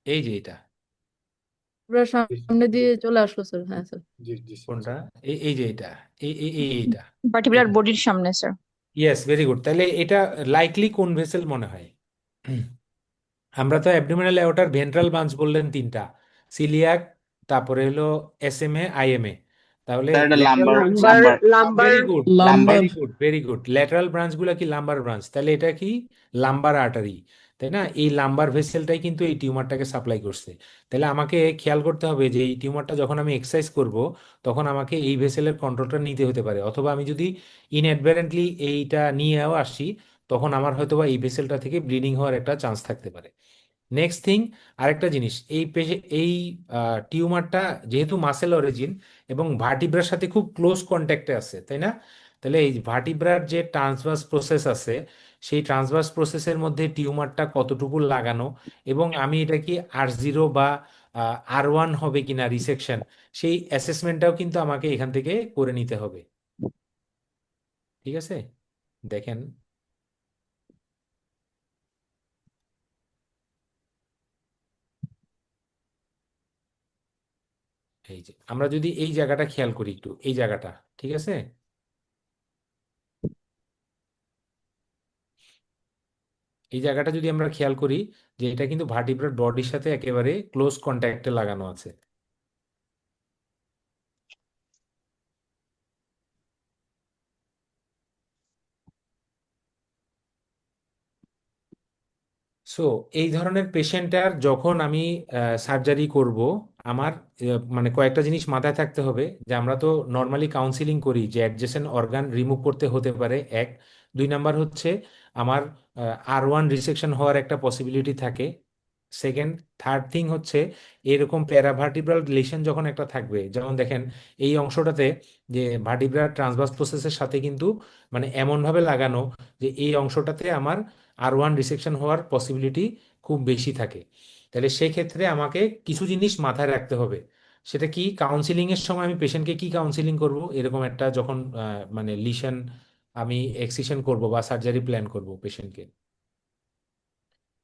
এই যে এটা, পুরো সামনে দিয়ে চলে আসলো স্যার। হ্যাঁ স্যার। জি জি স্যার। কোনটা? এই যে এটা, এইটা, পার্টিকুলার এটা। বডির সামনে স্যার। Yes, very good. তাহলে এটা লাইকলি কোন ভেসেল মনে হয়? আমরা তো অ্যাবডোমিনাল অ্যাওর্টার ভেন্ট্রাল ব্রাঞ্চ বললেন তিনটা, সিলিয়াক, তারপরে হলো এসএমএ, আইএমএ। তাহলে স্যার এটা lateral lumbar very good, lumbar very good, very good. Lateral ব্রাঞ্চগুলো কি লাম্বার ব্রাঞ্চ, তাহলে এটা কি লাম্বার আর্টারি, তাই না? এই লাম্বার ভেসেলটাই কিন্তু এই টিউমারটাকে সাপ্লাই করছে। তাহলে আমাকে খেয়াল করতে হবে যে এই টিউমারটা যখন আমি এক্সারসাইজ করব, তখন আমাকে এই ভেসেলের কন্ট্রোলটা নিতে হতে পারে, অথবা আমি যদি ইনঅ্যাডভারেন্টলি এইটা নিয়েও আসি, তখন আমার হয়তোবা এই ভেসেলটা থেকে ব্লিডিং হওয়ার একটা চান্স থাকতে পারে। নেক্সট থিং, আরেকটা জিনিস, এই টিউমারটা যেহেতু মাসেল অরিজিন এবং ভার্টিব্রার সাথে খুব ক্লোজ কন্ট্যাক্টে আছে, তাই না? তাহলে এই ভার্টিব্রার যে ট্রান্সভার্স প্রসেস আছে, সেই ট্রান্সভার্স প্রসেসের মধ্যে টিউমারটা কতটুকু লাগানো, এবং আমি এটা কি R0 বা R1 হবে কিনা রিসেকশন, সেই অ্যাসেসমেন্টটাও কিন্তু আমাকে এখান থেকে করে নিতে হবে। ঠিক আছে, দেখেন। এই যে আমরা যদি এই জায়গাটা খেয়াল করি একটু, এই জায়গাটা, ঠিক আছে, এই জায়গাটা যদি আমরা খেয়াল করি, যে এটা কিন্তু ভার্টিব্রাল বডির সাথে একেবারে ক্লোজ কন্ট্যাক্টে লাগানো আছে। সো এই ধরনের পেশেন্টার যখন আমি সার্জারি করব, আমার মানে কয়েকটা জিনিস মাথায় থাকতে হবে, যে আমরা তো নর্মালি কাউন্সিলিং করি যে অ্যাডজেসেন্ট অর্গান রিমুভ করতে হতে পারে, এক। দুই নাম্বার হচ্ছে আমার R1 রিসেকশন হওয়ার একটা পসিবিলিটি থাকে, সেকেন্ড। থার্ড থিং হচ্ছে এরকম প্যারাভার্টিব্রাল রিলেশন যখন একটা থাকবে, যেমন দেখেন এই অংশটাতে, যে ভার্টিব্রাল ট্রান্সভার্স প্রসেসের সাথে কিন্তু মানে এমনভাবে লাগানো যে এই অংশটাতে আমার R1 রিসেকশন হওয়ার পসিবিলিটি খুব বেশি থাকে। তাহলে সেক্ষেত্রে আমাকে কিছু জিনিস মাথায় রাখতে হবে। সেটা কি, কাউন্সিলিং এর সময় আমি পেশেন্টকে কি কাউন্সিলিং করব, এরকম একটা যখন মানে লিশন আমি এক্সিশন করব বা সার্জারি প্ল্যান করব, পেশেন্টকে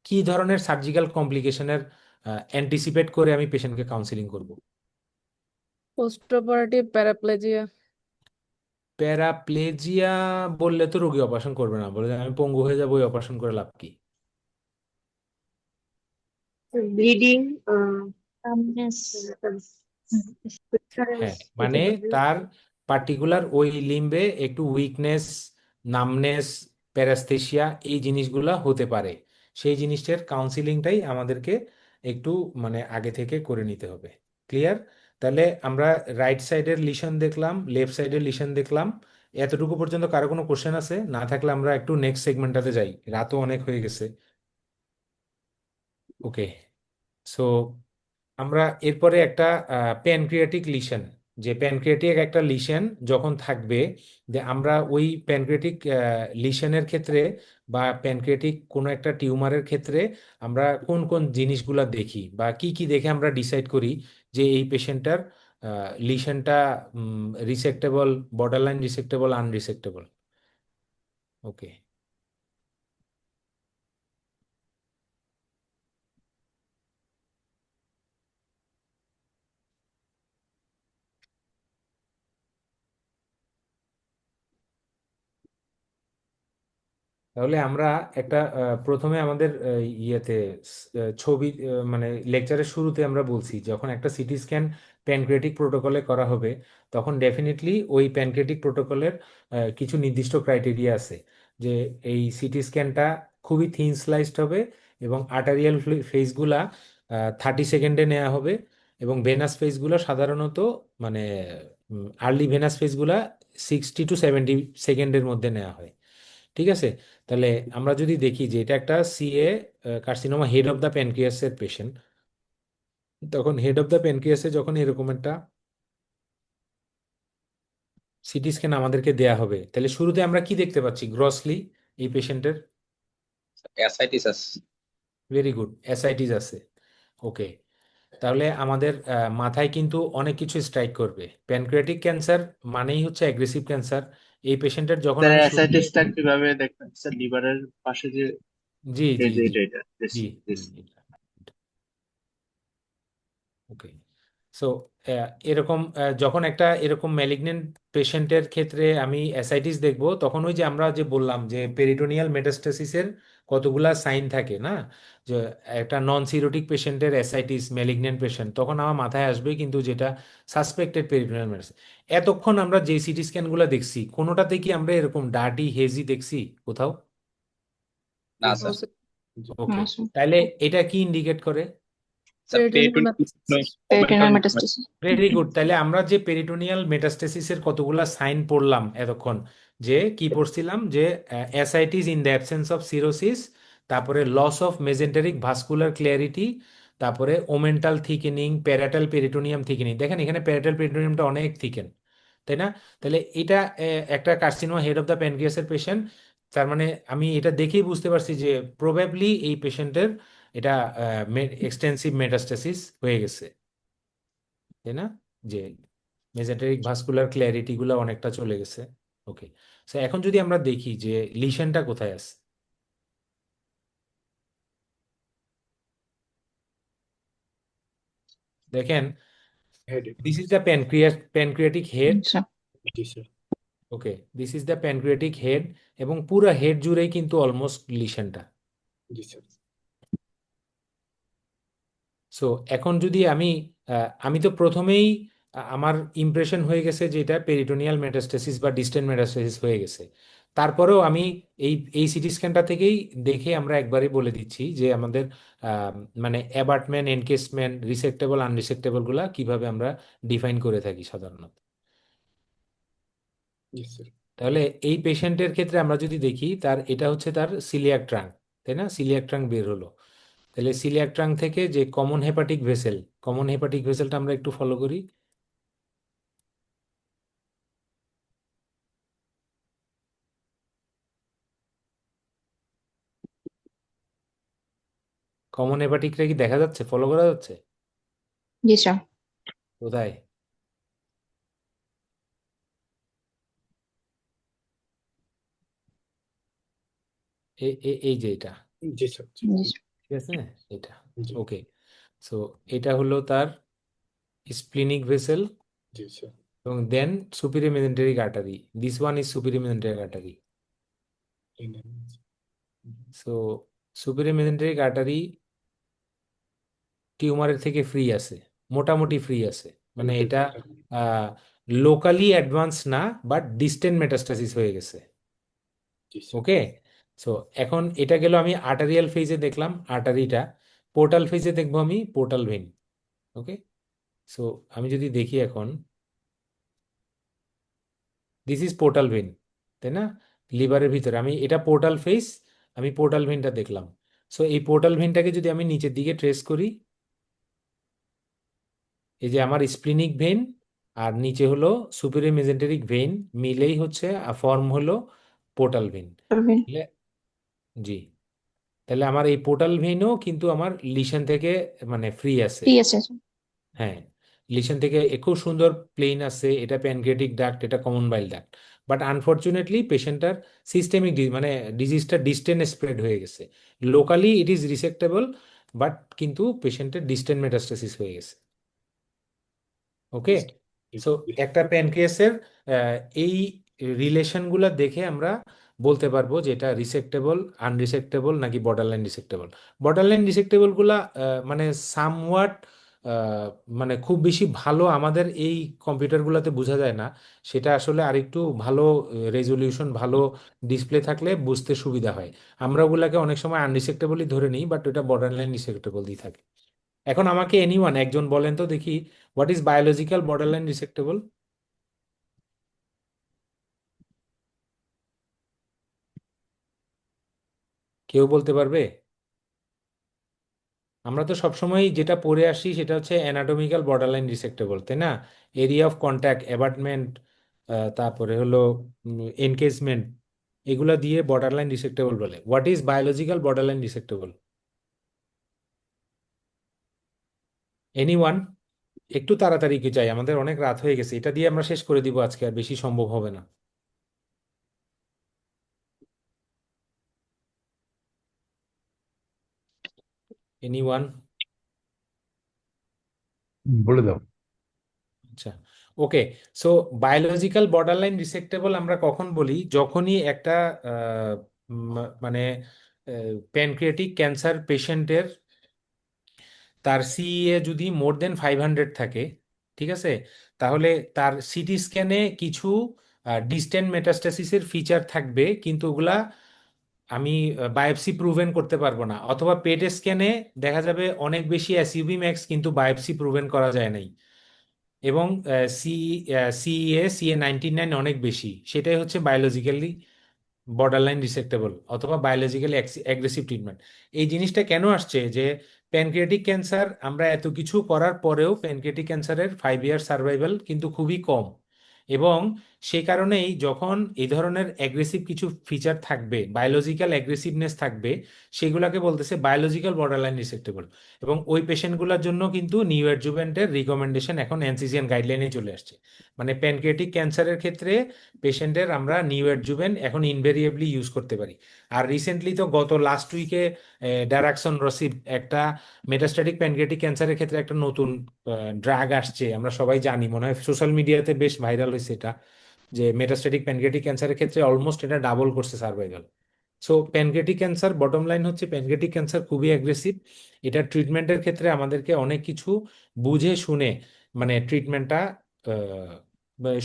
কি ধরনের সার্জিক্যাল কমপ্লিকেশনের অ্যান্টিসিপেট করে আমি পেশেন্টকে কাউন্সিলিং করব? Post operative paraplegia. প্যারাপ্লেজিয়া বললে তো রোগী অপারেশন করবে না, বলে আমি পঙ্গু হয়ে যাবো, অপারেশন করে লাভ কি? ব্লিডিং, হ্যাঁ, মানে তার পার্টিকুলার ওই লিম্বে একটু উইকনেস, নামনেস, প্যারাস্থেশিয়া, এই জিনিসগুলা হতে পারে। সেই জিনিসটার কাউন্সিলিংটাই আমাদেরকে একটু মানে আগে থেকে করে নিতে হবে। ক্লিয়ার? তাহলে আমরা রাইট সাইডের লিশন দেখলাম, লেফট সাইডের লিশন দেখলাম। এতটুকু পর্যন্ত কারো কোনো কোশ্চেন আছে? না থাকলে আমরা একটু নেক্সট সেগমেন্টটাতে যাই, রাতও অনেক হয়ে গেছে। ওকে, সো আমরা এরপরে একটা প্যানক্রিয়াটিক লিশন, যে প্যানক্রিয়াটিক একটা লিশন যখন থাকবে, যে আমরা ওই প্যানক্রিয়াটিক লিশনের ক্ষেত্রে বা প্যানক্রিয়াটিক কোনো একটা টিউমারের ক্ষেত্রে আমরা কোন কোন জিনিসগুলা দেখি বা কি কি দেখে আমরা ডিসাইড করি যে এই পেশেন্টটার লিশনটা রিসেক্টেবল, বর্ডারলাইন রিসেক্টেবল, আনরিসেক্টেবল। ওকে, তাহলে আমরা একটা প্রথমে আমাদের ইয়েতে ছবি মানে লেকচারের শুরুতে আমরা বলছি, যখন একটা সিটি স্ক্যান প্যানক্রিয়াটিক প্রোটোকলে করা হবে, তখন ডেফিনেটলি ওই প্যানক্রিয়াটিক প্রোটোকলের কিছু নির্দিষ্ট ক্রাইটেরিয়া আছে, যে এই সিটি স্ক্যানটা খুবই থিন স্লাইসড হবে এবং আর্টারিয়াল ফেজগুলা 30 সেকেন্ডে নেওয়া হবে, এবং ভেনাস ফেজগুলো সাধারণত মানে আর্লি ভেনাস ফেজগুলা 60 to 70 সেকেন্ডের মধ্যে নেওয়া হয়। ঠিক আছে, তাহলে আমরা যদি দেখি যে এটা একটা CA carcinoma head of the প্যানক্রিয়াসের পেশেন্ট, তখন হেড অফ দ্য প্যানক্রিয়াসে যখন এরকম একটা সিটি স্ক্যান আমাদেরকে দেয়া হবে, তাহলে শুরুতে আমরা কি দেখতে পাচ্ছি গ্রসলি এই পেশেন্টের? অ্যাসাইটিস আছে। ভেরি গুড, অ্যাসাইটিস আছে। ওকে, তাহলে আমাদের মাথায় কিন্তু অনেক কিছু স্ট্রাইক করবে। প্যানক্রিয়াটিক ক্যান্সার মানেই হচ্ছে অ্যাগ্রেসিভ ক্যান্সার। এই পেশেন্টের যখন স্যার আমি শুরুতে অ্যাসাইটিসটা কিভাবে দেখবেন স্যার? লিভারের পাশে যে জি জি এই যে জি এটা জি this. ওকে, সো এরকম যখন একটা এরকম ম্যালিগনেন্ট পেশেন্টের ক্ষেত্রে আমি অ্যাসাইটিস দেখব, তখন ওই যে আমরা যে বললাম যে পেরিটোনিয়াল মেটাস্টেসিসের কতগুলা সাইন থাকে না, যে একটা নন সিরোটিক পেশেন্টের অ্যাসাইটিস ম্যালিগনেন্ট পেশেন্ট, তখন আমার মাথায় আসবে কিন্তু যেটা সাসপেক্টেড পেরিটোনিয়াল মেটাস্টেসিস। এতক্ষণ আমরা যে সিটি স্ক্যানগুলো দেখছি কোনোটাতে কি আমরা এরকম ডার্টি হেজি দেখছি কোথাও? না ও স্যার। ওকে, না স্যার, তাহলে এটা কি ইন্ডিকেট করে? Sir peritoneal metastasis. Peritoneal metastasis. Very good, তাহলে আমরা যে পেরিটোনিয়াল মেটাস্টেসিসের কতগুলা সাইন পড়লাম এতক্ষণ, যে কি পড়ছিলাম যে ascites in the absence of cirrhosis, তারপরে লস অফ মেজেন্টেরিক ভাস্কুলার ক্লিয়ারিটি, তারপরে omental thickening, parietal peritoneum thickening. দেখেন এখানে প্যারাটাল পেরিটোনিয়ামটা অনেক থিকেন, তাই না? তাহলে এটা একটা কার্সিনোমা হেড অফ দ্য প্যানক্রিয়াসের পেশেন্ট। তার মানে আমি এটা দেখেই বুঝতে পারছি যে প্রবাবলি এই পেশেন্টের এটা এক্সটেন্সিভ মেটাস্টেসিস হয়ে গেছে, তাই না? যে মেজেন্টেরিক ভাস্কুলার ক্ল্যারিটি গুলো অনেকটা চলে গেছে। ওকে, সো এখন যদি আমরা দেখি যে লিশনটা কোথায় আছে, দেখেন হেডে। This is the pancreatic head. আচ্ছা, জি sir. Okay, this is the pancreatic head, এবং পুরো হেড জুড়েই কিন্তু অলমোস্ট লিশনটা। জি স্যার। সো এখন যদি আমি তো প্রথমেই আমার ইমপ্রেশন হয়ে গেছে যে এটা পেরিটোনিয়াল মেটাস্টেসিস বা ডিস্টেন্ট মেটাস্টেসিস হয়ে গেছে। তারপরেও আমি এই এই সিটি স্ক্যানটা থেকেই দেখে আমরা একবারই বলে দিচ্ছি যে আমাদের মানে অ্যাবার্টমেন্ট, এনকেসমেন্ট, রিসেক্টেবল, আনরিসেক্টেবল গুলা কিভাবে আমরা ডিফাইন করে থাকি সাধারণত। জি স্যার। তাহলে এই পেশেন্টের ক্ষেত্রে আমরা যদি দেখি তার এটা হচ্ছে তার সিলিয়াক ট্রাঙ্ক, তাই না? সিলিয়াক ট্রাঙ্ক বের হলো। তাহলে সিলিয়াক ট্রাঙ্ক থেকে যে common hepatic vessel, common hepatic ভেসেলটা আমরা একটু ফলো করি। কমন হেপাটিকটা কি দেখা যাচ্ছে, ফলো করা যাচ্ছে? জি স্যার। কোথায়? এই যে এটা, জি স্যার। জি স্যার। ঠিক আছে, এটা। জি। ওকে, সো এটা হলো তার স্প্লিনিক ভেসেল, জি স্যার। এবং then superior mesenteric artery, this one is superior mesenteric artery. So superior mesenteric artery টিউমারের থেকে ফ্রি আছে, মোটামুটি ফ্রি আছে, মানে এটা লোকালি অ্যাডভান্স না, বাট ডিস্টেন্ট মেটাস্টাসিস হয়ে গেছে। জি স্যার। ওকে, সো এখন এটা গেল আমি আর্টারিয়াল ফেজে দেখলাম আর্টারিটা, পোর্টাল ফেজে দেখবো আমি পোর্টাল ভেন। ওকে, সো আমি যদি দেখি এখন দিস ইজ পোর্টাল ভেন, তাই না? লিভারের ভিতরে আমি এটা পোর্টাল ফেজ, আমি পোর্টাল ভেনটা দেখলাম। সো এই পোর্টাল ভেনটাকে যদি আমি নিচের দিকে ট্রেস করি, এই যে আমার স্প্লিনিক ভেন আর নিচে হলো সুপিরিয়র মেজেন্টেরিক ভেন, মিলেই হচ্ছে ফর্ম হলো পোর্টাল ভেন। জি, তাহলে আমার এই পোর্টাল ভেনও কিন্তু আমার লিশন থেকে মানে ফ্রি আছে। ঠিক আছে। হ্যাঁ, লিশন থেকে খুব সুন্দর প্লেন আছে, এটা প্যানক্রিয়াটিক ডাক্ট, এটা common bile duct. But unfortunately পেশেন্টটার সিস্টেমিক মানে ডিজিজটা ডিস্টেন্ট স্প্রেড হয়ে গেছে। Locally it is resectable, but কিন্তু পেশেন্টের ডিস্টেন্ট মেটাস্টাসিস হয়ে গেছে। ওকে, সো একটা প্যানক্রিয়াসের এই রিলেশনগুলো দেখে আমরা বলতে পারবো যে এটা রিসেক্টেবল, আনরিসেক্টেবল নাকি বর্ডারলাইন রিসেক্টেবল। বর্ডারলাইন রিসেক্টেবল গুলা মানে সামওয়াট মানে খুব বেশি ভালো আমাদের এই কম্পিউটারগুলোতে বোঝা যায় না, সেটা আসলে আরেকটু ভালো রেজলিউশন, ভালো ডিসপ্লে থাকলে বুঝতে সুবিধা হয়। আমরা ওগুলাকে অনেক সময় আনরিসেক্টেবলই ধরে নিই, বাট ওটা বর্ডারলাইন রিসেক্টেবল দিয়ে থাকে। এখন আমাকে এনিওয়ান একজন বলেন তো দেখি, হোয়াট ইজ বায়োলজিক্যাল বর্ডারলাইন রিসেক্টেবল? কেউ বলতে পারবে? আমরা তো সবসময় যেটা পড়ে আসি সেটা হচ্ছে অ্যানাটমিক্যাল বর্ডারলাইন রিসেক্টেবল, তাই না? এরিয়া অফ কন্ট্যাক্ট, অ্যাবাটমেন্ট, তারপরে হলো এনকেজমেন্ট, এগুলা দিয়ে বর্ডারলাইন রিসেক্টেবল বলে। What is biological borderline resectable? Anyone? একটু তাড়াতাড়ি কি চাই, আমাদের অনেক রাত হয়ে গেছে, এটা দিয়ে আমরা শেষ করে দিব আজকে, আর বেশি সম্ভব হবে না। এনিওয়ান? বলে দাও। আচ্ছা, ওকে। সো বায়োলজিক্যাল বর্ডারলাইন রিসেক্টেবল আমরা কখন বলি? যখনই একটা মানে প্যানক্রিয়াটিক ক্যান্সার পেশেন্টের তার সিইএ যদি মোর দেন 500 থাকে, ঠিক আছে, তাহলে তার সিটি স্ক্যানে কিছু ডিস্টেন্ট মেটাস্টাসিসের ফিচার থাকবে, কিন্তু ওগুলা আমি বায়োপসি প্রুভেন করতে পারবো না, অথবা পেট স্ক্যানে দেখা যাবে অনেক বেশি এসইউভি ম্যাক্স, কিন্তু বায়োপসি প্রুভেন করা যায় নাই, এবং সিএ 99 অনেক বেশি, সেটাই হচ্ছে বায়োলজিক্যালি বর্ডারলাইন রিসেক্টেবল অথবা বায়োলজিক্যালি অ্যাগ্রেসিভ ট্রিটমেন্ট। এই জিনিসটা কেন আসছে যে প্যানক্রিয়াটিক ক্যান্সার আমরা এত কিছু করার পরেও প্যানক্রিয়াটিক ক্যান্সারের 5 ইয়ার সার্ভাইভাল কিন্তু খুবই কম, এবং সেই কারণেই যখন এই ধরনের অ্যাগ্রেসিভ কিছু ফিচার থাকবে, বায়োলজিক্যাল অ্যাগ্রেসিভনেস থাকবে, সেগুলোকে বলতেছে বায়োলজিক্যাল বর্ডারলাইন রিসেক্টেবল। এবং ওই পেশেন্টগুলোর জন্য কিন্তু নিউ অ্যাডজুভেন্টের রিকমেন্ডেশন এখন এনসিসিএন গাইডলাইনে চলে আসছে। মানে প্যানক্রিয়াটিক ক্যান্সারের ক্ষেত্রে পেশেন্টের আমরা নিউ অ্যাডজুভেন্ট এখন ইনভেরিয়েবলি ইউজ করতে পারি। আর রিসেন্টলি তো গত লাস্ট উইকে ডারাক্সন রসিব একটা মেটাস্ট্যাটিক প্যানক্রিয়াটিক ক্যান্সারের ক্ষেত্রে একটা নতুন ড্রাগ আসছে, আমরা সবাই জানি, মনে হয় সোশ্যাল মিডিয়াতে বেশ ভাইরাল হয়েছে এটা, যে মেটাস্ট্যাটিক প্যানক্রিয়াটিক ক্যান্সারের ক্ষেত্রে অলমোস্ট এটা ডাবল করছে survival. So pancreatic cancer, bottom line হচ্ছে প্যানক্রিয়াটিক ক্যান্সার খুবই অ্যাগ্রেসিভ। এটা ট্রিটমেন্টের ক্ষেত্রে আমাদেরকে অনেক কিছু বুঝে শুনে মানে ট্রিটমেন্টটা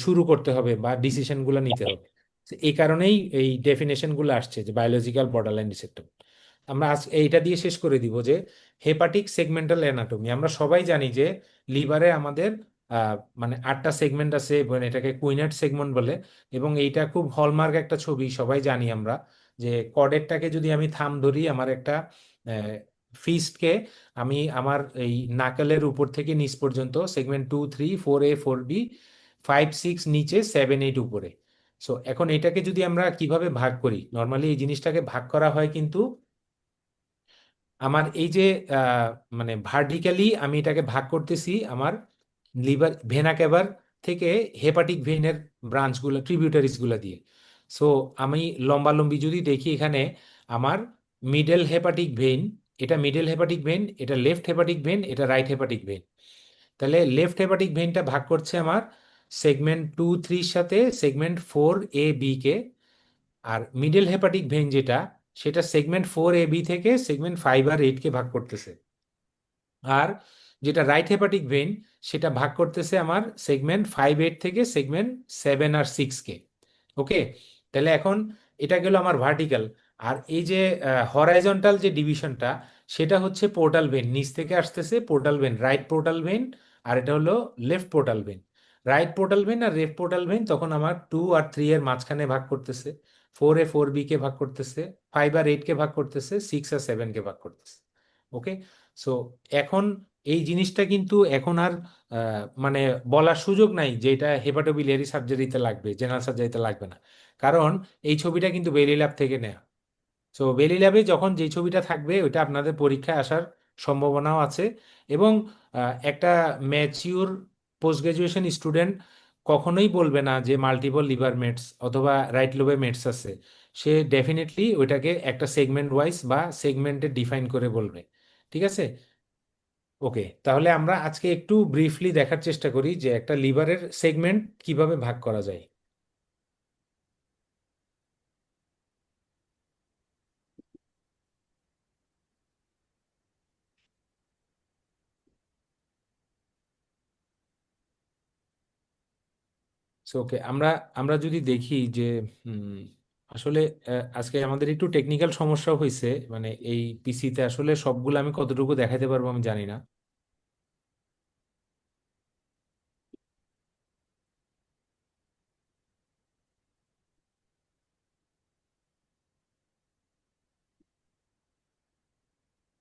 শুরু করতে হবে বা ডিসিশনগুলো নিতে হবে। তো এই কারণেই এই ডেফিনেশনগুলো আসছে যে বায়োলজিক্যাল বর্ডারলাইন রিসেপ্টর। আমরা আজ এইটা দিয়ে শেষ করে দিব যে হেপাটিক সেগমেন্টাল অ্যানাটমি। আমরা সবাই জানি যে লিভারে আমাদের মানে 8টা সেগমেন্ট আছে, এবং এটাকে কুইনেট সেগমেন্ট বলে, এবং এইটা খুব হলমার্ক একটা ছবি, সবাই জানি আমরা, যে কর্ডেটটাকে যদি আমি থাম ধরি, আমার একটা ফিস্টকে আমি আমার এই নাকেলের উপর থেকে নিচ পর্যন্ত সেগমেন্ট 2, 3, 4A, 4B, 5, 6 নিচে, 7, 8 উপরে। সো এখন এটাকে যদি আমরা কিভাবে ভাগ করি, নর্মালি এই জিনিসটাকে ভাগ করা হয় কিন্তু আমার এই যে মানে ভার্টিক্যালি আমি এটাকে ভাগ করতেছি আমার লিভার ভেনা ক্যাভার থেকে হেপাটিক ভেইনের ব্রাঞ্চগুলো, ট্রিবিউটারিজ গুলো দিয়ে। সো আমি লম্বালম্বি যদি দেখি, এখানে আমার মিডল হেপাটিক ভেইন, এটা মিডল হেপাটিক ভেইন, এটা লেফট হেপাটিক ভেইন, এটা রাইট হেপাটিক ভেইন। তাহলে লেফট হেপাটিক ভেইনটা ভাগ করছে আমার সেগমেন্ট 2, 3 সাথে সেগমেন্ট 4A, B কে, আর মিডল হেপাটিক ভেইন যেটা, সেটা সেগমেন্ট 4AB থেকে সেগমেন্ট 5 আর 8 কে ভাগ করতেছে। আর যেটা রাইট হেপাটিক ভেইন, সেটা ভাগ করতেছে আমার সেগমেন্ট 5, 8 থেকে সেগমেন্ট 7 আর 6 কে। ওকে, তাহলে এখন এটা গেল আমার ভার্টিক্যাল। আর এই যে হরাইজন্টাল যে ডিভিশনটা, সেটা হচ্ছে পোর্টাল ভেইন, নিচ থেকে আসতেছে portal vein, right portal vein, আর এটা হলো left portal vein. Right portal vein আর লেফট পোর্টাল ভেইন তখন আমার 2 আর 3 এর মাঝখানে ভাগ করতেছে, 4A, 4B কে ভাগ করতেছে, 5 আর 8 কে ভাগ করতেছে, 6 আর 7 কে ভাগ করতেছে। ওকে, সো এখন এই জিনিসটা কিন্তু এখন আর মানে বলার সুযোগ নাই যে এটা হেপাটোবিলিয়ারি সার্জারিতে লাগবে, জেনারেল সার্জারিতে লাগবে না, কারণ এই ছবিটা কিন্তু বেলি ল্যাব থেকে নেওয়া। সো বেলি ল্যাবে যখন যে ছবিটা থাকবে, ওইটা আপনাদের পরীক্ষায় আসার সম্ভাবনাও আছে। এবং একটা ম্যাচিউর পোস্ট গ্রাজুয়েশন স্টুডেন্ট কখনোই বলবে না যে মাল্টিপল লিভার মেটস অথবা রাইট লোবে মেটস আছে, সে ডেফিনেটলি ওইটাকে একটা সেগমেন্ট ওয়াইজ বা সেগমেন্টে ডিফাইন করে বলবে। ঠিক আছে, ওকে, তাহলে আমরা আজকে একটু ব্রিফলি দেখার চেষ্টা করি যে একটা লিভারের সেগমেন্ট কিভাবে ভাগ করা যায়। সো ওকে, আমরা আমরা যদি দেখি যে হুম, আসলে আজকে আমাদের একটু টেকনিক্যাল সমস্যা হয়েছে, মানে এই পিসিতে আসলে সবগুলো আমি কতটুকু দেখাতে পারবো আমি জানি না।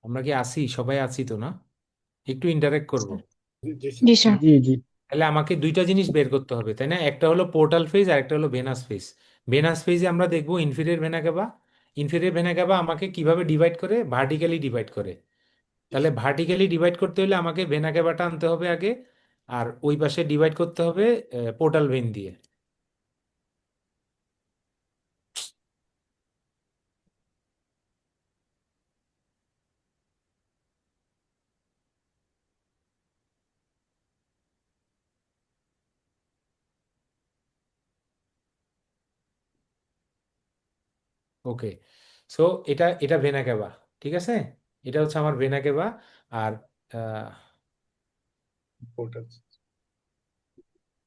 আমরা কি আছি, সবাই আছি তো না? একটু ইন্টারেক্ট করব। জি জি স্যার। জি জি তাহলে আমাকে দুইটা জিনিস বের করতে হবে, তাই না? একটা হলো পোর্টাল ফেজ আর একটা হলো ভেনাস ফেজ। ভেনাস ফেজে আমরা দেখবো ইনফিরিয়র ভেনা ক্যাভা। ইনফিরিয়র ভেনা ক্যাভা আমাকে কিভাবে ডিভাইড করে? ভার্টিক্যালি ডিভাইড করে। তাহলে ভার্টিক্যালি ডিভাইড করতে হলে আমাকে ভেনা ক্যাভাটা আনতে হবে আগে, আর ওই পাশে ডিভাইড করতে হবে পোর্টাল ভেন দিয়ে। ওকে, সো এটা এটা ভেনা ক্যাভা, ঠিক আছে? এটা হচ্ছে আমার ভেনা ক্যাভা। আর আহ, পোর্টাল।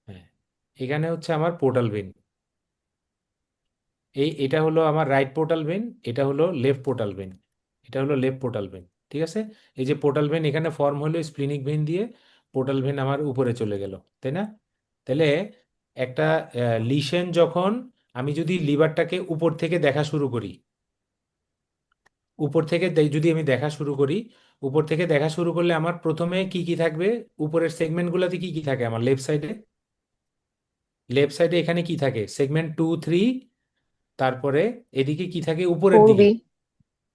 হ্যাঁ, এখানে হচ্ছে আমার পোর্টাল ভেন। এটা হলো আমার রাইট পোর্টাল ভেন, এটা হলো লেফট পোর্টাল ভেন, এটা হলো লেফট পোর্টাল ভেন, ঠিক আছে? এই যে পোর্টাল ভেন এখানে ফর্ম হলো স্প্লিনিক ভেন দিয়ে, পোর্টাল ভেন আমার উপরে চলে গেল, তাই না? তাহলে একটা লিশন যখন, আমি যদি লিভারটাকে উপর থেকে দেখা শুরু করি, উপর থেকে যদি আমি দেখা শুরু করি, উপর থেকে দেখা শুরু করলে আমার প্রথমে কি কি থাকবে? উপরের সেগমেন্টগুলোতে কি কি থাকে আমার লেফট সাইডে? লেফট সাইডে এখানে কি থাকে? সেগমেন্ট 2, 3। তারপরে এদিকে কি থাকে উপরের ফোর দিকে? বি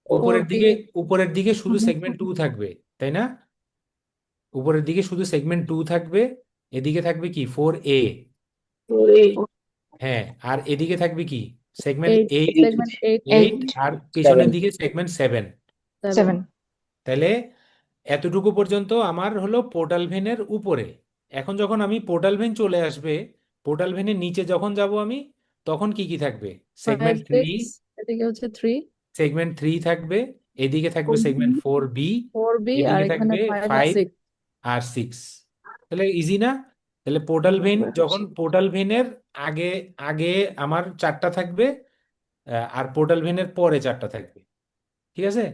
ফোর উপরের বি দিকে, উপরের দিকে শুধু সেগমেন্ট 2 থাকবে, তাই না? উপরের দিকে শুধু সেগমেন্ট 2 থাকবে। এদিকে থাকবে কি? 4A। হ্যাঁ, আর এদিকে থাকবে কি? সেগমেন্ট 8 8, সেগমেন্ট 8 8 এইট আর পেছনের দিকে সেগমেন্ট 7। 7 সেভেন তাহলে এতটুকু পর্যন্ত আমার হলো পোর্টাল ভেনের উপরে। এখন যখন আমি পোর্টাল ভেন চলে আসবে, পোর্টাল ভেনের নিচে যখন যাব আমি, তখন কি কি থাকবে? 5 সেগমেন্ট 3, 6 এদিকে হচ্ছে 3 সেগমেন্ট 3 থাকবে, এদিকে থাকবে সেগমেন্ট 4B, 4 বি আর এদিকে এখানে থাকবে 5 আর 5 6 আর 6। তাহলে ইজি না? তাহলে পোর্টাল ভেন, যখন পোর্টাল ভেনের আগে আগে আমার 4টা থাকবে, আর পোর্টাল ভেনের পরে 4টা থাকবে, ঠিক আছে?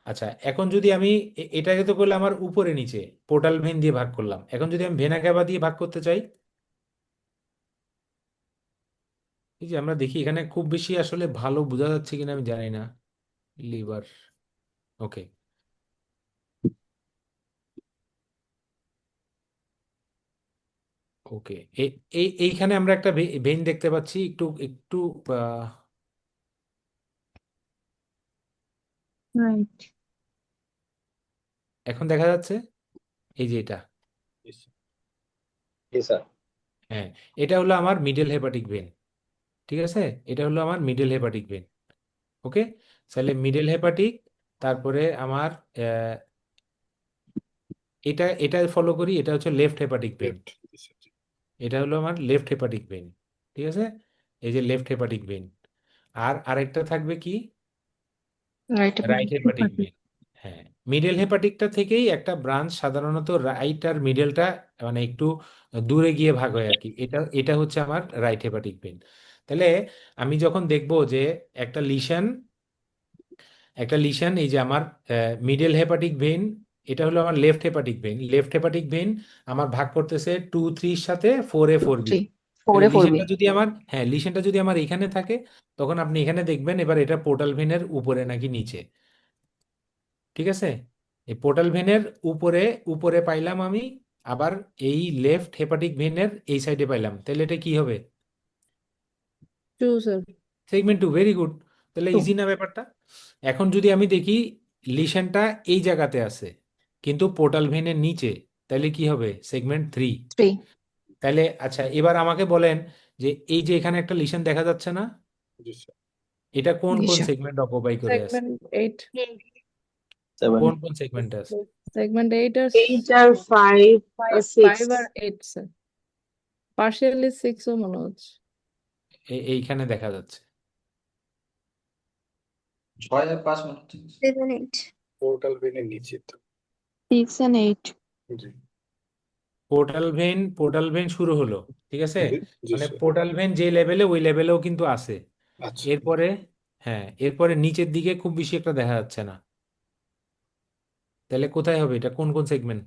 আচ্ছা, এখন যদি আমি এটাকে তো করলে আমার উপরে নিচে পোর্টাল ভেন দিয়ে ভাগ করলাম, এখন যদি আমি ভেনা ক্যাভা দিয়ে ভাগ করতে চাই, এই যে আমরা দেখি এখানে খুব বেশি আসলে ভালো বোঝা যাচ্ছে কিনা আমি জানি না। লিভার, ওকে। ওকে, এইখানে আমরা একটা ভেন দেখতে পাচ্ছি, একটু একটু আহ, রাইট। এখন দেখা যাচ্ছে, এই যে এটা। জি স্যার। হ্যাঁ, এটা হলো আমার মিডল হেপাটিক ভেন, ঠিক আছে? এটা হলো আমার মিডল হেপাটিক ভেন। ওকে, তাহলে মিডল হেপাটিক, তারপরে আমার আহ, এটা এটা ফলো করি, এটা হচ্ছে লেফট হেপাটিক ভেন। লেফট। এটা হলো আমার লেফট হেপাটিক ভেন, ঠিক আছে? এই যে লেফট হেপাটিক ভেন। আর আরেকটা থাকবে কি? Right right hepatic vein. হ্যাঁ, মিডল হেপাটিকটা থেকেই একটা ব্রাঞ্চ, সাধারণত রাইট আর মিডলটা মানে একটু দূরে গিয়ে ভাগ হয় আর কি। এটা এটা হচ্ছে আমার রাইট হেপাটিক ভেন। তাহলে আমি যখন দেখবো যে একটা লিশন, একটা লিশন, এই যে আমার মিডল হেপাটিক ভেন, এটা হলো আমার left hepatic vein. Left hepatic vein আমার ভাগ করতেছে 2, 3 এর সাথে 4A, 4B। থ্রি তাহলে 4 বি লিশনটা যদি আমার, হ্যাঁ, লিশনটা যদি আমার এখানে থাকে, তখন আপনি এখানে দেখবেন এবার এটা পোর্টাল ভেনের উপরে নাকি নিচে, ঠিক আছে? এই পোর্টাল ভেনের উপরে, উপরে পাইলাম আমি, আবার এই লেফট হেপাটিক ভেনের এই সাইডে পাইলাম, তাহলে এটা কি হবে? 2 স্যার সেগমেন্ট 2, ভেরি গুড। তাহলে 2 ইজি না ব্যাপারটা? এখন যদি আমি দেখি লিশনটা এই জায়গাতে আছে কিন্তু পোর্টাল ভেনের নিচে, তাহলে কি হবে? সেগমেন্ট 3। 3 তাহলে আচ্ছা, এবার আমাকে বলেন যে এই যে এখানে একটা লিশন দেখা যাচ্ছে না, জি স্যার। এটা কোন কোন নিশ্চয় সেগমেন্ট অকুপাই করে আছে? সেগমেন্ট 8 কোন কোন সেগমেন্টে আছে? সেগমেন্ট 8 আর 8 আর 5 আর 5 6 আর 8 স্যার, পার্শিয়ালি 6 ও মনে হচ্ছে। এইখানে দেখা যাচ্ছে। 6 আর 5 মনে হচ্ছে। 7 8 পোর্টাল ভেনের নিচে তো। 6 and 8 জি পোর্টাল ভেন শুরু হলো, ঠিক আছে? জি জি মানে স্যার। পোর্টাল ভেন যে লেভেলে, ওই লেভেলেও কিন্তু আছে। আচ্ছা এরপরে, হ্যাঁ, এরপরে নিচের দিকে খুব বেশি একটা দেখা যাচ্ছে না। তাহলে কোথায় হবে এটা? কোন কোন সেগমেন্ট?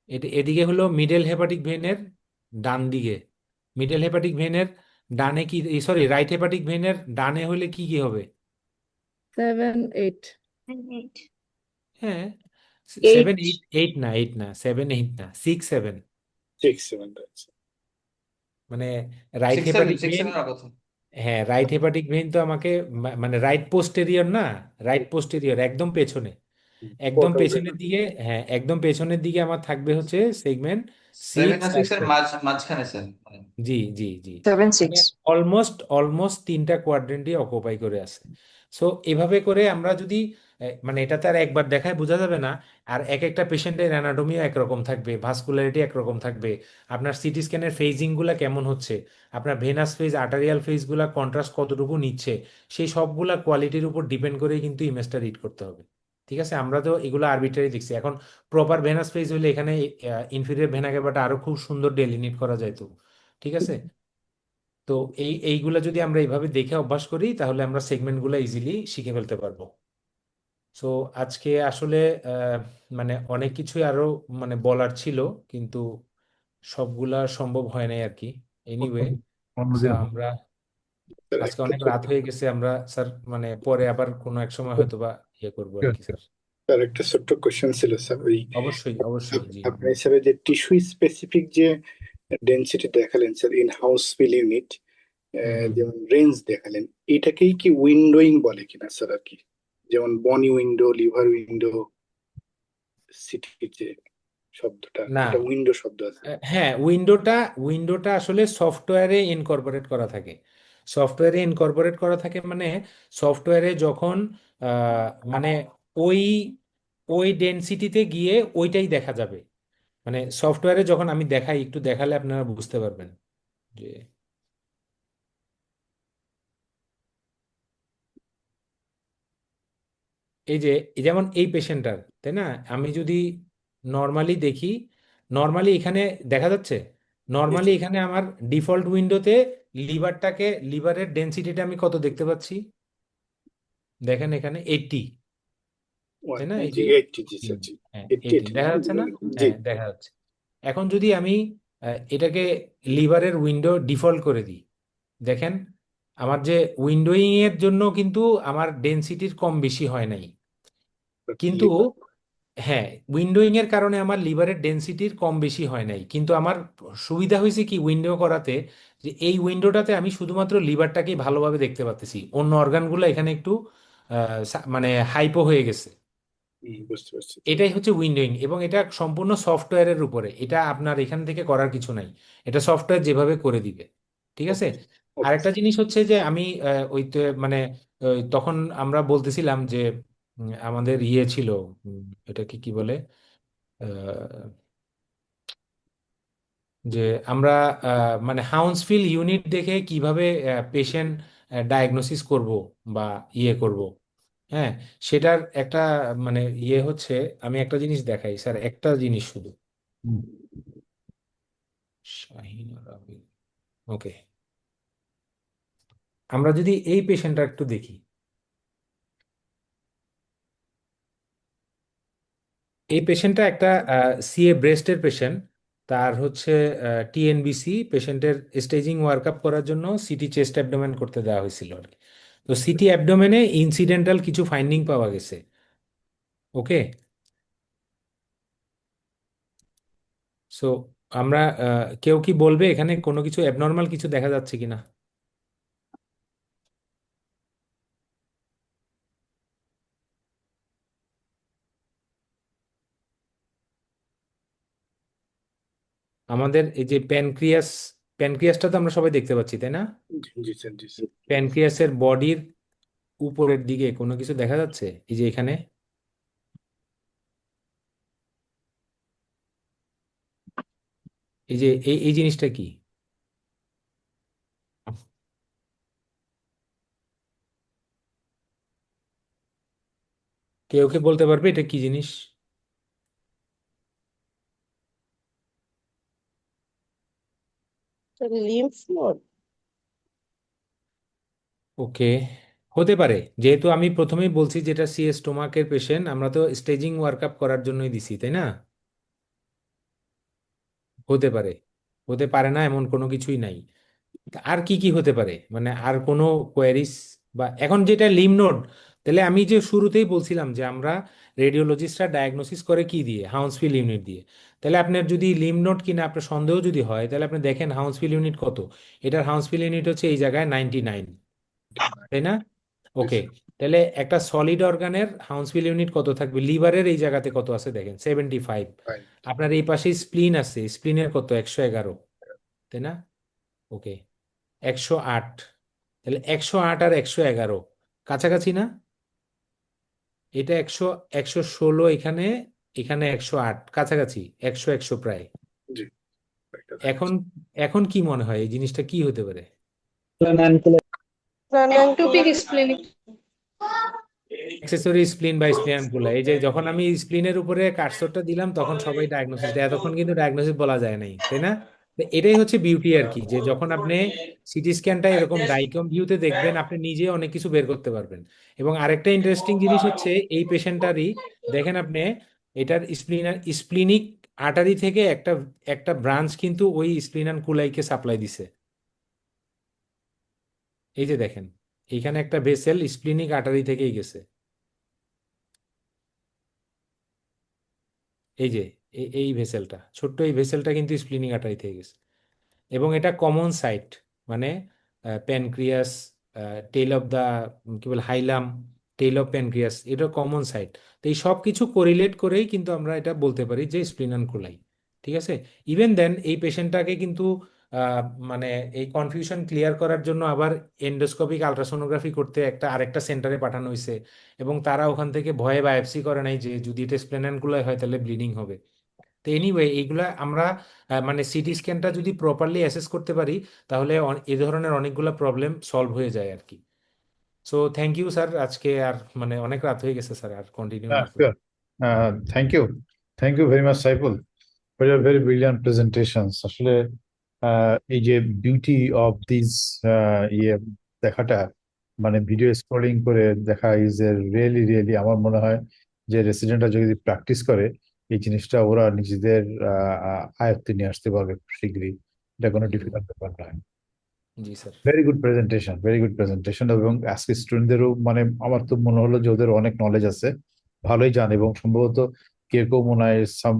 এটা এদিকে হলো মিডল হেপাটিক ভেনের ডান দিকে। মিডল হেপাটিক ভেনের ডানে কি, সরি, রাইট হেপাটিক ভেনের ডানে হলে কি কি হবে? 7 8 and 8 হ্যাঁ, সেভেন 8, এইট, এইট না 7 8 না 6 7, 6, 7, আচ্ছা। মানে রাইট 6 7 হেপাটিক 6 ভেন। 7 আর কথা। হ্যাঁ, রাইট হেপাটিক ভেন তো আমাকে মানে রাইট পোস্টেরিয়র না, রাইট পোস্টেরিয়র একদম পেছনে, একদম পোর্টাল ভেন। পেছনের দিকে। হ্যাঁ, একদম পেছনের দিকে আমার থাকবে হচ্ছে সেগমেন্ট 7 সিক্স আর আর 6 এর 7। মাঝখানে স্যার, মানে জি জি জি, 7 মানে 6 অলমোস্ট অলমোস্ট তিনটা কোয়াড্রেন্টই অকুপাই করে আছে। সো এভাবে করে আমরা যদি মানে এটাতে আর একবার দেখায় বোঝা যাবে না। আর এক একটা পেশেন্টের অ্যানাটমিও একরকম থাকবে, ভাস্কুলারিটি একরকম থাকবে, আপনার সিটি স্ক্যানের ফেজিং গুলা কেমন হচ্ছে, আপনার ভেনাস ফেজ আর্টারিয়াল ফেজ গুলা কন্ট্রাস্ট কতটুকু নিচ্ছে, সেই সবগুলা কোয়ালিটির উপর ডিপেন্ড করেই কিন্তু ইমেজটা রিড করতে হবে। ঠিক আছে, আমরা তো এগুলো আরবিট্রারি দেখছি। এখন প্রপার ভেনাস ফেজ হলে এখানে ইনফিরিয়র ভেনা ক্যাভাটা আরো খুব সুন্দর ডেলিনেট করা যায় তো। ঠিক আছে, তো এইগুলা যদি আমরা এইভাবে দেখে অভ্যাস করি তাহলে আমরা সেগমেন্টগুলো ইজিলি শিখে ফেলতে পারবো। সো আজকে আসলে আহ, মানে অনেক কিছুই আরো মানে বলার ছিল, কিন্তু সবগুলা সম্ভব হয় নাই আর কি। এনিওয়ে, সো অন্যদিন আমরা স্যার আজকে একটা অনেক রাত হয়ে গেছে, আমরা স্যার মানে পরে আবার কোনো এক সময় হয়তো বা ইয়ে করবো আর কি স্যার। স্যার একটা ছোট্ট কোশ্চেন ছিল স্যার, ওই অবশ্যই অবশ্যই, জি। আপনি স্যার যে টিস্যু স্পেসিফিক যে ডেনসিটি দেখালেন sir in Hounsfield unit, hmm hmm. যেমন রেঞ্জ দেখালেন, এটাকেই কি উইন্ডোইং বলে কিনা স্যার আর কি? যেমন বনি উইন্ডো, লিভার উইন্ডো, সিটির যে শব্দটা, না, এটা উইন্ডো শব্দ আছে। হ্যাঁ, উইন্ডোটা আসলে সফটওয়্যারে ইনকর্পোরেট করা থাকে। সফটওয়্যারে ইনকর্পোরেট করা থাকে মানে সফটওয়্যারে যখন মানে ওই ওই ডেনসিটিতে গিয়ে ওইটাই দেখা যাবে। মানে সফটওয়্যারে যখন আমি দেখাই, একটু দেখালে আপনারা বুঝতে পারবেন যে যেমন এই পেশেন্টটার, তাই না, আমি যদি নর্মালি দেখি, নর্মালি এখানে দেখা যাচ্ছে, জি নর্মালি স্যার। এখানে আমার ডিফল্ট উইন্ডোতে লিভারের ডেনসিটিটা আমি কত দেখতে পাচ্ছি, দেখেন এখানে 80, তাই না, এই জি যে 80, জি স্যার, জি হ্যাঁ 80, 80 80 না, দেখা যাচ্ছে না, জি। হ্যাঁ দেখা যাচ্ছে। এখন যদি আমি এটাকে লিভারের উইন্ডো ডিফল্ট করে দিই, দেখেন আমার যে উইন্ডোয়িং এর জন্য কিন্তু আমার ডেনসিটির কম বেশি হয় নাই, কিন্তু লিভার। হ্যাঁ, উইন্ডোইং এর কারণে আমার লিভারের ডেনসিটির কম বেশি হয় নাই, কিন্তু আমার সুবিধা হয়েছে কি উইন্ডো করাতে, যে এই উইন্ডোটাতে আমি শুধুমাত্র লিভারটাকেই ভালোভাবে দেখতে পাচ্তেছি, অন্য অর্গানগুলো এখানে একটু মানে হাইপো হয়ে গেছে। বুঝতে পারছি। এটাই হচ্ছে উইন্ডোইং, এবং এটা সম্পূর্ণ সফটওয়্যারের উপরে, এটা আপনার এখান থেকে করার কিছু নাই, এটা সফটওয়্যার যেভাবে করে দিবে। ঠিক আছে, ওকে, ওকে আরেকটা স্যার। জিনিস হচ্ছে যে আমি ওই তো মানে তখন আমরা বলতেছিলাম যে আমাদের ইয়ে ছিল, এটা কি কি বলে, আহ, যে আমরা মানে হাউন্সফিল ইউনিট দেখে কিভাবে পেশেন্ট ডায়াগনোসিস করব বা ইয়ে করব। হ্যাঁ, সেটার একটা মানে ইয়ে হচ্ছে, আমি একটা জিনিস দেখাই স্যার, একটা জিনিস শুধু। শাহিন রাবি, ওকে, আমরা যদি এই পেশেন্টটা একটু দেখি, এই পেশেন্টটা একটা সিএ ব্রেস্টের পেশেন্ট, তার হচ্ছে টিএনবিসি, পেশেন্টের স্টেজিং ওয়ার্কআপ করার জন্য সিটি চেস্ট অ্যাবডোমেন করতে দেওয়া হয়েছিল আর কি। তো সিটি অ্যাবডোমেনে ইনসিডেন্টাল কিছু ফাইন্ডিং পাওয়া গেছে। ওকে, সো আমরা কেউ কি বলবে এখানে কোনো কিছু অ্যাবনর্মাল কিছু দেখা যাচ্ছে কিনা? আমাদের এই যে প্যানক্রিয়াসটা তো আমরা সবাই দেখতে পাচ্ছি, তাই না? জি স্যার, জি স্যার। প্যানক্রিয়াসের বডির উপরের দিকে কোনো কিছু দেখা যাচ্ছে, এই যে এখানে, এই যে এই জিনিসটা কি? কেউ কি বলতে পারবে এটা কি জিনিস? Lymph node. ওকে, হতে পারে, যেহেতু আমি প্রথমেই বলছি যেটা সিএ স্টোমাকের পেশেন্ট, আমরা তো স্টেজিং ওয়ার্কআপ করার জন্যই দিছি, তাই না? হতে পারে, হতে পারে না এমন কোনো কিছুই নাই। তা আর কি কি হতে পারে, মানে আর কোনো কোয়ারিস, বা এখন যেটা লিম নোড, তাহলে আমি যে শুরুতেই বলছিলাম যে আমরা রেডিওলজিস্টরা ডায়াগনোসিস করে কি দিয়ে, হাউন্সফিল ইউনিট দিয়ে। তাহলে আপনার যদি লিম্ফ নোড কিনা আপনার সন্দেহ যদি হয়, তাহলে আপনি দেখেন হাউন্সফিল ইউনিট কত। এটার হাউন্সফিল ইউনিট হচ্ছে এই জায়গায় 99, তাই না? ওকে, তাহলে একটা সলিড অর্গানের হাউন্সফিল ইউনিট কত থাকবে? লিভারের এই জায়গাতে কত আছে দেখেন, 75। আপনার এই পাশে স্প্লিন আছে, স্প্লিনের কত? 111, তাই না? ওকে, 108। তাহলে 108 আর 111 কাছাকাছি না? এটা 116 এখানে, এখানে 108, কাছাকাছি, 100 প্রায়। জি এখন এখন কি মনে হয় এই জিনিসটা কি হতে পারে? ectopic splenic অ্যাক্সেসরি স্প্লিন বা স্প্লিনানকুলা। এই যে যখন আমি স্প্লিনের উপরে কার্সরটা দিলাম তখন সবাই ডায়াগনোসিস দেয়, এতক্ষণ কিন্তু ডায়াগনোসিস বলা যায় নাই, তাই না? তো এটাই হচ্ছে বিউটি আর কি, যে যখন আপনি সিটি স্ক্যানটা এরকম ডাইকম ভিউতে দেখবেন আপনি নিজে অনেক কিছু বের করতে পারবেন। এবং আরেকটা ইন্টারেস্টিং জিনিস হচ্ছে এই পেশেন্টটারই দেখেন আপনি, এটার স্প্লিনিক আর্টারি থেকে একটা একটা ব্রাঞ্চ কিন্তু ওই স্প্লিনানকুলাইকে সাপ্লাই দিছে। এই যে দেখেন, এইখানে একটা ভেসেল স্প্লিনিক আর্টারি থেকেই গেছে। এই যে এই ভেসেলটা, ছোট্ট এই ভেসেলটা কিন্তু স্প্লিনিক আর্টারি থেকে গেছে। এবং এটা কমন সাইট, মানে প্যানক্রিয়াস, টেল অফ দা, কি বলে, হাইলাম, টেল অফ প্যানক্রিয়াস, এটা কমন সাইট। তো এই সব কিছু কোরিলেট করেই কিন্তু আমরা এটা বলতে পারি যে স্প্লিনানকুলাই। ঠিক আছে, ইভেন দেন এই পেশেন্টটাকে কিন্তু মানে এই কনফিউশন ক্লিয়ার করার জন্য আবার এন্ডোস্কোপিক আলট্রাসোনোগ্রাফি করতে আরেকটা সেন্টারে পাঠানো হয়েছে, এবং তারা ওখান থেকে ভয়ে বায়োপসি করে নাই যে যদি এটা স্প্লিনানকুলাই হয় তাহলে ব্লিডিং হবে। তো এনিওয়ে এইগুলা আমরা মানে সিটি স্ক্যানটা যদি প্রপারলি অ্যাসেস করতে পারি তাহলে এই ধরনের অনেকগুলো প্রবলেম সলভ হয়ে যায় আর কি। সো থ্যাংক ইউ স্যার, আজকে আর মানে অনেক রাত হয়ে গেছে স্যার, আর কন্টিনিউ না করে। Sure. Thank you. Thank you very much, Saiful, for your very brilliant presentations. আসলে এই যে বিউটি অফ দিস ইয়ে দেখাটা, মানে ভিডিও স্ক্রলিং করে দেখা ইজ এ রিয়েলি আমার মনে হয় যে রেসিডেন্টরা যদি প্র্যাকটিস করে এই জিনিসটা ওরা নিজেদের আয়ত্তে নিয়ে আসতে পারবে খুব শীঘ্রই। এটা কোনো ডিফিকাল্ট ব্যাপার নয়। জি স্যার। Very good presentation. এবং আজকে স্টুডেন্টদেরও মানে আমার তো মনে হলো যে ওদের অনেক নলেজ আছে, ভালোই জানে, এবং সম্ভবত কেউ কেউ মনে হয় সাম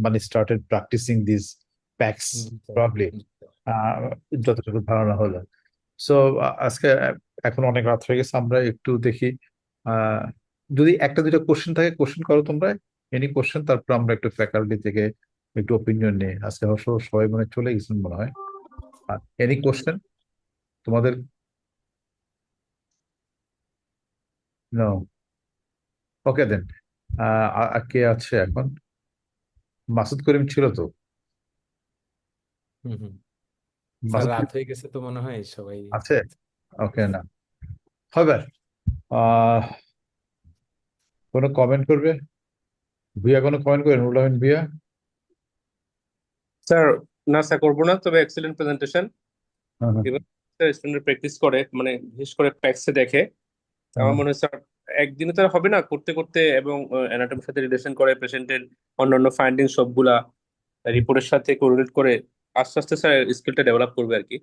মানে started practising this PACS probably, যতটুকু ধারণা হলো। সো আজকে এখন অনেক রাত হয়ে গেছে, আমরা একটু দেখি যদি একটা দুটো কোশ্চেন থাকে, কোশ্চেন করো তোমরা, এনি কোশ্চেন, তারপর আমরা একটু ফ্যাকাল্টি থেকে একটু অপিনিয়ন নিই। আজকে অবশ্য সবাই মনে হয় চলে গেছেন মনে হয়। এনি কোশ্চেন তোমাদের? নো, ওকে দেন। কে আছে এখন? মাসুদ করিম ছিল তো? হুম হুম স্যার, মাসুদ রাত করিম হয়ে গেছে তো মনে হয় সবাই আছে? ওকে, না হবে। আহ কোনো কমেন্ট করবে? ভুয়া কোনো কমেন্ট করবে? নুরুল আমিন ভুয়া? স্যার না স্যার, করবো না, তবে এক্সেলেন্ট প্রেজেন্টেশন। হ্যাঁ, হ্যাঁ, এবার স্টুডেন্ট প্র্যাকটিস করে, মানে বিশেষ করে প্যাক্সে দেখে। আমার হ্যাঁ। মনে হয় স্যার একদিনে তো আর হবে না, করতে করতে এবং অ্যানাটমির সাথে রিলেশন করে পেশেন্টের অন্যান্য ফাইন্ডিং সবগুলা রিপোর্টের সাথে কোরিলেট করে আস্তে আস্তে স্যার স্কিলটা ডেভেলপ করবে আর কি।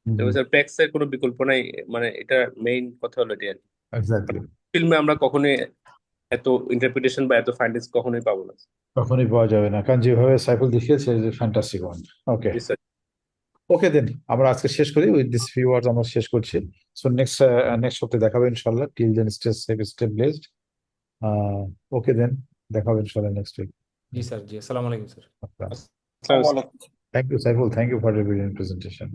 তবে স্যার প্যাক্সের কোনো বিকল্প নাই, মানে এটা মেইন কথা হলো এটাই আর কি। এক্স্যাক্টলি। ফিল্মে আমরা কখনোই এত ইন্টারপ্রিটেশন বা এত ফাইন্ডিংস কখনোই পাবো না। কখনই পাওয়া যাবে না, কারণ যেভাবে সাইফুল দেখিয়েছে ফ্যান্টাস্টিক ওয়ান। ওকে, জি স্যার। ওকে দেন আমরা আজকে শেষ করি, উইথ দিস ফিউ ওয়ার্ডস আমরা শেষ করছি। সো নেক্সট সপ্তাহে দেখাবে ইনশাল্লাহ। Till then stay safe, stay blessed. Okay then, দেখাবে ইনশাল্লাহ নেক্সট উইক। জি স্যার। জি, আসসালামু আলাইকুম স্যার। আসসালামু আলাইকুম। Thank you, Saiful. Thank you for your brilliant presentation.